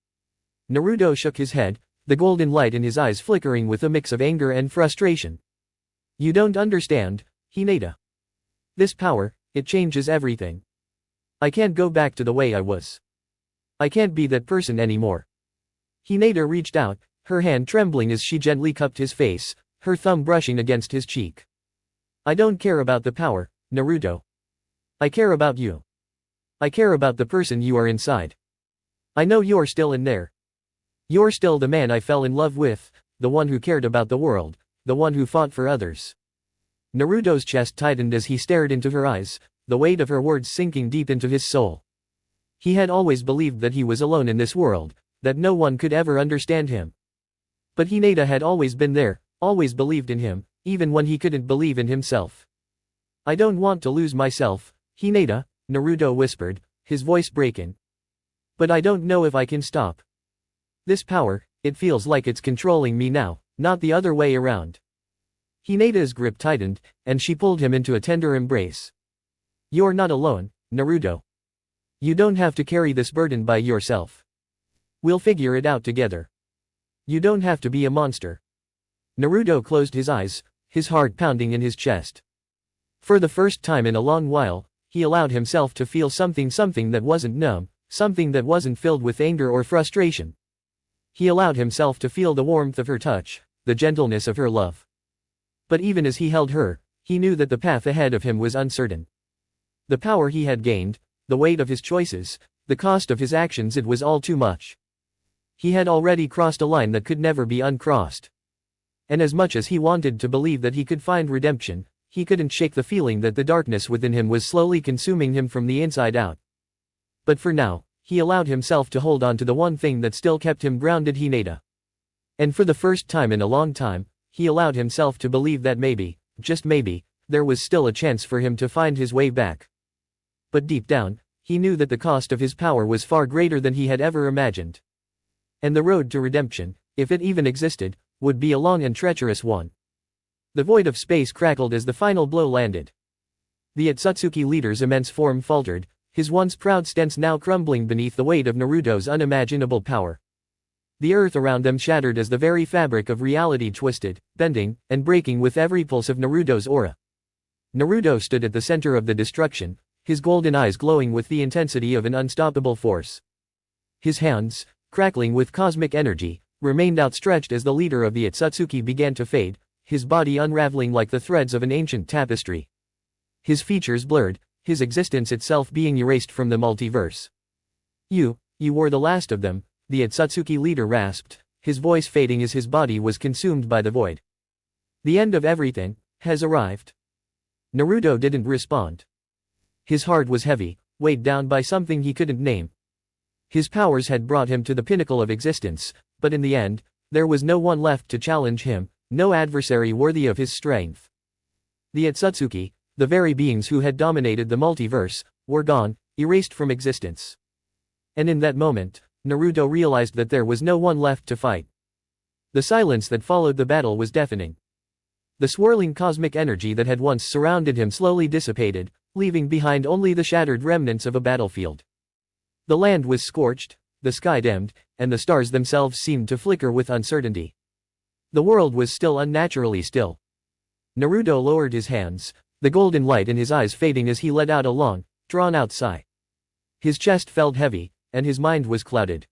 Speaker 1: Naruto shook his head, the golden light in his eyes flickering with a mix of anger and frustration. You don't understand, Hinata. This power, it changes everything. I can't go back to the way I was. I can't be that person anymore. Hinata reached out, her hand trembling as she gently cupped his face, her thumb brushing against his cheek. I don't care about the power, Naruto. I care about you. I care about the person you are inside. I know you're still in there. You're still the man I fell in love with, the one who cared about the world, the one who fought for others. Naruto's chest tightened as he stared into her eyes, the weight of her words sinking deep into his soul. He had always believed that he was alone in this world, that no one could ever understand him. But Hinata had always been there, always believed in him, even when he couldn't believe in himself. I don't want to lose myself, Hinata, Naruto whispered, his voice breaking. But I don't know if I can stop. This power, it feels like it's controlling me now, not the other way around. Hinata's grip tightened, and she pulled him into a tender embrace. You're not alone, Naruto. You don't have to carry this burden by yourself. We'll figure it out together. You don't have to be a monster. Naruto closed his eyes, his heart pounding in his chest. For the first time in a long while, he allowed himself to feel something that wasn't numb, something that wasn't filled with anger or frustration. He allowed himself to feel the warmth of her touch, the gentleness of her love. But even as he held her, he knew that the path ahead of him was uncertain. The power he had gained, the weight of his choices, the cost of his actions, it was all too much. He had already crossed a line that could never be uncrossed. And as much as he wanted to believe that he could find redemption, he couldn't shake the feeling that the darkness within him was slowly consuming him from the inside out. But for now, he allowed himself to hold on to the one thing that still kept him grounded, Hinata. And for the first time in a long time, he allowed himself to believe that maybe, just maybe, there was still a chance for him to find his way back. But deep down, he knew that the cost of his power was far greater than he had ever imagined. And the road to redemption, if it even existed, would be a long and treacherous one. The void of space crackled as the final blow landed. The Otsutsuki leader's immense form faltered, his once proud stance now crumbling beneath the weight of Naruto's unimaginable power. The earth around them shattered as the very fabric of reality twisted, bending, and breaking with every pulse of Naruto's aura. Naruto stood at the center of the destruction, his golden eyes glowing with the intensity of an unstoppable force. His hands, crackling with cosmic energy, remained outstretched as the leader of the Otsutsuki began to fade, his body unraveling like the threads of an ancient tapestry. His features blurred, his existence itself being erased from the multiverse. You were the last of them, the Otsutsuki leader rasped, his voice fading as his body was consumed by the void. The end of everything has arrived. Naruto didn't respond. His heart was heavy, weighed down by something he couldn't name. His powers had brought him to the pinnacle of existence, but in the end, there was no one left to challenge him, no adversary worthy of his strength. The Otsutsuki, the very beings who had dominated the multiverse, were gone, erased from existence. And in that moment, Naruto realized that there was no one left to fight. The silence that followed the battle was deafening. The swirling cosmic energy that had once surrounded him slowly dissipated, leaving behind only the shattered remnants of a battlefield. The land was scorched, the sky dimmed, and the stars themselves seemed to flicker with uncertainty. The world was still unnaturally still. Naruto lowered his hands, the golden light in his eyes fading as he let out a long, drawn-out sigh. His chest felt heavy, and his mind was clouded.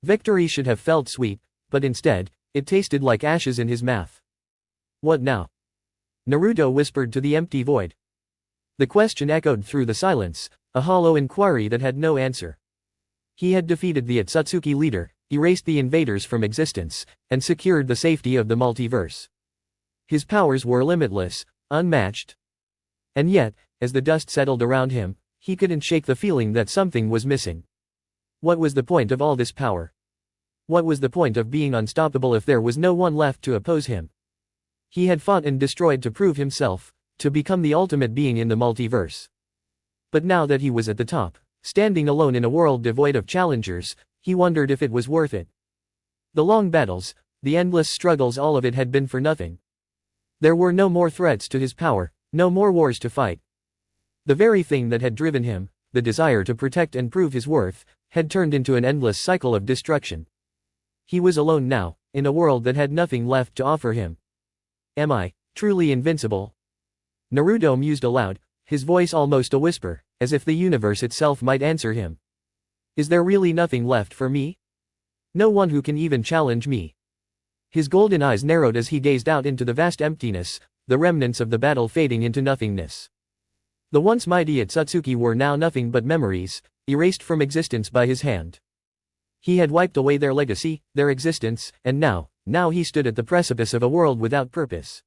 Speaker 1: Victory should have felt sweet, but instead, it tasted like ashes in his mouth. What now? Naruto whispered to the empty void. The question echoed through the silence, a hollow inquiry that had no answer. He had defeated the Otsutsuki leader, erased the invaders from existence, and secured the safety of the multiverse. His powers were limitless, unmatched. And yet, as the dust settled around him, he couldn't shake the feeling that something was missing. What was the point of all this power? What was the point of being unstoppable if there was no one left to oppose him? He had fought and destroyed to prove himself, to become the ultimate being in the multiverse. But now that he was at the top, standing alone in a world devoid of challengers, he wondered if it was worth it. The long battles, the endless struggles, all of it had been for nothing. There were no more threats to his power, no more wars to fight. The very thing that had driven him, the desire to protect and prove his worth, had turned into an endless cycle of destruction. He was alone now, in a world that had nothing left to offer him. Am I truly invincible? Naruto mused aloud, his voice almost a whisper, as if the universe itself might answer him. Is there really nothing left for me? No one who can even challenge me. His golden eyes narrowed as he gazed out into the vast emptiness, the remnants of the battle fading into nothingness. The once mighty otsutsuki were now nothing but memories, erased from existence by his hand. He had wiped away their legacy, their existence, and now he stood at the precipice of a world without purpose.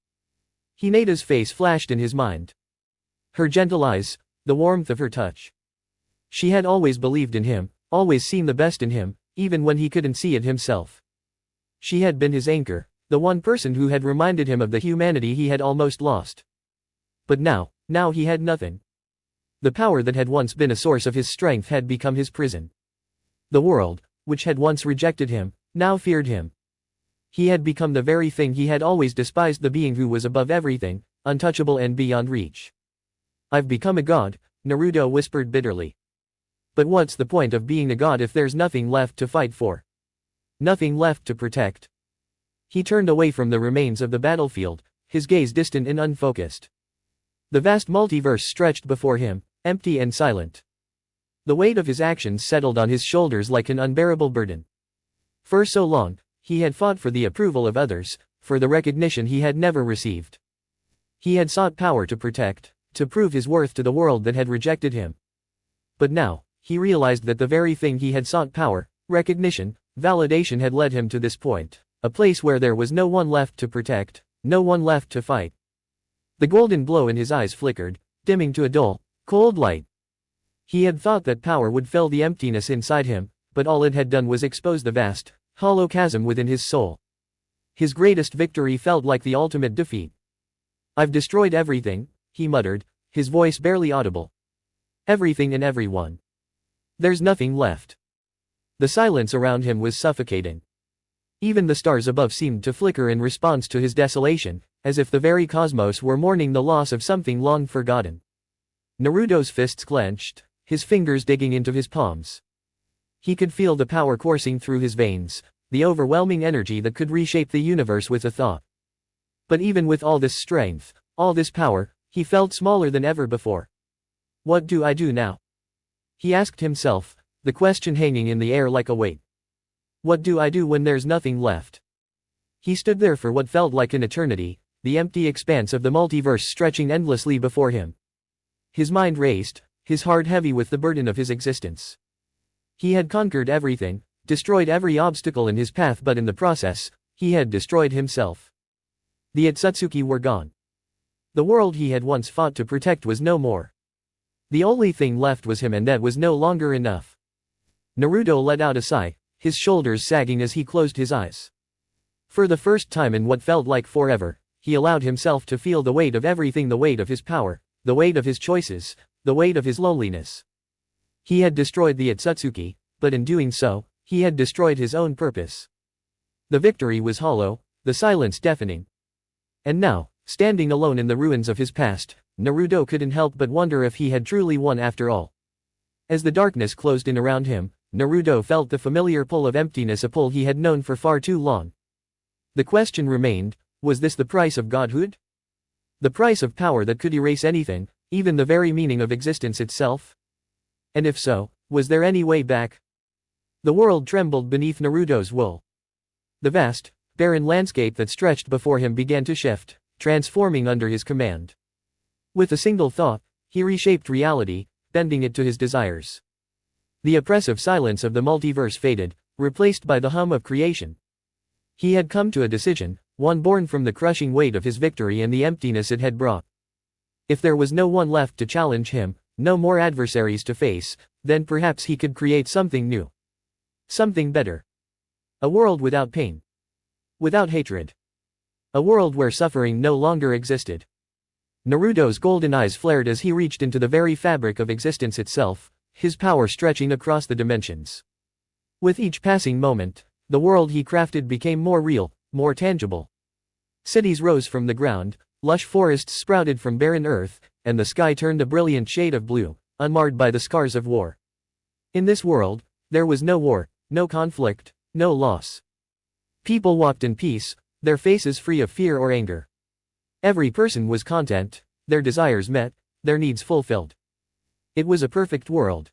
Speaker 1: Hinata's face flashed in his mind. Her gentle eyes, the warmth of her touch. She had always believed in him, always seen the best in him, even when he couldn't see it himself. She had been his anchor, the one person who had reminded him of the humanity he had almost lost. But now he had nothing. The power that had once been a source of his strength had become his prison. The world, which had once rejected him, now feared him. He had become the very thing he had always despised, the being who was above everything, untouchable and beyond reach. I've become a god, Naruto whispered bitterly. But what's the point of being a god if there's nothing left to fight for? Nothing left to protect. He turned away from the remains of the battlefield, his gaze distant and unfocused. The vast multiverse stretched before him, empty and silent. The weight of his actions settled on his shoulders like an unbearable burden. For so long, he had fought for the approval of others, for the recognition he had never received. He had sought power to protect, to prove his worth to the world that had rejected him. But now, he realized that the very thing he had sought, power, recognition, validation, had led him to this point, a place where there was no one left to protect, no one left to fight. The golden glow in his eyes flickered, dimming to a dull, cold light. He had thought that power would fill the emptiness inside him, but all it had done was expose the vast, hollow chasm within his soul. His greatest victory felt like the ultimate defeat. I've destroyed everything, he muttered, his voice barely audible. Everything and everyone. There's nothing left. The silence around him was suffocating. Even the stars above seemed to flicker in response to his desolation, as if the very cosmos were mourning the loss of something long forgotten. Naruto's fists clenched, his fingers digging into his palms. He could feel the power coursing through his veins, the overwhelming energy that could reshape the universe with a thought. But even with all this strength, all this power, he felt smaller than ever before. What do I do now? He asked himself, the question hanging in the air like a weight. What do I do when there's nothing left? He stood there for what felt like an eternity, the empty expanse of the multiverse stretching endlessly before him. His mind raced, his heart heavy with the burden of his existence. He had conquered everything, destroyed every obstacle in his path, but in the process, he had destroyed himself. The otsutsuki were gone. The world he had once fought to protect was no more. The only thing left was him, and that was no longer enough. Naruto let out a sigh, his shoulders sagging as he closed his eyes. For the first time in what felt like forever, he allowed himself to feel the weight of everything, the weight of his power, the weight of his choices, the weight of his loneliness. He had destroyed the otsutsuki, but in doing so, he had destroyed his own purpose. The victory was hollow, the silence deafening. And now, standing alone in the ruins of his past, Naruto couldn't help but wonder if he had truly won after all. As the darkness closed in around him, Naruto felt the familiar pull of emptiness, a pull he had known for far too long. The question remained, was this the price of godhood? The price of power that could erase anything, even the very meaning of existence itself? And if so, was there any way back? The world trembled beneath Naruto's wool. The vast, barren landscape that stretched before him began to shift, transforming under his command. With a single thought, he reshaped reality, bending it to his desires. The oppressive silence of the multiverse faded, replaced by the hum of creation. He had come to a decision, one born from the crushing weight of his victory and the emptiness it had brought. If there was no one left to challenge him, no more adversaries to face, then perhaps he could create something new. Something better. A world without pain. Without hatred. A world where suffering no longer existed. Naruto's golden eyes flared as he reached into the very fabric of existence itself, his power stretching across the dimensions. With each passing moment, the world he crafted became more real, more tangible. Cities rose from the ground, lush forests sprouted from barren earth, and the sky turned a brilliant shade of blue, unmarred by the scars of war. In this world, there was no war, no conflict, no loss. People walked in peace, their faces free of fear or anger. Every person was content, their desires met, their needs fulfilled. It was a perfect world.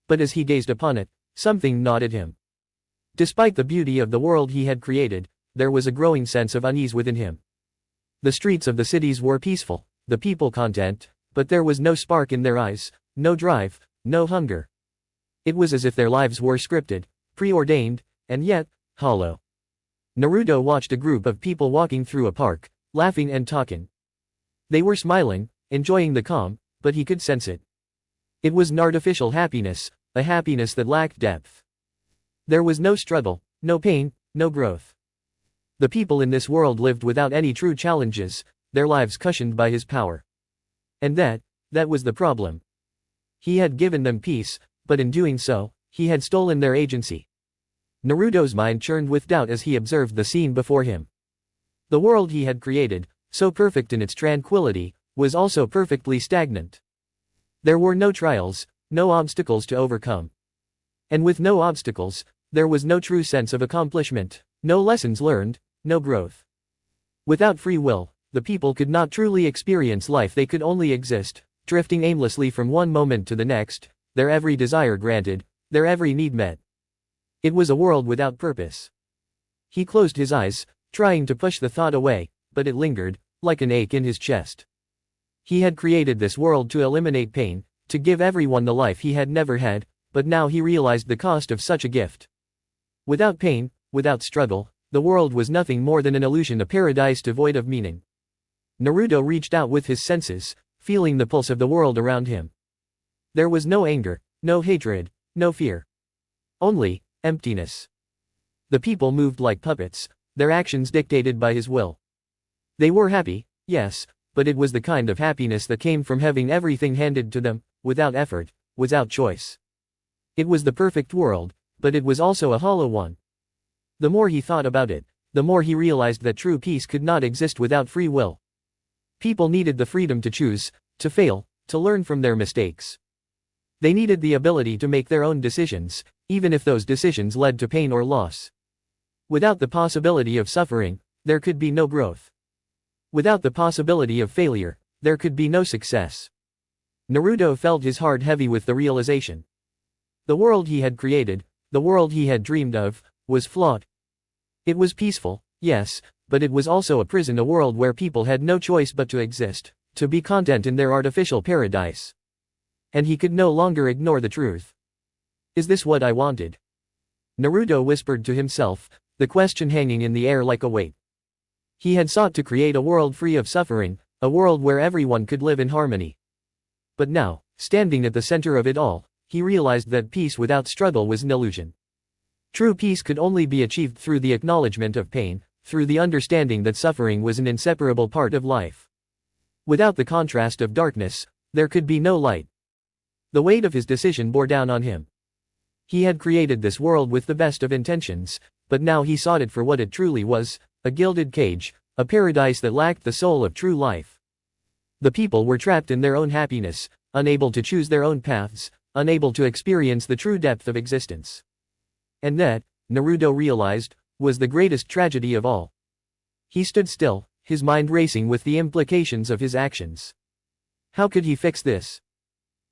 Speaker 1: But as he gazed upon it, something gnawed at him. Despite the beauty of the world he had created, there was a growing sense of unease within him. The streets of the cities were peaceful, the people content, but there was no spark in their eyes, no drive, no hunger. It was as if their lives were scripted, preordained, and yet, hollow. Naruto watched a group of people walking through a park, laughing and talking. They were smiling, enjoying the calm, but he could sense it. It was an artificial happiness, a happiness that lacked depth. There was no struggle, no pain, no growth. The people in this world lived without any true challenges, their lives cushioned by his power. And that was the problem. He had given them peace, but in doing so, he had stolen their agency. Naruto's mind churned with doubt as he observed the scene before him. The world he had created, so perfect in its tranquility, was also perfectly stagnant. There were no trials, no obstacles to overcome. And with no obstacles, there was no true sense of accomplishment, no lessons learned, no growth. Without free will, the people could not truly experience life, they could only exist, drifting aimlessly from one moment to the next, their every desire granted, their every need met. It was a world without purpose. He closed his eyes, trying to push the thought away, but it lingered, like an ache in his chest. He had created this world to eliminate pain, to give everyone the life he had never had, but now he realized the cost of such a gift. Without pain, without struggle, the world was nothing more than an illusion, a paradise devoid of meaning. Naruto reached out with his senses, feeling the pulse of the world around him. There was no anger, no hatred, no fear. Only emptiness. The people moved like puppets, their actions dictated by his will. They were happy, yes, but it was the kind of happiness that came from having everything handed to them, without effort, without choice. It was the perfect world, but it was also a hollow one. The more he thought about it, the more he realized that true peace could not exist without free will. People needed the freedom to choose, to fail, to learn from their mistakes. They needed the ability to make their own decisions, even if those decisions led to pain or loss. Without the possibility of suffering, there could be no growth. Without the possibility of failure, there could be no success. Naruto felt his heart heavy with the realization. The world he had created, the world he had dreamed of, was flawed. It was peaceful, yes, but it was also a prison, a world where people had no choice but to exist, to be content in their artificial paradise. And he could no longer ignore the truth. Is this what I wanted? Naruto whispered to himself, the question hanging in the air like a weight. He had sought to create a world free of suffering, a world where everyone could live in harmony. But now, standing at the center of it all, he realized that peace without struggle was an illusion. True peace could only be achieved through the acknowledgement of pain, through the understanding that suffering was an inseparable part of life. Without the contrast of darkness, there could be no light. The weight of his decision bore down on him. He had created this world with the best of intentions, but now he sought it for what it truly was, a gilded cage, a paradise that lacked the soul of true life. The people were trapped in their own happiness, unable to choose their own paths, unable to experience the true depth of existence. And that, Naruto realized, was the greatest tragedy of all. He stood still, his mind racing with the implications of his actions. How could he fix this?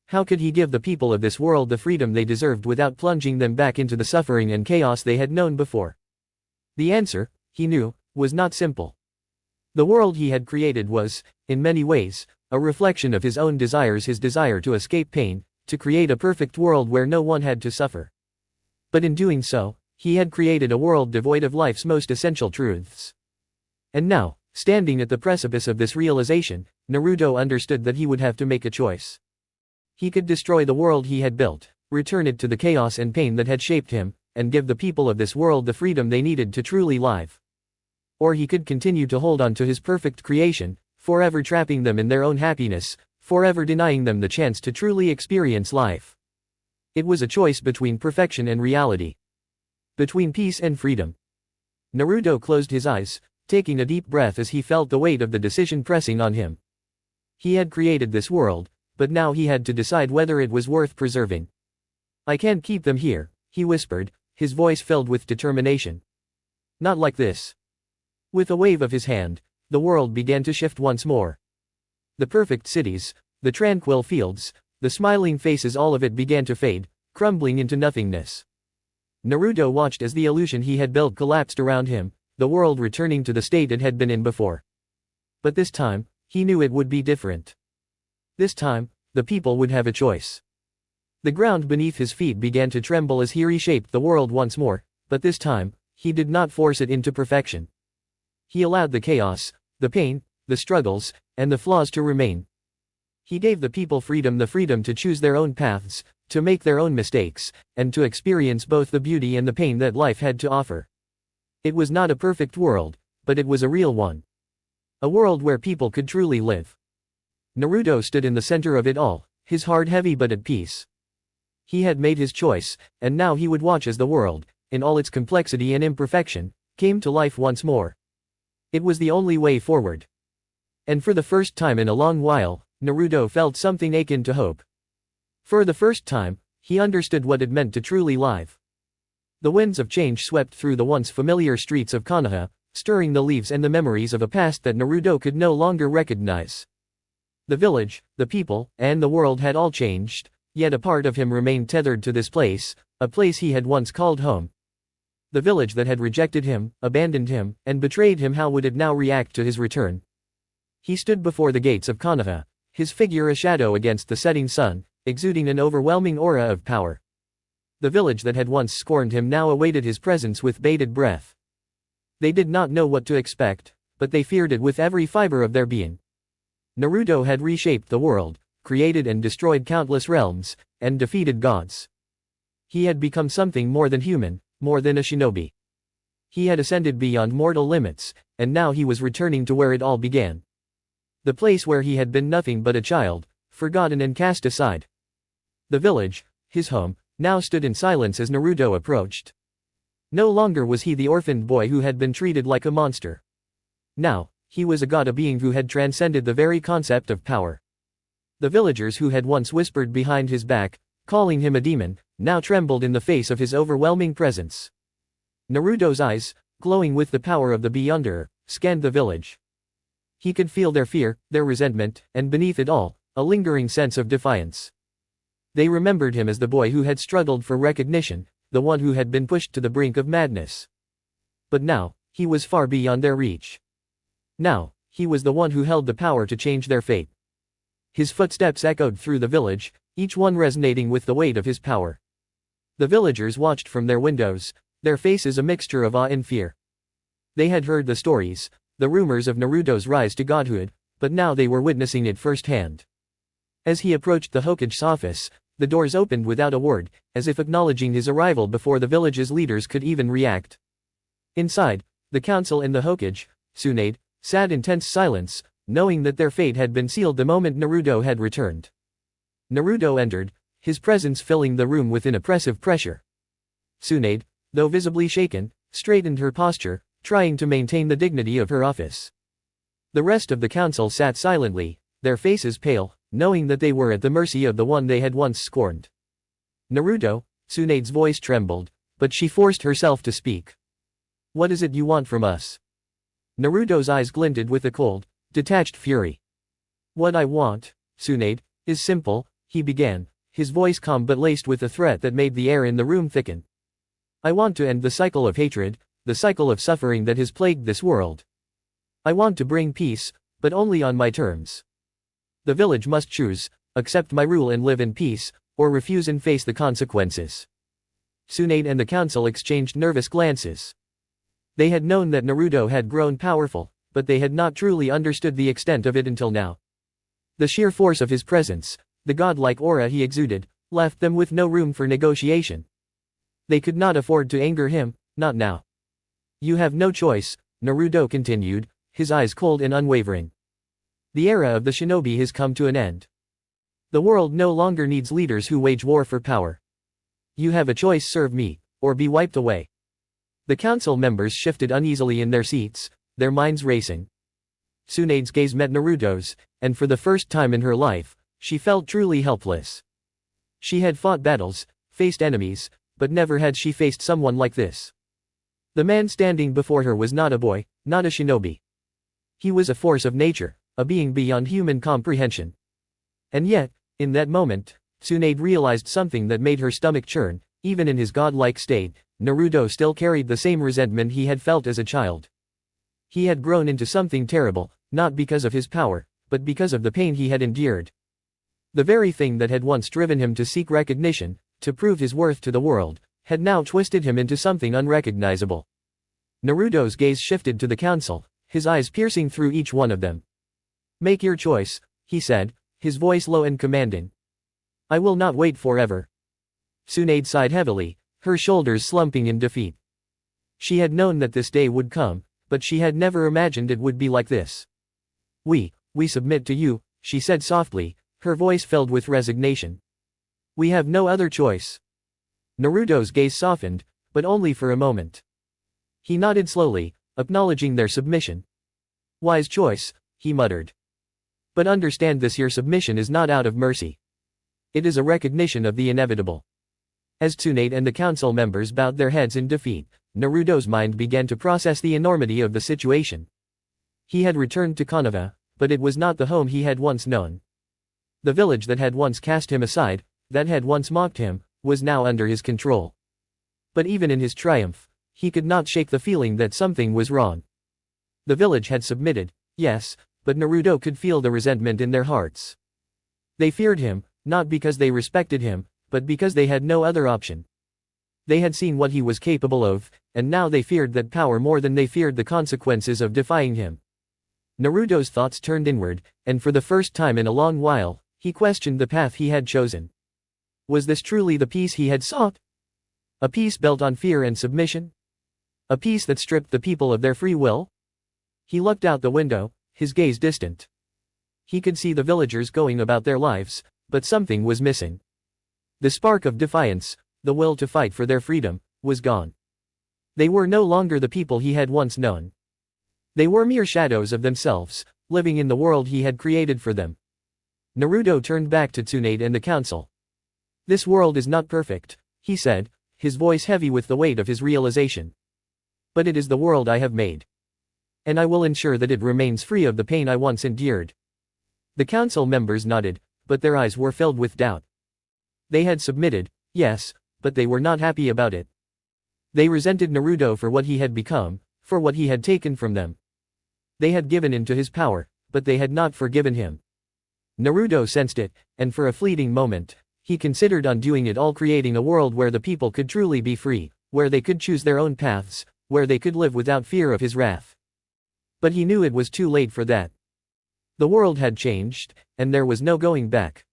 Speaker 1: How could he give the people of this world the freedom they deserved without plunging them back into the suffering and chaos they had known before? The answer, he knew, was not simple. The world he had created was, in many ways, a reflection of his own desires, his desire to escape pain, to create a perfect world where no one had to suffer. But in doing so, he had created a world devoid of life's most essential truths. And now, standing at the precipice of this realization, Naruto understood that he would have to make a choice. He could destroy the world he had built, return it to the chaos and pain that had shaped him, and give the people of this world the freedom they needed to truly live. Or he could continue to hold on to his perfect creation, forever trapping them in their own happiness, forever denying them the chance to truly experience life. It was a choice between perfection and reality. Between peace and freedom. Naruto closed his eyes, taking a deep breath as he felt the weight of the decision pressing on him. He had created this world, but now he had to decide whether it was worth preserving. I can't keep them here, he whispered, his voice filled with determination. Not like this. With a wave of his hand, the world began to shift once more. The perfect cities, the tranquil fields, the smiling faces, all of it began to fade, crumbling into nothingness. Naruto watched as the illusion he had built collapsed around him, the world returning to the state it had been in before. But this time, he knew it would be different. This time, the people would have a choice. The ground beneath his feet began to tremble as he reshaped the world once more, but this time, he did not force it into perfection. He allowed the chaos, the pain, the struggles, and the flaws to remain. He gave the people the freedom to choose their own paths, to make their own mistakes, and to experience both the beauty and the pain that life had to offer. It was not a perfect world, but it was a real one. A world where people could truly live. Naruto stood in the center of it all, his heart heavy but at peace. He had made his choice, and now he would watch as the world, in all its complexity and imperfection, came to life once more. It was the only way forward. And for the first time in a long while, Naruto felt something akin to hope. For the first time, he understood what it meant to truly live. The winds of change swept through the once familiar streets of Konoha, stirring the leaves and the memories of a past that Naruto could no longer recognize. The village, the people, and the world had all changed, yet a part of him remained tethered to this place, a place he had once called home. The village that had rejected him, abandoned him, and betrayed him, how would it now react to his return? He stood before the gates of Konoha, his figure a shadow against the setting sun, exuding an overwhelming aura of power. The village that had once scorned him now awaited his presence with bated breath. They did not know what to expect, but they feared it with every fiber of their being. Naruto had reshaped the world, created and destroyed countless realms, and defeated gods. He had become something more than human, more than a shinobi. He had ascended beyond mortal limits, and now he was returning to where it all began. The place where he had been nothing but a child, forgotten and cast aside. The village, his home, now stood in silence as Naruto approached. No longer was he the orphaned boy who had been treated like a monster. Now, he was a god, a being who had transcended the very concept of power. The villagers who had once whispered behind his back, calling him a demon, now trembled in the face of his overwhelming presence. Naruto's eyes, glowing with the power of the Beyonder, scanned the village. He could feel their fear, their resentment, and beneath it all, a lingering sense of defiance. They remembered him as the boy who had struggled for recognition, the one who had been pushed to the brink of madness. But now, he was far beyond their reach. Now, he was the one who held the power to change their fate. His footsteps echoed through the village, each one resonating with the weight of his power. The villagers watched from their windows, their faces a mixture of awe and fear. They had heard the stories, the rumors of Naruto's rise to godhood, but now they were witnessing it firsthand. As he approached the Hokage's office, the doors opened without a word, as if acknowledging his arrival before the village's leaders could even react. Inside, the council and the Hokage, Tsunade, sat in tense silence, knowing that their fate had been sealed the moment Naruto had returned. Naruto entered, his presence filling the room with an oppressive pressure. Tsunade, though visibly shaken, straightened her posture, trying to maintain the dignity of her office. The rest of the council sat silently, their faces pale, knowing that they were at the mercy of the one they had once scorned. Naruto, Tsunade's voice trembled, but she forced herself to speak. What is it you want from us? Naruto's eyes glinted with a cold, detached fury. What I want, Tsunade, is simple, he began, his voice calm but laced with a threat that made the air in the room thicken. I want to end the cycle of hatred, the cycle of suffering that has plagued this world. I want to bring peace, but only on my terms. The village must choose, accept my rule and live in peace, or refuse and face the consequences. Tsunade and the council exchanged nervous glances. They had known that Naruto had grown powerful, but they had not truly understood the extent of it until now. The sheer force of his presence, the godlike aura he exuded, left them with no room for negotiation. They could not afford to anger him, not now. You have no choice, Naruto continued, his eyes cold and unwavering. The era of the shinobi has come to an end. The world no longer needs leaders who wage war for power. You have a choice: serve me, or be wiped away. The council members shifted uneasily in their seats, their minds racing. Tsunade's gaze met Naruto's, and for the first time in her life, she felt truly helpless. She had fought battles, faced enemies, but never had she faced someone like this. The man standing before her was not a boy, not a shinobi. He was a force of nature, a being beyond human comprehension. And yet, in that moment, Tsunade realized something that made her stomach churn. Even in his godlike state, Naruto still carried the same resentment he had felt as a child. He had grown into something terrible, not because of his power, but because of the pain he had endured. The very thing that had once driven him to seek recognition, to prove his worth to the world, had now twisted him into something unrecognizable. Naruto's gaze shifted to the council, his eyes piercing through each one of them. Make your choice, he said, his voice low and commanding. I will not wait forever. Tsunade sighed heavily, her shoulders slumping in defeat. She had known that this day would come, but she had never imagined it would be like this. We submit to you, she said softly, her voice filled with resignation. We have no other choice. Naruto's gaze softened, but only for a moment. He nodded slowly, acknowledging their submission. Wise choice, he muttered. But understand this: your submission is not out of mercy. It is a recognition of the inevitable. As Tsunade and the council members bowed their heads in defeat, Naruto's mind began to process the enormity of the situation. He had returned to Konoha, but it was not the home he had once known. The village that had once cast him aside, that had once mocked him, was now under his control. But even in his triumph, he could not shake the feeling that something was wrong. The village had submitted, yes, but Naruto could feel the resentment in their hearts. They feared him, not because they respected him, but because they had no other option. They had seen what he was capable of, and now they feared that power more than they feared the consequences of defying him. Naruto's thoughts turned inward, and for the first time in a long while, he questioned the path he had chosen. Was this truly the peace he had sought? A peace built on fear and submission? A peace that stripped the people of their free will? He looked out the window, his gaze distant. He could see the villagers going about their lives, but something was missing. The spark of defiance, the will to fight for their freedom, was gone. They were no longer the people he had once known. They were mere shadows of themselves, living in the world he had created for them. Naruto turned back to Tsunade and the council. This world is not perfect, he said, his voice heavy with the weight of his realization. But it is the world I have made. And I will ensure that it remains free of the pain I once endured. The council members nodded, but their eyes were filled with doubt. They had submitted, yes, but they were not happy about it. They resented Naruto for what he had become, for what he had taken from them. They had given in to his power, but they had not forgiven him. Naruto sensed it, and for a fleeting moment, he considered undoing it all, creating a world where the people could truly be free, where they could choose their own paths, where they could live without fear of his wrath. But he knew it was too late for that. The world had changed, and there was no going back.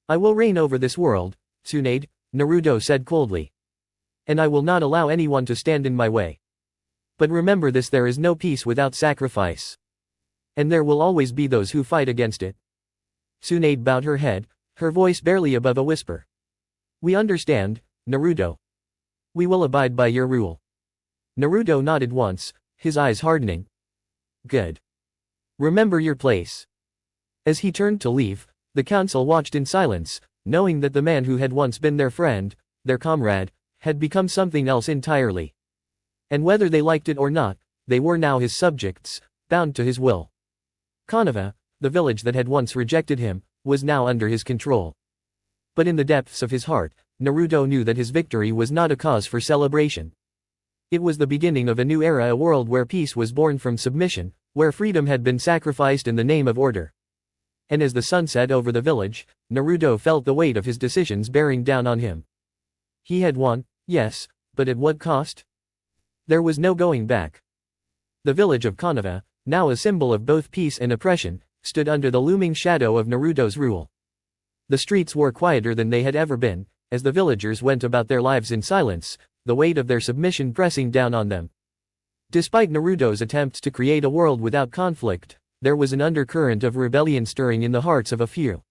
Speaker 1: I will reign over this world, Tsunade, Naruto said coldly. And I will not allow anyone to stand in my way. But remember this: there is no peace without sacrifice. And there will always be those who fight against it. Tsunade bowed her head, her voice barely above a whisper. We understand, Naruto. We will abide by your rule. Naruto nodded once, his eyes hardening. Good. Remember your place. As he turned to leave, the council watched in silence, knowing that the man who had once been their friend, their comrade, had become something else entirely. And whether they liked it or not, they were now his subjects, bound to his will. Konoha, the village that had once rejected him, was now under his control. But in the depths of his heart, Naruto knew that his victory was not a cause for celebration. It was the beginning of a new era, a world where peace was born from submission, where freedom had been sacrificed in the name of order. And as the sun set over the village, Naruto felt the weight of his decisions bearing down on him. He had won, yes, but at what cost? There was no going back. The village of Konoha, now a symbol of both peace and oppression, stood under the looming shadow of Naruto's rule. The streets were quieter than they had ever been, as the villagers went about their lives in silence, the weight of their submission pressing down on them. Despite Naruto's attempts to create a world without conflict, there was an undercurrent of rebellion stirring in the hearts of a few.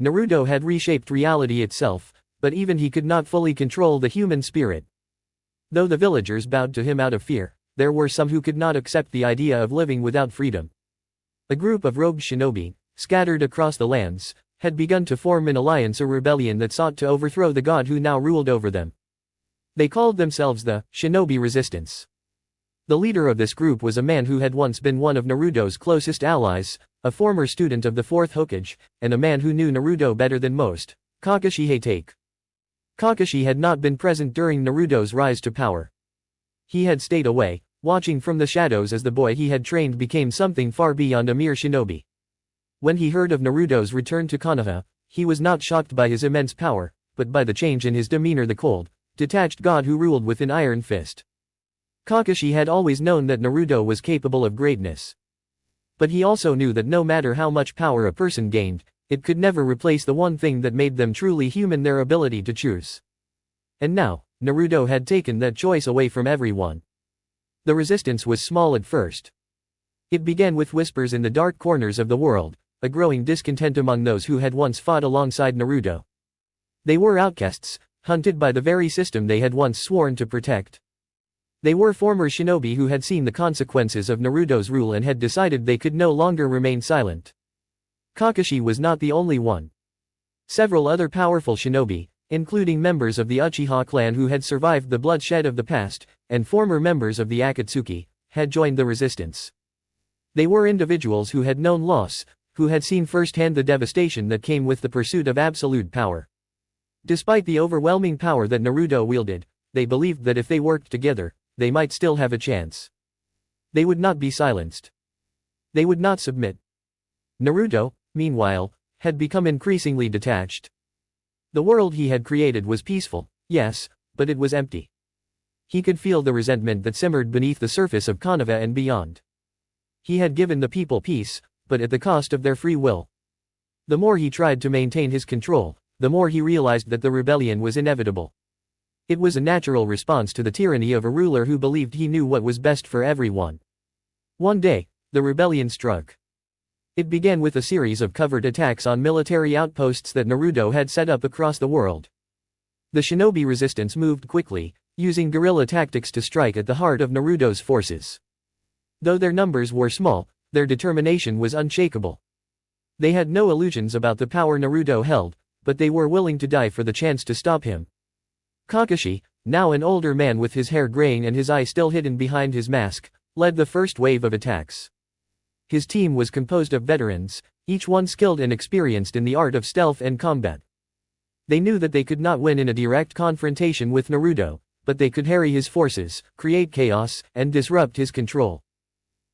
Speaker 1: Naruto had reshaped reality itself, But even he could not fully control the human spirit. Though the villagers bowed to him out of fear, there were some who could not accept the idea of living without freedom. A group of rogue shinobi, scattered across the lands, had begun to form an alliance or rebellion that sought to overthrow the god who now ruled over them. They called themselves the Shinobi Resistance. The leader of this group was a man who had once been one of Naruto's closest allies, a former student of the 4th Hokage, and a man who knew Naruto better than most, Kakashi Hatake. Kakashi had not been present during Naruto's rise to power. He had stayed away, watching from the shadows as the boy he had trained became something far beyond a mere shinobi. When he heard of Naruto's return to Konoha, he was not shocked by his immense power, but by the change in his demeanor, the cold, detached god who ruled with an iron fist. Kakashi had always known that Naruto was capable of greatness. But he also knew that no matter how much power a person gained, it could never replace the one thing that made them truly human: their ability to choose. And now, Naruto had taken that choice away from everyone. The resistance was small at first. It began with whispers in the dark corners of the world, a growing discontent among those who had once fought alongside Naruto. They were outcasts, hunted by the very system they had once sworn to protect. They were former shinobi who had seen the consequences of Naruto's rule and had decided they could no longer remain silent. Kakashi was not the only one. Several other powerful shinobi, including members of the Uchiha clan who had survived the bloodshed of the past, and former members of the Akatsuki, had joined the resistance. They were individuals who had known loss, who had seen firsthand the devastation that came with the pursuit of absolute power. Despite the overwhelming power that Naruto wielded, they believed that if they worked together, they might still have a chance. They would not be silenced. They would not submit. Naruto, meanwhile, had become increasingly detached. The world he had created was peaceful, yes, but it was empty. He could feel the resentment that simmered beneath the surface of Konoha and beyond. He had given the people peace, but at the cost of their free will. The more he tried to maintain his control, the more he realized that the rebellion was inevitable. It was a natural response to the tyranny of a ruler who believed he knew what was best for everyone. One day, the rebellion struck. It began with a series of covert attacks on military outposts that Naruto had set up across the world. The shinobi resistance moved quickly, using guerrilla tactics to strike at the heart of Naruto's forces. Though their numbers were small, their determination was unshakable. They had no illusions about the power Naruto held, but they were willing to die for the chance to stop him. Kakashi, now an older man with his hair graying and his eye still hidden behind his mask, led the first wave of attacks. His team was composed of veterans, each one skilled and experienced in the art of stealth and combat. They knew that they could not win in a direct confrontation with Naruto, but they could harry his forces, create chaos, and disrupt his control.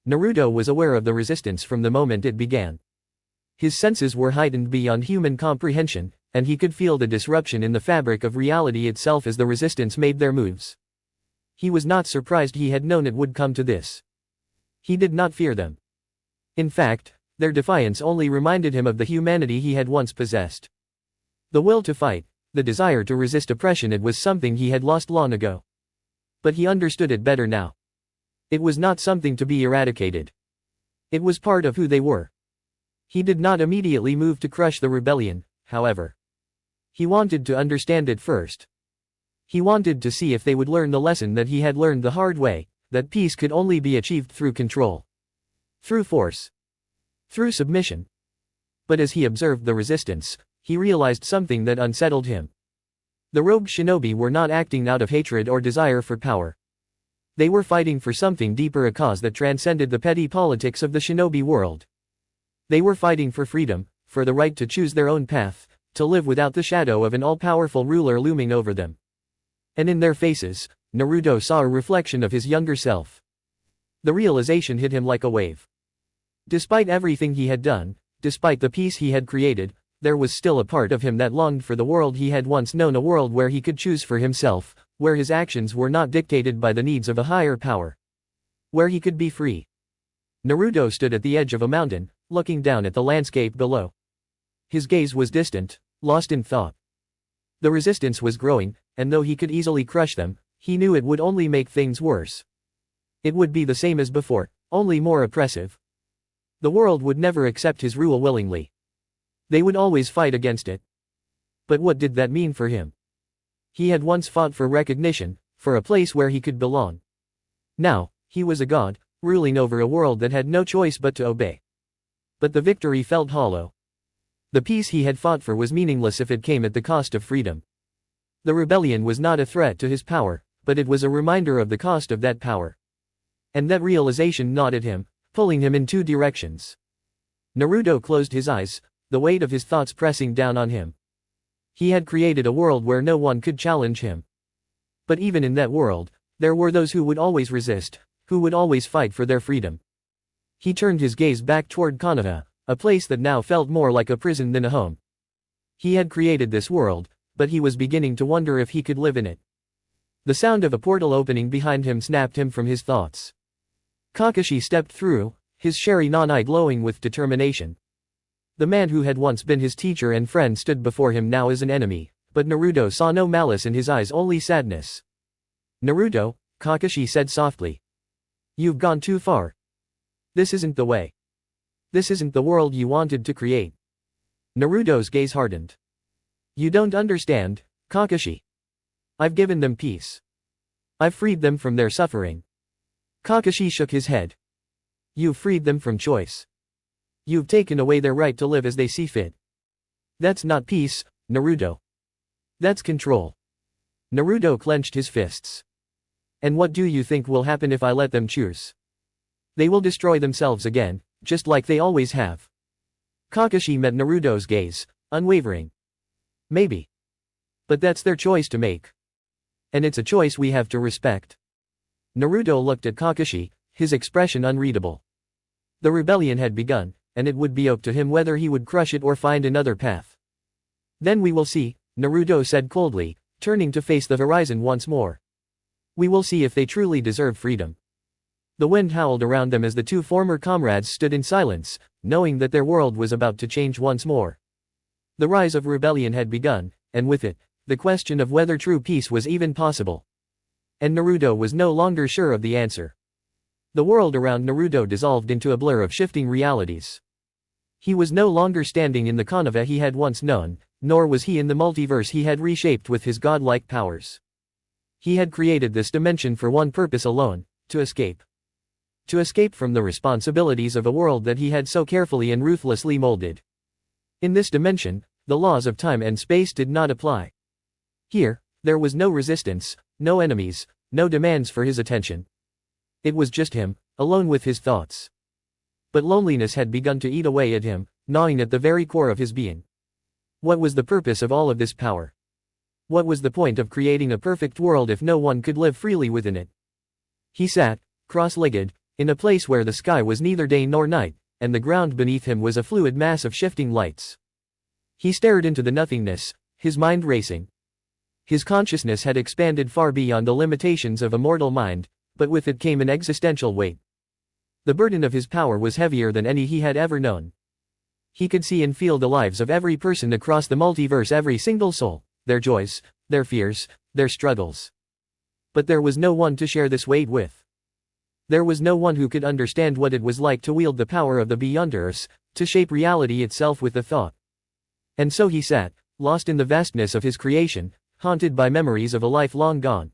Speaker 1: Naruto was aware of the resistance from the moment it began. His senses were heightened beyond human comprehension, and he could feel the disruption in the fabric of reality itself as the resistance made their moves. He was not surprised; he had known it would come to this. He did not fear them. In fact, their defiance only reminded him of the humanity he had once possessed. The will to fight, the desire to resist oppression, it was something he had lost long ago. But he understood it better now. It was not something to be eradicated. It was part of who they were. He did not immediately move to crush the rebellion, however. He wanted to understand it first. He wanted to see if they would learn the lesson that he had learned the hard way, that peace could only be achieved through control. Through force. Through submission. But as he observed the resistance, he realized something that unsettled him. The rogue shinobi were not acting out of hatred or desire for power. They were fighting for something deeper, a cause that transcended the petty politics of the shinobi world. They were fighting for freedom, for the right to choose their own path, to live without the shadow of an all-powerful ruler looming over them. And in their faces, Naruto saw a reflection of his younger self. The realization hit him like a wave. Despite everything he had done, despite the peace he had created, there was still a part of him that longed for the world he had once known, a world where he could choose for himself, where his actions were not dictated by the needs of a higher power. Where he could be free. Naruto stood at the edge of a mountain, looking down at the landscape below. His gaze was distant, lost in thought. The resistance was growing, and though he could easily crush them, he knew it would only make things worse. It would be the same as before, only more oppressive. The world would never accept his rule willingly. They would always fight against it. But what did that mean for him? He had once fought for recognition, for a place where he could belong. Now, he was a god, ruling over a world that had no choice but to obey. But the victory felt hollow. The peace he had fought for was meaningless if it came at the cost of freedom. The rebellion was not a threat to his power, but it was a reminder of the cost of that power. And that realization gnawed at him, pulling him in two directions. Naruto closed his eyes, the weight of his thoughts pressing down on him. He had created a world where no one could challenge him. But even in that world, there were those who would always resist, who would always fight for their freedom. He turned his gaze back toward Konoha, a place that now felt more like a prison than a home. He had created this world, but he was beginning to wonder if he could live in it. The sound of a portal opening behind him snapped him from his thoughts. Kakashi stepped through, his Sharingan eye glowing with determination. The man who had once been his teacher and friend stood before him now as an enemy, but Naruto saw no malice in his eyes, only sadness. "Naruto," Kakashi said softly. "You've gone too far. This isn't the way. This isn't the world you wanted to create." Naruto's gaze hardened. "You don't understand, Kakashi. I've given them peace. I've freed them from their suffering." Kakashi shook his head. "You've freed them from choice. You've taken away their right to live as they see fit. That's not peace, Naruto. That's control." Naruto clenched his fists. "And what do you think will happen if I let them choose? They will destroy themselves again, just like they always have." Kakashi met Naruto's gaze, unwavering. "Maybe. But that's their choice to make. And it's a choice we have to respect." Naruto looked at Kakashi, his expression unreadable. The rebellion had begun, and it would be up to him whether he would crush it or find another path. "Then we will see," Naruto said coldly, turning to face the horizon once more. "We will see if they truly deserve freedom." The wind howled around them as the two former comrades stood in silence, knowing that their world was about to change once more. The rise of rebellion had begun, and with it, the question of whether true peace was even possible. And Naruto was no longer sure of the answer. The world around Naruto dissolved into a blur of shifting realities. He was no longer standing in the Konoha he had once known, nor was he in the multiverse he had reshaped with his godlike powers. He had created this dimension for one purpose alone: to escape. To escape from the responsibilities of a world that he had so carefully and ruthlessly molded. In this dimension, the laws of time and space did not apply. Here, there was no resistance, no enemies, no demands for his attention. It was just him, alone with his thoughts. But loneliness had begun to eat away at him, gnawing at the very core of his being. What was the purpose of all of this power? What was the point of creating a perfect world if no one could live freely within it? He sat, cross-legged, in a place where the sky was neither day nor night, and the ground beneath him was a fluid mass of shifting lights. He stared into the nothingness, his mind racing. His consciousness had expanded far beyond the limitations of a mortal mind, but with it came an existential weight. The burden of his power was heavier than any he had ever known. He could see and feel the lives of every person across the multiverse, every single soul, their joys, their fears, their struggles. But there was no one to share this weight with. There was no one who could understand what it was like to wield the power of the Beyonders, to shape reality itself with a thought. And so he sat, lost in the vastness of his creation, haunted by memories of a life long gone.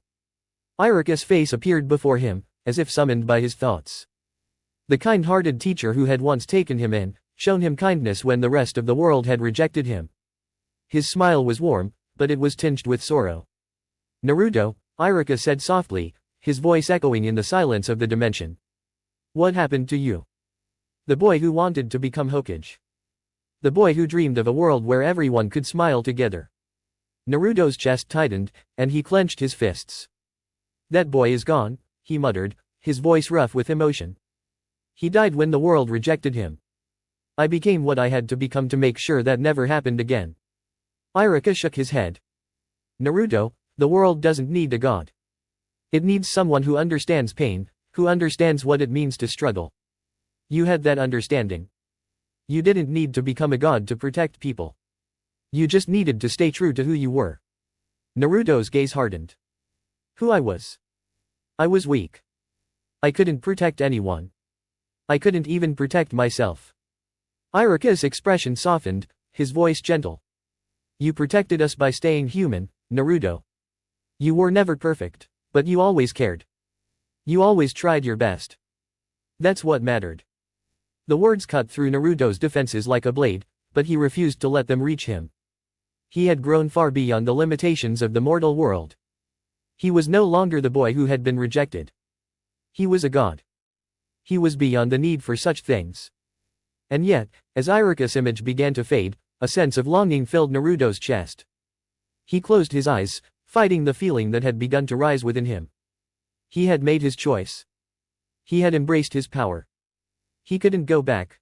Speaker 1: Iruka's face appeared before him, as if summoned by his thoughts. The kind-hearted teacher who had once taken him in, shown him kindness when the rest of the world had rejected him. His smile was warm, but it was tinged with sorrow. "Naruto," Iruka said softly, his voice echoing in the silence of the dimension. "What happened to you? The boy who wanted to become Hokage. The boy who dreamed of a world where everyone could smile together." Naruto's chest tightened, and he clenched his fists. "That boy is gone," he muttered, his voice rough with emotion. "He died when the world rejected him. I became what I had to become to make sure that never happened again." Iruka shook his head. "Naruto, the world doesn't need a god. It needs someone who understands pain, who understands what it means to struggle. You had that understanding. You didn't need to become a god to protect people. You just needed to stay true to who you were." Naruto's gaze hardened. "Who I was? I was weak. I couldn't protect anyone. I couldn't even protect myself." Iruka's expression softened, his voice gentle. "You protected us by staying human, Naruto. You were never perfect, but you always cared. You always tried your best. That's what mattered. The words cut through Naruto's defenses like a blade, but he refused to let them reach him. He had grown far beyond the limitations of the mortal world. He was no longer the boy who had been rejected. He was a god. He was beyond the need for such things. And yet, as Iruka's image began to fade, a sense of longing filled Naruto's chest. He closed his eyes, fighting the feeling that had begun to rise within him. He had made his choice. He had embraced his power. He couldn't go back.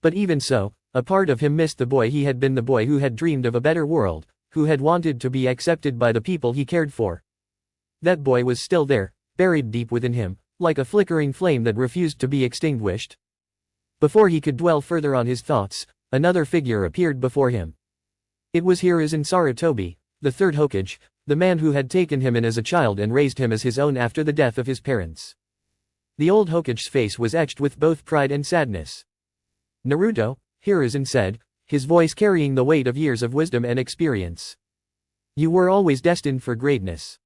Speaker 1: But even so, a part of him missed the boy he had been, the boy who had dreamed of a better world, who had wanted to be accepted by the people he cared for. That boy was still there, buried deep within him, like a flickering flame that refused to be extinguished. Before he could dwell further on his thoughts, another figure appeared before him. It was Hiruzen Sarutobi, the third Hokage, the man who had taken him in as a child and raised him as his own after the death of his parents. The old Hokage's face was etched with both pride and sadness. Naruto, Hiruzen said, his voice carrying the weight of years of wisdom and experience. You were always destined for greatness.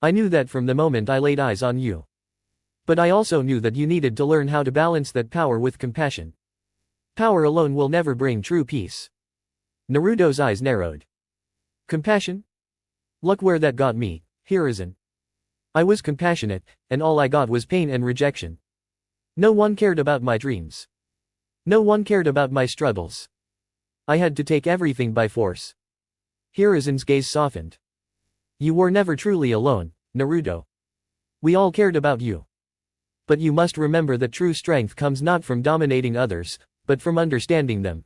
Speaker 1: I knew that from the moment I laid eyes on you. But I also knew that you needed to learn how to balance that power with compassion. Power alone will never bring true peace. Naruto's eyes narrowed. Compassion? Look where that got me, Hiruzen. I was compassionate, and all I got was pain and rejection. No one cared about my dreams. No one cared about my struggles. I had to take everything by force. Hiruzen's gaze softened. You were never truly alone, Naruto. We all cared about you. But you must remember that true strength comes not from dominating others, but from understanding them.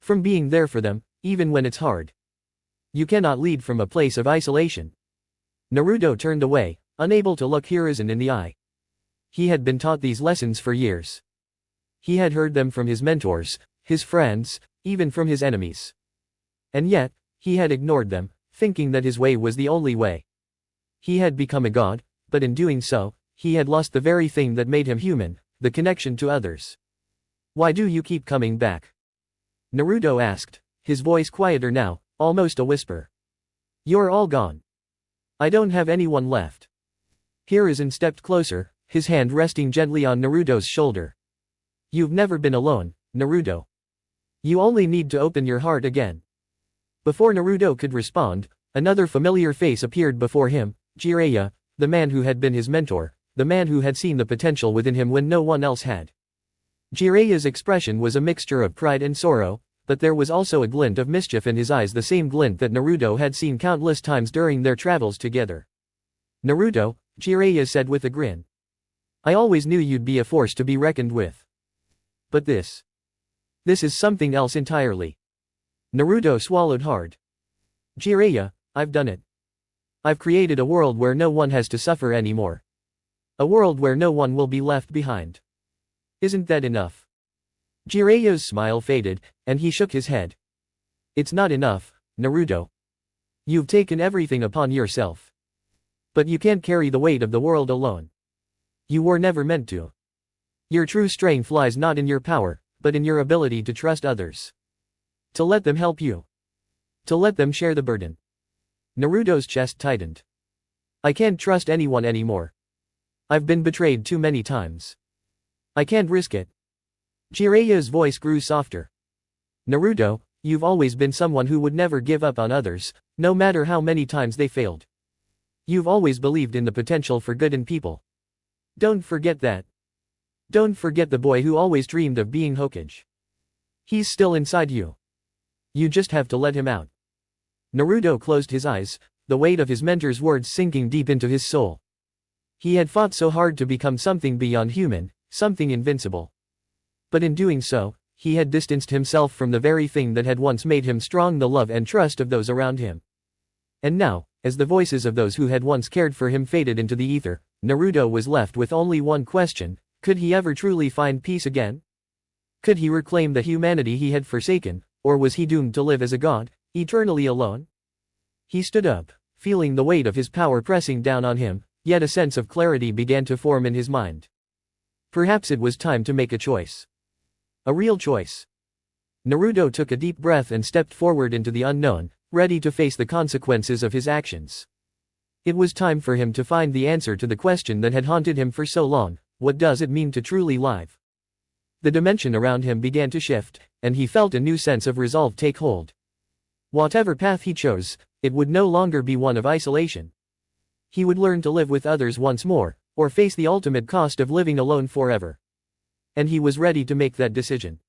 Speaker 1: From being there for them, even when it's hard. You cannot lead from a place of isolation. Naruto turned away, unable to look Hiruzen in the eye. He had been taught these lessons for years. He had heard them from his mentors, his friends, even from his enemies. And yet, he had ignored them, thinking that his way was the only way. He had become a god, but in doing so, he had lost the very thing that made him human, the connection to others. Why do you keep coming back? Naruto asked, his voice quieter now, almost a whisper. You're all gone. I don't have anyone left. Hiruzen stepped closer, his hand resting gently on Naruto's shoulder. You've never been alone, Naruto. You only need to open your heart again. Before Naruto could respond, another familiar face appeared before him, Jiraiya, the man who had been his mentor, the man who had seen the potential within him when no one else had. Jiraiya's expression was a mixture of pride and sorrow, but there was also a glint of mischief in his eyes, the same glint that Naruto had seen countless times during their travels together. Naruto, Jiraiya said with a grin. I always knew you'd be a force to be reckoned with. But this is something else entirely. Naruto swallowed hard. Jiraiya, I've done it. I've created a world where no one has to suffer anymore. A world where no one will be left behind. Isn't that enough? Jiraiya's smile faded, and he shook his head. It's not enough, Naruto. You've taken everything upon yourself. But you can't carry the weight of the world alone. You were never meant to. Your true strength lies not in your power, but in your ability to trust others. To let them help you. To let them share the burden. Naruto's chest tightened. I can't trust anyone anymore. I've been betrayed too many times. I can't risk it. Jiraiya's voice grew softer. Naruto, you've always been someone who would never give up on others, no matter how many times they failed. You've always believed in the potential for good in people. Don't forget that. Don't forget the boy who always dreamed of being Hokage. He's still inside you. You just have to let him out. Naruto closed his eyes, the weight of his mentor's words sinking deep into his soul. He had fought so hard to become something beyond human, something invincible. But in doing so, he had distanced himself from the very thing that had once made him strong, the love and trust of those around him. And now, as the voices of those who had once cared for him faded into the ether, Naruto was left with only one question: could he ever truly find peace again? Could he reclaim the humanity he had forsaken, or was he doomed to live as a god, eternally alone? He stood up, feeling the weight of his power pressing down on him, yet a sense of clarity began to form in his mind. Perhaps it was time to make a choice. A real choice. Naruto took a deep breath and stepped forward into the unknown, ready to face the consequences of his actions. It was time for him to find the answer to the question that had haunted him for so long: what does it mean to truly live? The dimension around him began to shift, and he felt a new sense of resolve take hold. Whatever path he chose, it would no longer be one of isolation. He would learn to live with others once more, or face the ultimate cost of living alone forever. And he was ready to make that decision.